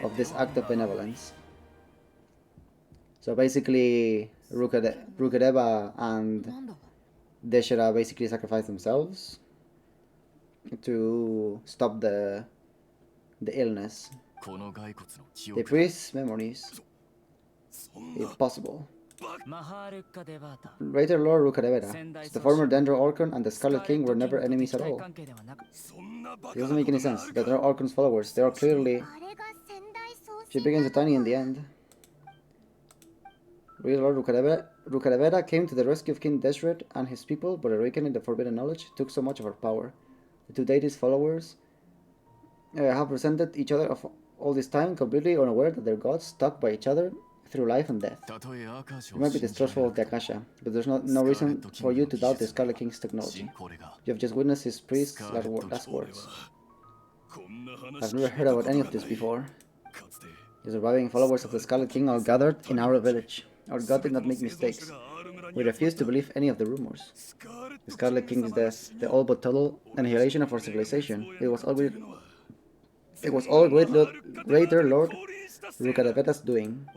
of this act of benevolence. So basically, Rukadeva and Deshera basically sacrifice themselves to stop the illness. They freeze memories, if possible. Greater Lord Rukadevera, the former Dendro Orcon and the Scarlet King were never enemies at all. It doesn't make any sense. The Dendro Orcon's followers, they are clearly... She begins to tiny in the end. Greater Lord Rukadevera came to the rescue of King Deshret and his people, but awakening the forbidden knowledge took so much of her power. The two deities' followers have resented each other all this time, completely unaware that their gods stuck by each other through life and death. You might be distrustful of the Akasha, but there's no reason for you to doubt the Scarlet King's technology. You have just witnessed his priest's last words. I've never heard about any of this before. The surviving followers of the Scarlet King are gathered in our village. Our god did not make mistakes. We refuse to believe any of the rumors. The Scarlet King's death, the all but total annihilation of our civilization, it was all greater Lord Rukadeveta's doing.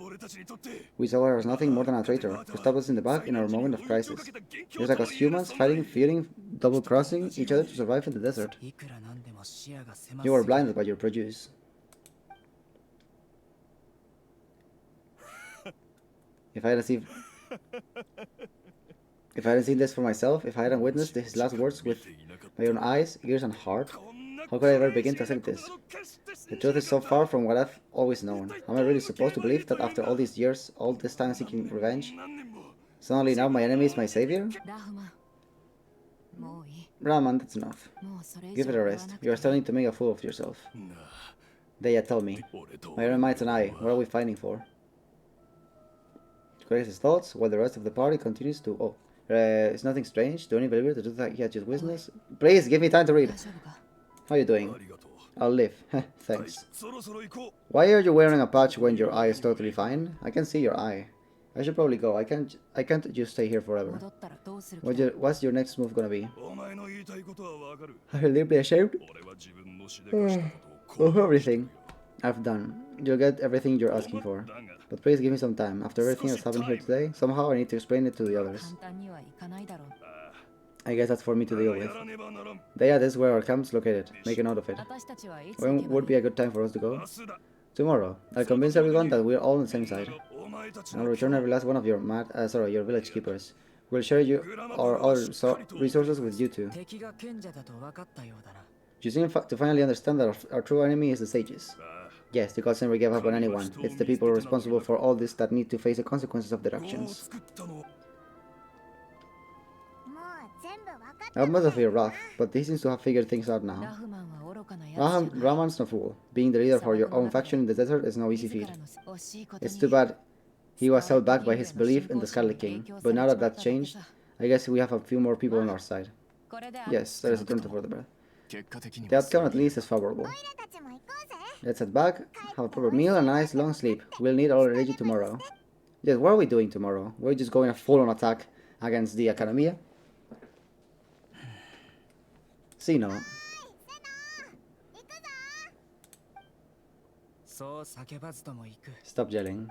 We saw her as nothing more than a traitor, who stabbed us in the back in our moment of crisis. Just like us humans, fighting, feuding, double-crossing each other to survive in the desert. You were blinded by your prejudice. If I hadn't seen this for myself, if I hadn't witnessed his last words with my own eyes, ears, and heart, how could I ever begin to accept this? The truth is so far from what I've always known. Am I really supposed to believe that after all these years, all this time seeking revenge, suddenly now my enemy is my savior? Rahman, that's enough. Give it a rest. You are starting to make a fool of yourself. Deya, tell me. 俺と My own might and I, what are we fighting for? To correct his thoughts, while the rest of the party continues to... Oh. It's nothing strange. Do any believer to do that he had just business? Please, give me time to read. 大丈夫か How are you あ doing? りがとう I'll live. はい Thanks. そろそろ行こ Why are you wearing a patch when your eye is totally fine? I can see your eye. I should probably go. I can't just stay here forever. 戻ったらどうする気だ What's your next move gonna be? うお前の言いたいことはわかる Are you deeply ashamed 俺は自分のしでかしたことを of everything I've done? You'll get everything you're asking for. だが But please give me some time. After everything that's happened here today, somehow I need to explain it to the others. 簡単にはいかないだろう I guess that's for me to deal や with. らねばならん Deya, this is where our camp's located. Make a note of it. 私たちはいつ行 When けばい would い be a good time for us to go? 明日だ Tomorrow. I'll convince everyone that we're all on the same side. お前たち And I'll の return every last one of your your village keepers. We'll share our resources with you two. 敵が賢者だと分かったようだな You seem to finally understand that our true enemy is the sages. あ Yes, the gods never give up on anyone. It's the people responsible for all this that need to face the consequences of their あこう actions. 作ったの I must have been rough, but he seems to have figured things out ラ now. フマンは愚かなやつじゃない Raman's no fool. Being the leader for your own faction in the desert is no easy 自 feat. らの惜しいことに It's too bad he was held back by his belief in the Scarlet King, but now that that's changed, I guess we have a few more people on our side. これで Yes, there is a turn for the better. 結果的に The は outcome at least is favorable. Let's head back, have a proper meal and a nice long sleep. We'll need all our energy tomorrow. Yes, what are we doing tomorrow? We're just going a full-on attack against the Academia. See, no. そう叫ばずとも行く Stop yelling.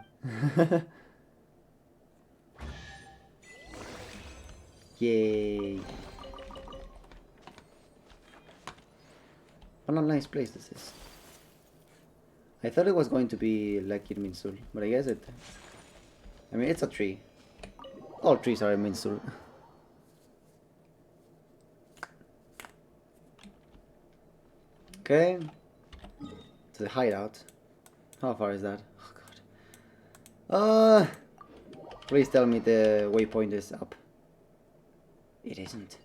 Yay. What a nice place this is. I thought it was going to be like in Minsul, but I guess it... I mean, it's a tree. All trees are in Minsul. Okay. To the hideout. How far is that? Oh god. Please tell me the waypoint is up. It isn't.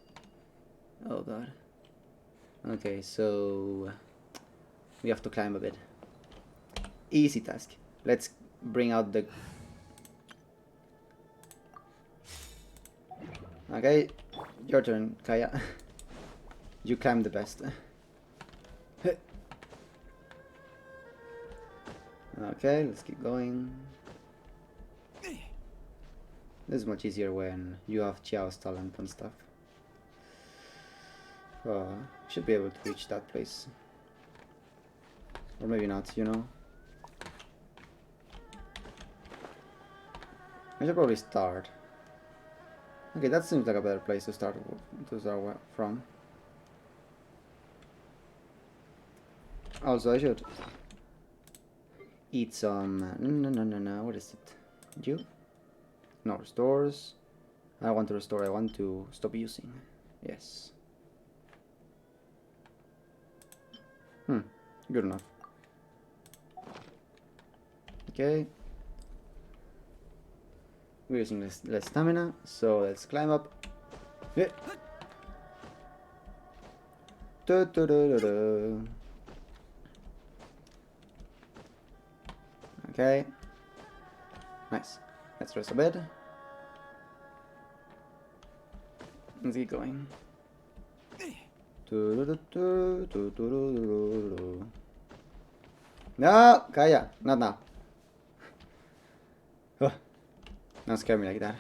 Oh god. Okay, so we have to climb a bit. Easy task. Let's bring out the... Okay, your turn, Kaya. You climb the best. Okay, let's keep going. This is much easier when you have Chiao's talent and stuff. Should be able to reach that place. Or maybe not, you know. I should probably start. Okay, that seems like a better place to start from. Also, I should eat some... No, what is it? You? No, restores. I want to restore, I want to stop using. Yes. Good enough. Okay. We're using less stamina, so let's climb up. Yeah. Okay. Nice. Let's rest a bit. Let's keep going. No! Kaya! Not now. Oh, don't scare me like that.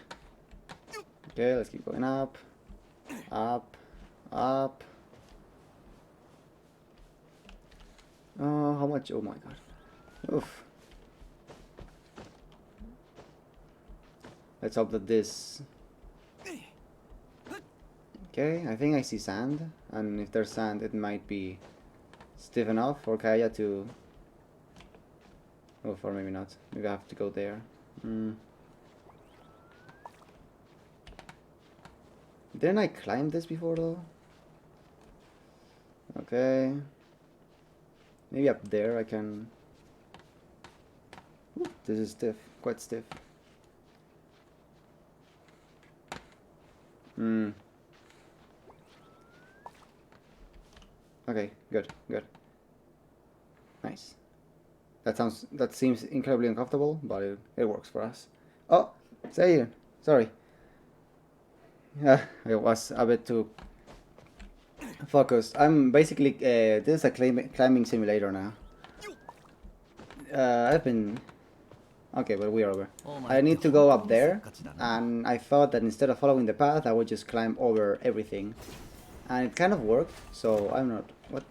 Okay, let's keep going up. Up. Up. Oh, how much? Oh my god. Oof. Let's hope that this... Okay, I think I see sand, and if there's sand it might be stiff enough for Kaya to... Oh, or maybe not. Maybe I have to go there. Didn't I climb this before though? Okay. Maybe up there I can... Ooh, this is stiff, quite stiff. Okay, good. Nice. That seems incredibly uncomfortable, but it works for us. Oh, say it. Sorry. Yeah, it was a bit too focused. I'm basically this is a climbing simulator now. I've been okay, but we're over. I need to go up there, and I thought that instead of following the path, I would just climb over everything, and it kind of worked. So I'm not what.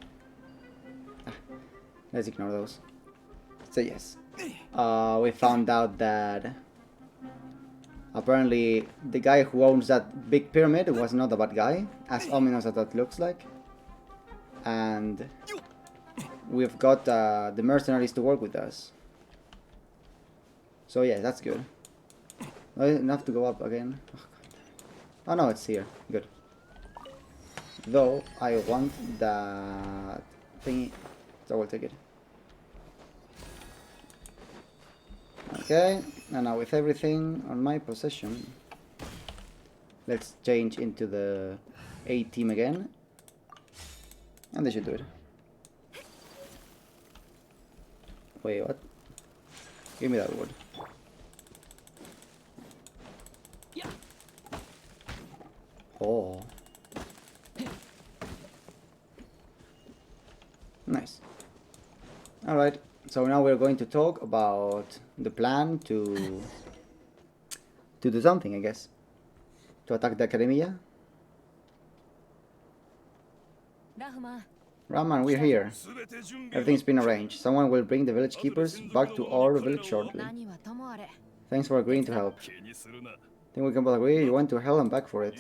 Let's ignore those. So yes, we found out that apparently the guy who owns that big pyramid was not a bad guy, as ominous as that looks like. And we've got the mercenaries to work with us. So yeah, that's good. Not enough to go up again. Oh no, it's here. Good. Though I want that thingy, so we'll take it. Okay, and now with everything on my possession, let's change into the A team again, and they should do it. Wait, what? Give me that word. Oh. Nice. Alright, so now we're going to talk about the plan to do something, I guess. To attack the Academia. Rahman, we're here. Everything's been arranged. Someone will bring the village keepers back to our village shortly. Thanks for agreeing to help. Think we can both agree you went to hell and back for it.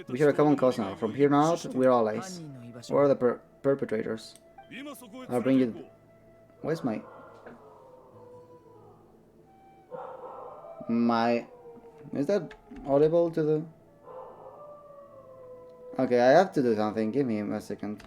We share a common cause now. From here on out, we're allies. We're the perpetrators. I'll bring you... Where's my... Is that audible to the... Okay, I have to do something. Give me a second.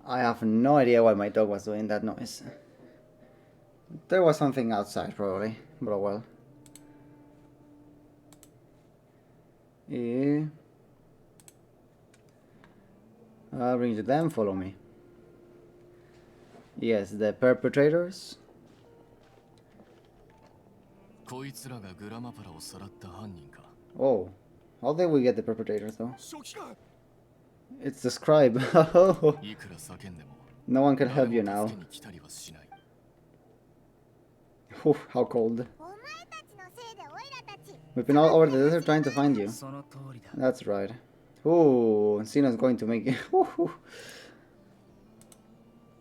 I have no idea why my dog was doing that noise. There was something outside, probably, but oh well. I'll bring you to them, follow me. Yes, the perpetrators. こいつらがグラマパラをさらった犯人か。 Oh, how did we get the perpetrators though? 初期か It's the scribe. いくら叫んでも No one can help you 誰も now. 助けに来たりはしない。 Oof, how cold. お前たちのせいでオイラたち We've been all over the desert trying to find you. その通りだ。 That's right. Ooh, Sina's going to make it.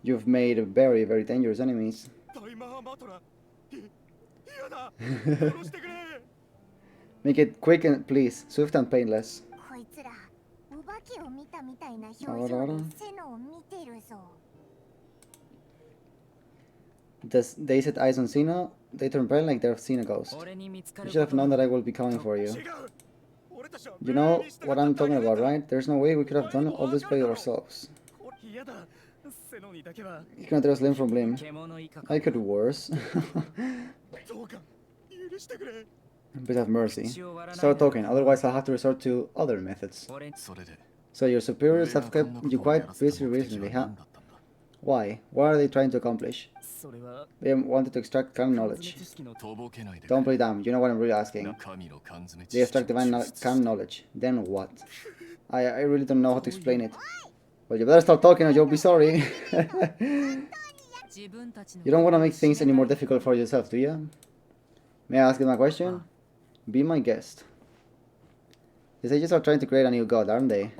You've made very, very dangerous enemies. タイマーマトラ嫌だ殺してくれ Make it quick and please, swift and painless. こいつらお化けを見たみたいな表情でセノを見てるぞ They set eyes on Sina. They turn pale like they've seen a ghost. 俺に見つか You る should こ have と known な that I will be coming for you. 違う俺たちは You know 命令に従った what I'm talking だけだ about, right? There's no way we could have done all this by ourselves. 嫌だセノにだけは You cannot trust limb from limb. 獣以下か I could do worse. どうか許してくれ But have mercy. 口を割らない Start で talking, otherwise I'll have to resort to other methods. 俺それで So your superiors 上 have がこん kept なこ you とをや quite らせた busy 目的は recently, huh? 何だったんだ Why? What are they trying to accomplish? それは They wanted to extract canon 缶 knowledge. 詰知識の とぼけないで Don't play dumb, you know what I'm really asking. 中身の缶詰知 They 識 extract divine canon knowledge. Then what? I really don't know how to explain it. Well, you better stop talking or you'll be sorry. 自分たちの You don't want to make things any more difficult for yourself, do you? May I ask you my question? Be my guest. The sages are trying to create a new god, aren't they?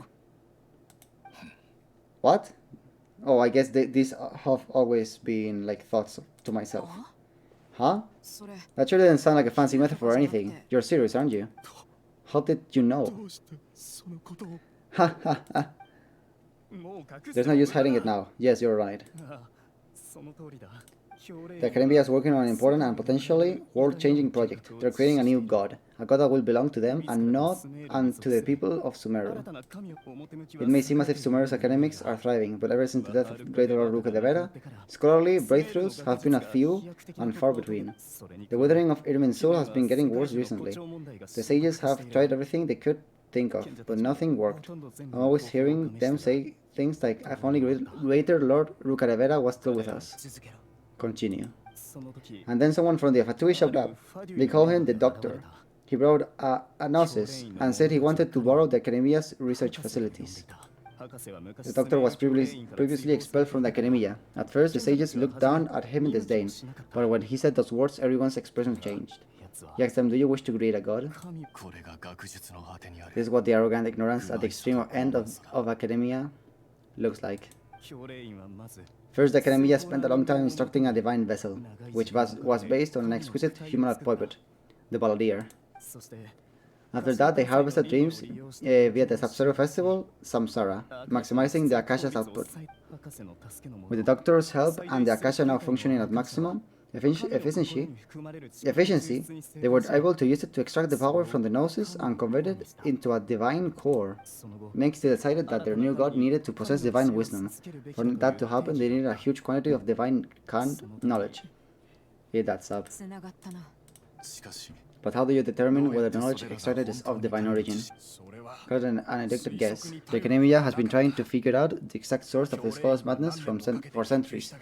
What? Oh, I guess these have always been like thoughts to myself. Huh? それ That sure didn't sound like a fancy metaphor or anything. You're serious, aren't you? How did you know? どうしてそのことを Ha ha ha. もう隠 There's no use hiding it now. Yes, you're right. ああその通りだ The Academia is working on an important and potentially world-changing project. They're creating a new god. A god that will belong to them and not and to the people of Sumeru. 新たな神を表向きは It may seem as if Sumeru's academics are thriving, but ever since the death of Great Lord Ruka de Vera, scholarly breakthroughs have been a few and far between. The withering of Irmin's soul has been getting worse recently. The sages have tried everything they could think of, but nothing worked. I'm always hearing them say things like, if only Greater Lord Ruka de Vera was still with us. 続けろ Continue. その時 And then someone from the Fatui showed up. They call him the Doctor. He brought a gnosis and said he wanted to borrow the Academia's research facilities. 博士は昔 The Doctor was previously expelled from the Academia. At first, the sages looked down at him in disdain, but when he said those words, everyone's expression changed. やつは He asked them, do you wish to create a god? 神これが学術の果てにあ This る is what the arrogant ignorance at the extreme end of Academia looks like. 教令員はまず First, the Academia spent a long time instructing a divine vessel, which was based on an exquisite humanoid puppet, the Balladeer. そして After that, they harvested dreams via the Sapsara festival, Samsara, maximizing the Akasha's output. 博士の助けのも With the Doctor's help and the Akasha now functioning at maximum efficiency, they were able to use it to extract the power from the gnosis and convert it into a divine core. その後 Next, they decided that their new god needed to possess divine wisdom. For that to happen, they needed a huge quantity of divine knowledge. Hit that sub. つながったな しかし But how do you determine whether the knowledge extracted is of divine origin? それは Got an uneducated guess. The Academia has been trying to figure out the exact source of the scholar's madness for centuries,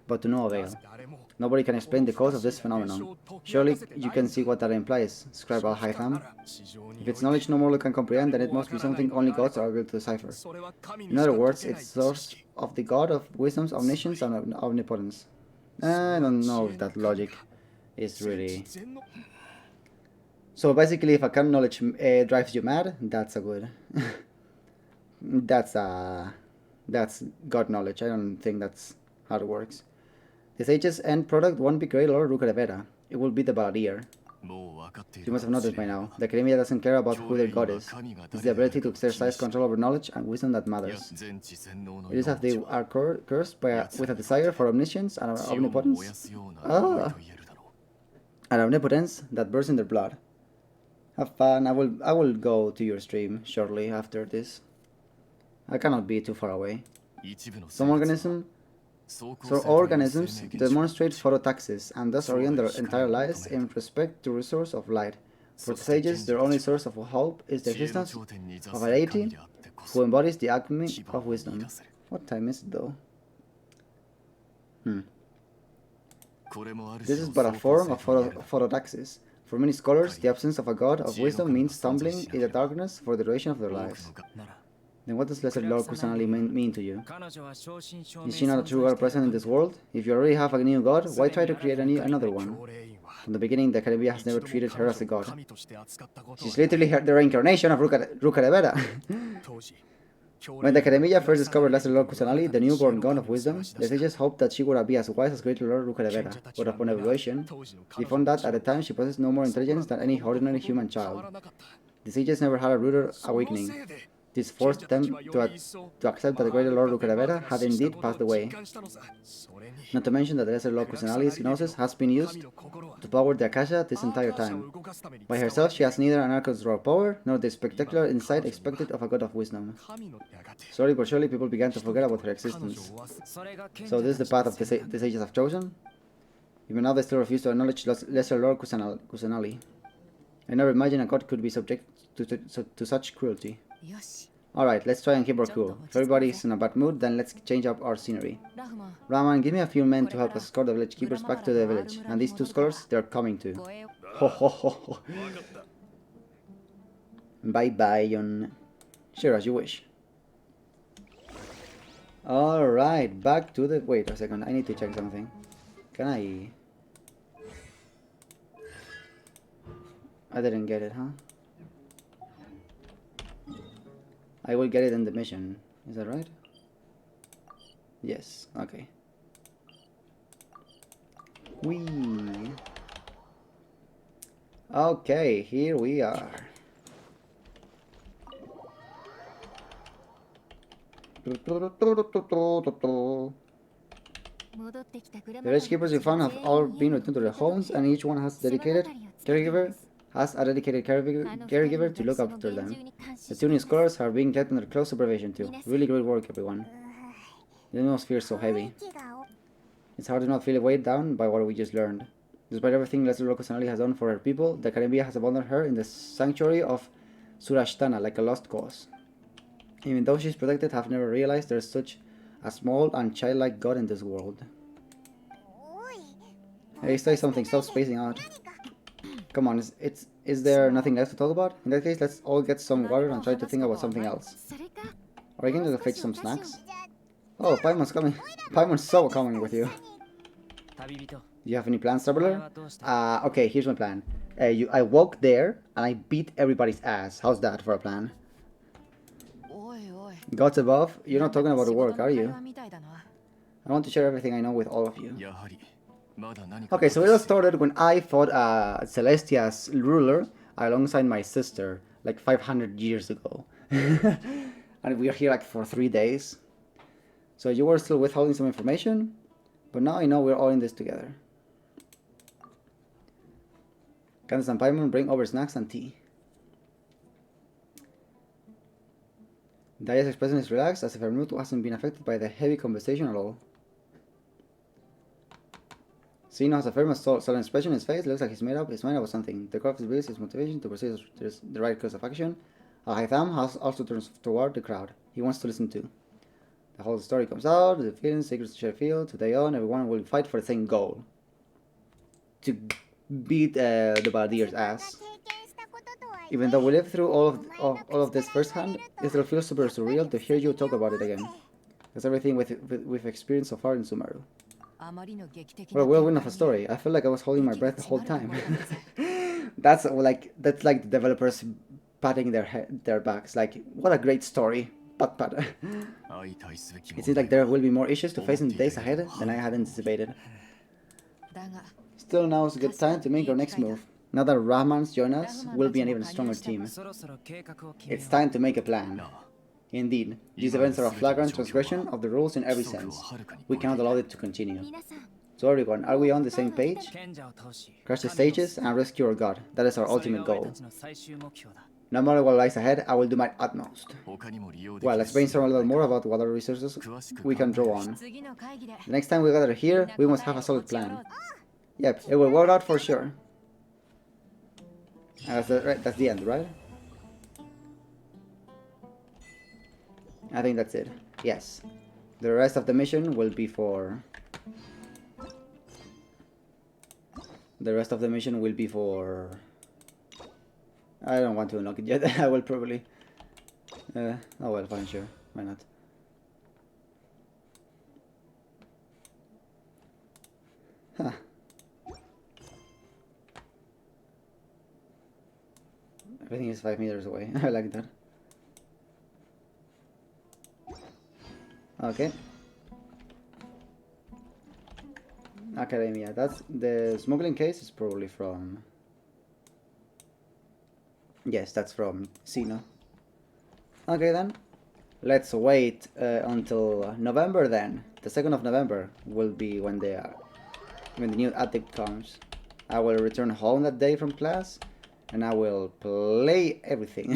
but to no avail. 誰も Nobody can explain the cause of this phenomenon. Surely you can see what that implies, Scribe al-Haytham. 地上に If it's knowledge no mortal can comprehend, then it must be something only gods are able to decipher. それは神に In し other か words, 解けない it's the source of the god of wisdom's omniscience and omnipotence. I don't know if that logic is really... 全の So basically, if a canon knowledge drives you mad, that's a good... that's god knowledge. I don't think that's how it works. The sage's end product won't be Great Lord Ruka de Vera. It will be the Balladeer. もう分かってい You る must have noticed by now. The Academia doesn't care about who their god is. It's the ability to exercise control over knowledge and wisdom that いや matters. 全知全能の It is as they 命は are cursed with a desire for omniscience and 死をも燃 omnipotence, やすような思いと言えるだろ and omnipotence that bursts in their blood. Have fun. I will go to your stream shortly after this. I cannot be too far away. う一部の Some organisms demonstrate phototaxis and thus orient their entire lives in respect to resource of light, For the sages, their only source of hope is the existence of a deity who embodies the acme of wisdom. What time is it though? This is but a form of phototaxis. For many scholars, the absence of a god of wisdom means stumbling in the darkness for the duration of their lives. Then what does lesser Lord Kusanali mean to you? Is she not a true god present in this world? If you already have a new god, why try to create another one? From the beginning, the Academia has never treated her as a god. She's literally the reincarnation of Ruka de Vera. When the Academia first discovered Lesser Lord Kusanali, the newborn god of wisdom, the sages hoped that she would be as wise as Greater Lord Ruka de Vera. But upon evaluation, they found that at the time she possessed no more intelligence than any ordinary human child. The sages never had a ruder awakening. This forced them to accept that the Greater Lord Ruka de Vera had indeed passed away. Not to mention that the Lesser Lord Kusanali's gnosis has been used to power the Akasha this entire time. By herself, she has neither an Archon's raw power, nor the spectacular insight expected of a god of wisdom. Slowly but surely, people began to forget about her existence. So this is the path of the sages have chosen? Even now they still refuse to acknowledge Lesser Lord Kusanali. I never imagined a god could be subject to such cruelty. Alright, let's try and keep her cool. If everybody's in a bad mood, then let's change up our scenery. Rahman, give me a few men to help us escort the village keepers back to the village. And these two scholars, they're coming too. Ho ho ho ho. Bye bye, Yun. Sure, as you wish. Alright, back to the... Wait a second, I need to check something. Can I... I didn't get it, huh? I will get it in the mission. Is that right? Yes, okay. Whee! Okay, here we are. The village keepers we found have all been returned to their homes, and each one has a dedicated caregiver to look after them. The two new scholars are being kept under close supervision too. Really great work, everyone. The atmosphere is so heavy. It's hard to not feel weighed down by what we just learned. Despite everything Lesser Lord Kusanali has done for her people, the Academia has abandoned her in the sanctuary of Surashtana like a lost cause. Even though she's protected, I've never realized there's such a small and childlike god in this world. Hey, say something, stop spacing out. Come on, is there nothing else to talk about? In that case, let's all get some water and try to think about something else. Are you going to fetch some snacks? Oh, Paimon's coming. Paimon's so coming with you. Do you have any plans, Traveler? Okay, here's my plan. I walk there and I beat everybody's ass. How's that for a plan? Gods above, you're not talking about the work, are you? I want to share everything I know with all of you. Okay, so it all started when I fought Celestia's ruler alongside my sister, like 500 years ago. And we are here like for 3 days. So you were still withholding some information, but now I know we're all in this together. Candace and Paimon bring over snacks and tea. Daya's expression is relaxed, as if her mood hasn't been affected by the heavy conversation at all. Sino has a firm, solemn expression in his face. Looks like he's made up his mind about something. The core of his beliefs is motivation to pursue the right course of action. Haitham also turns toward the crowd. He wants to listen to. The whole story comes out. The feelings, secrets to share field. Today on, everyone will fight for the same goal: to beat the Baldier's ass. Even though we lived through all of this firsthand, it still feels super surreal to hear you talk about it again. That's everything we've experienced so far in Sumeru. What a whirlwind of a story. I felt like I was holding my breath the whole time. That's like the developers patting their backs. Like, what a great story. Pat. It seems like there will be more issues to face in the days ahead than I had anticipated. Still, now is a good time to make our next move. Now that Rahman's joined us, we'll be an even stronger team. It's time to make a plan. Indeed, these events are a flagrant transgression of the rules in every sense. We cannot allow it to continue. So everyone, are we on the same page? Crush the stages and rescue our god. That is our ultimate goal. No matter what lies ahead, I will do my utmost. Well, let's brainstorm a little more about what other resources we can draw on. The next time we gather here, we must have a solid plan. Yep, it will work out for sure. That's the end, right? I think that's it. Yes. The rest of the mission will be for... The rest of the mission will be for... I don't want to unlock it yet. I will probably... oh well, fine, sure. Why not? Huh. Everything is 5 meters away. I like that. Okay. Academia. That's the smuggling case is probably from... Yes, that's from Sino. Okay then. Let's wait until November then. The 2nd of November will be when the new update comes. I will return home that day from class and I will play everything.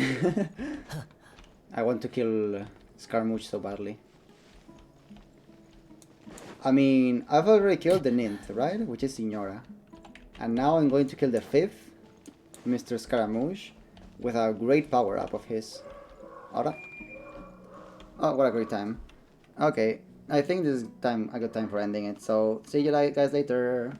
I want to kill Scaramouche so badly. I mean, I've already killed the ninth, right? Which is Signora. And now I'm going to kill the 5th, Mr. Scaramouche, with a great power-up of his. Ahora. Oh, what a great time. Okay, I think this is a good time for ending it. So, see you guys later.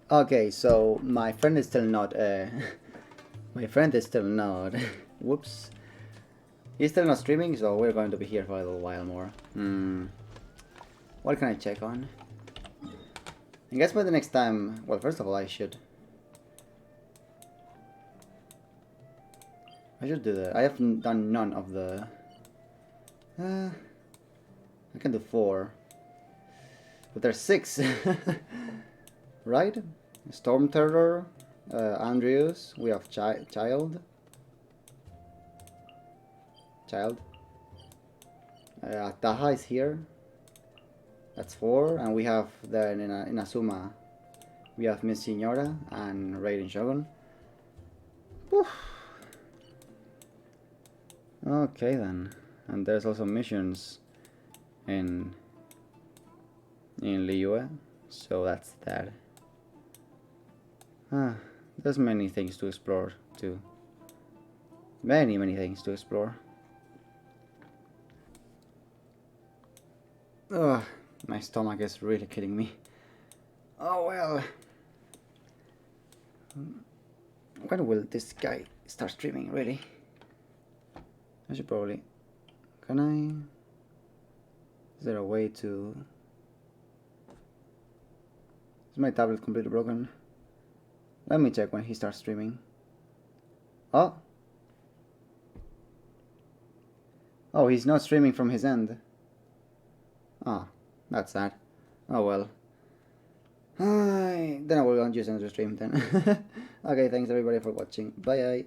Okay, so my friend is still not, my friend is still not, whoops, he's still not streaming, so we're going to be here for a little while more. What can I check on? I guess by the next time, well, first of all, I should do that. I have done none of the, I can do 4, but there's 6, right? Storm Terror, Andrews, we have Child. Taha is here. That's 4, and we have then in Asuma, we have Miss Signora and Raiden Shogun. Whew. Okay then, and there's also missions in Liyue, so that's that. There's many things to explore too. Many things to explore. Ugh, my stomach is really killing me. Oh well. When will this guy start streaming, really? I should probably... Can I... Is there a way to... Is my tablet completely broken? Let me check when he starts streaming. Oh! Oh, he's not streaming from his end. Oh, that's sad. Oh well. Then I will use another stream then. Okay, thanks everybody for watching. Bye bye.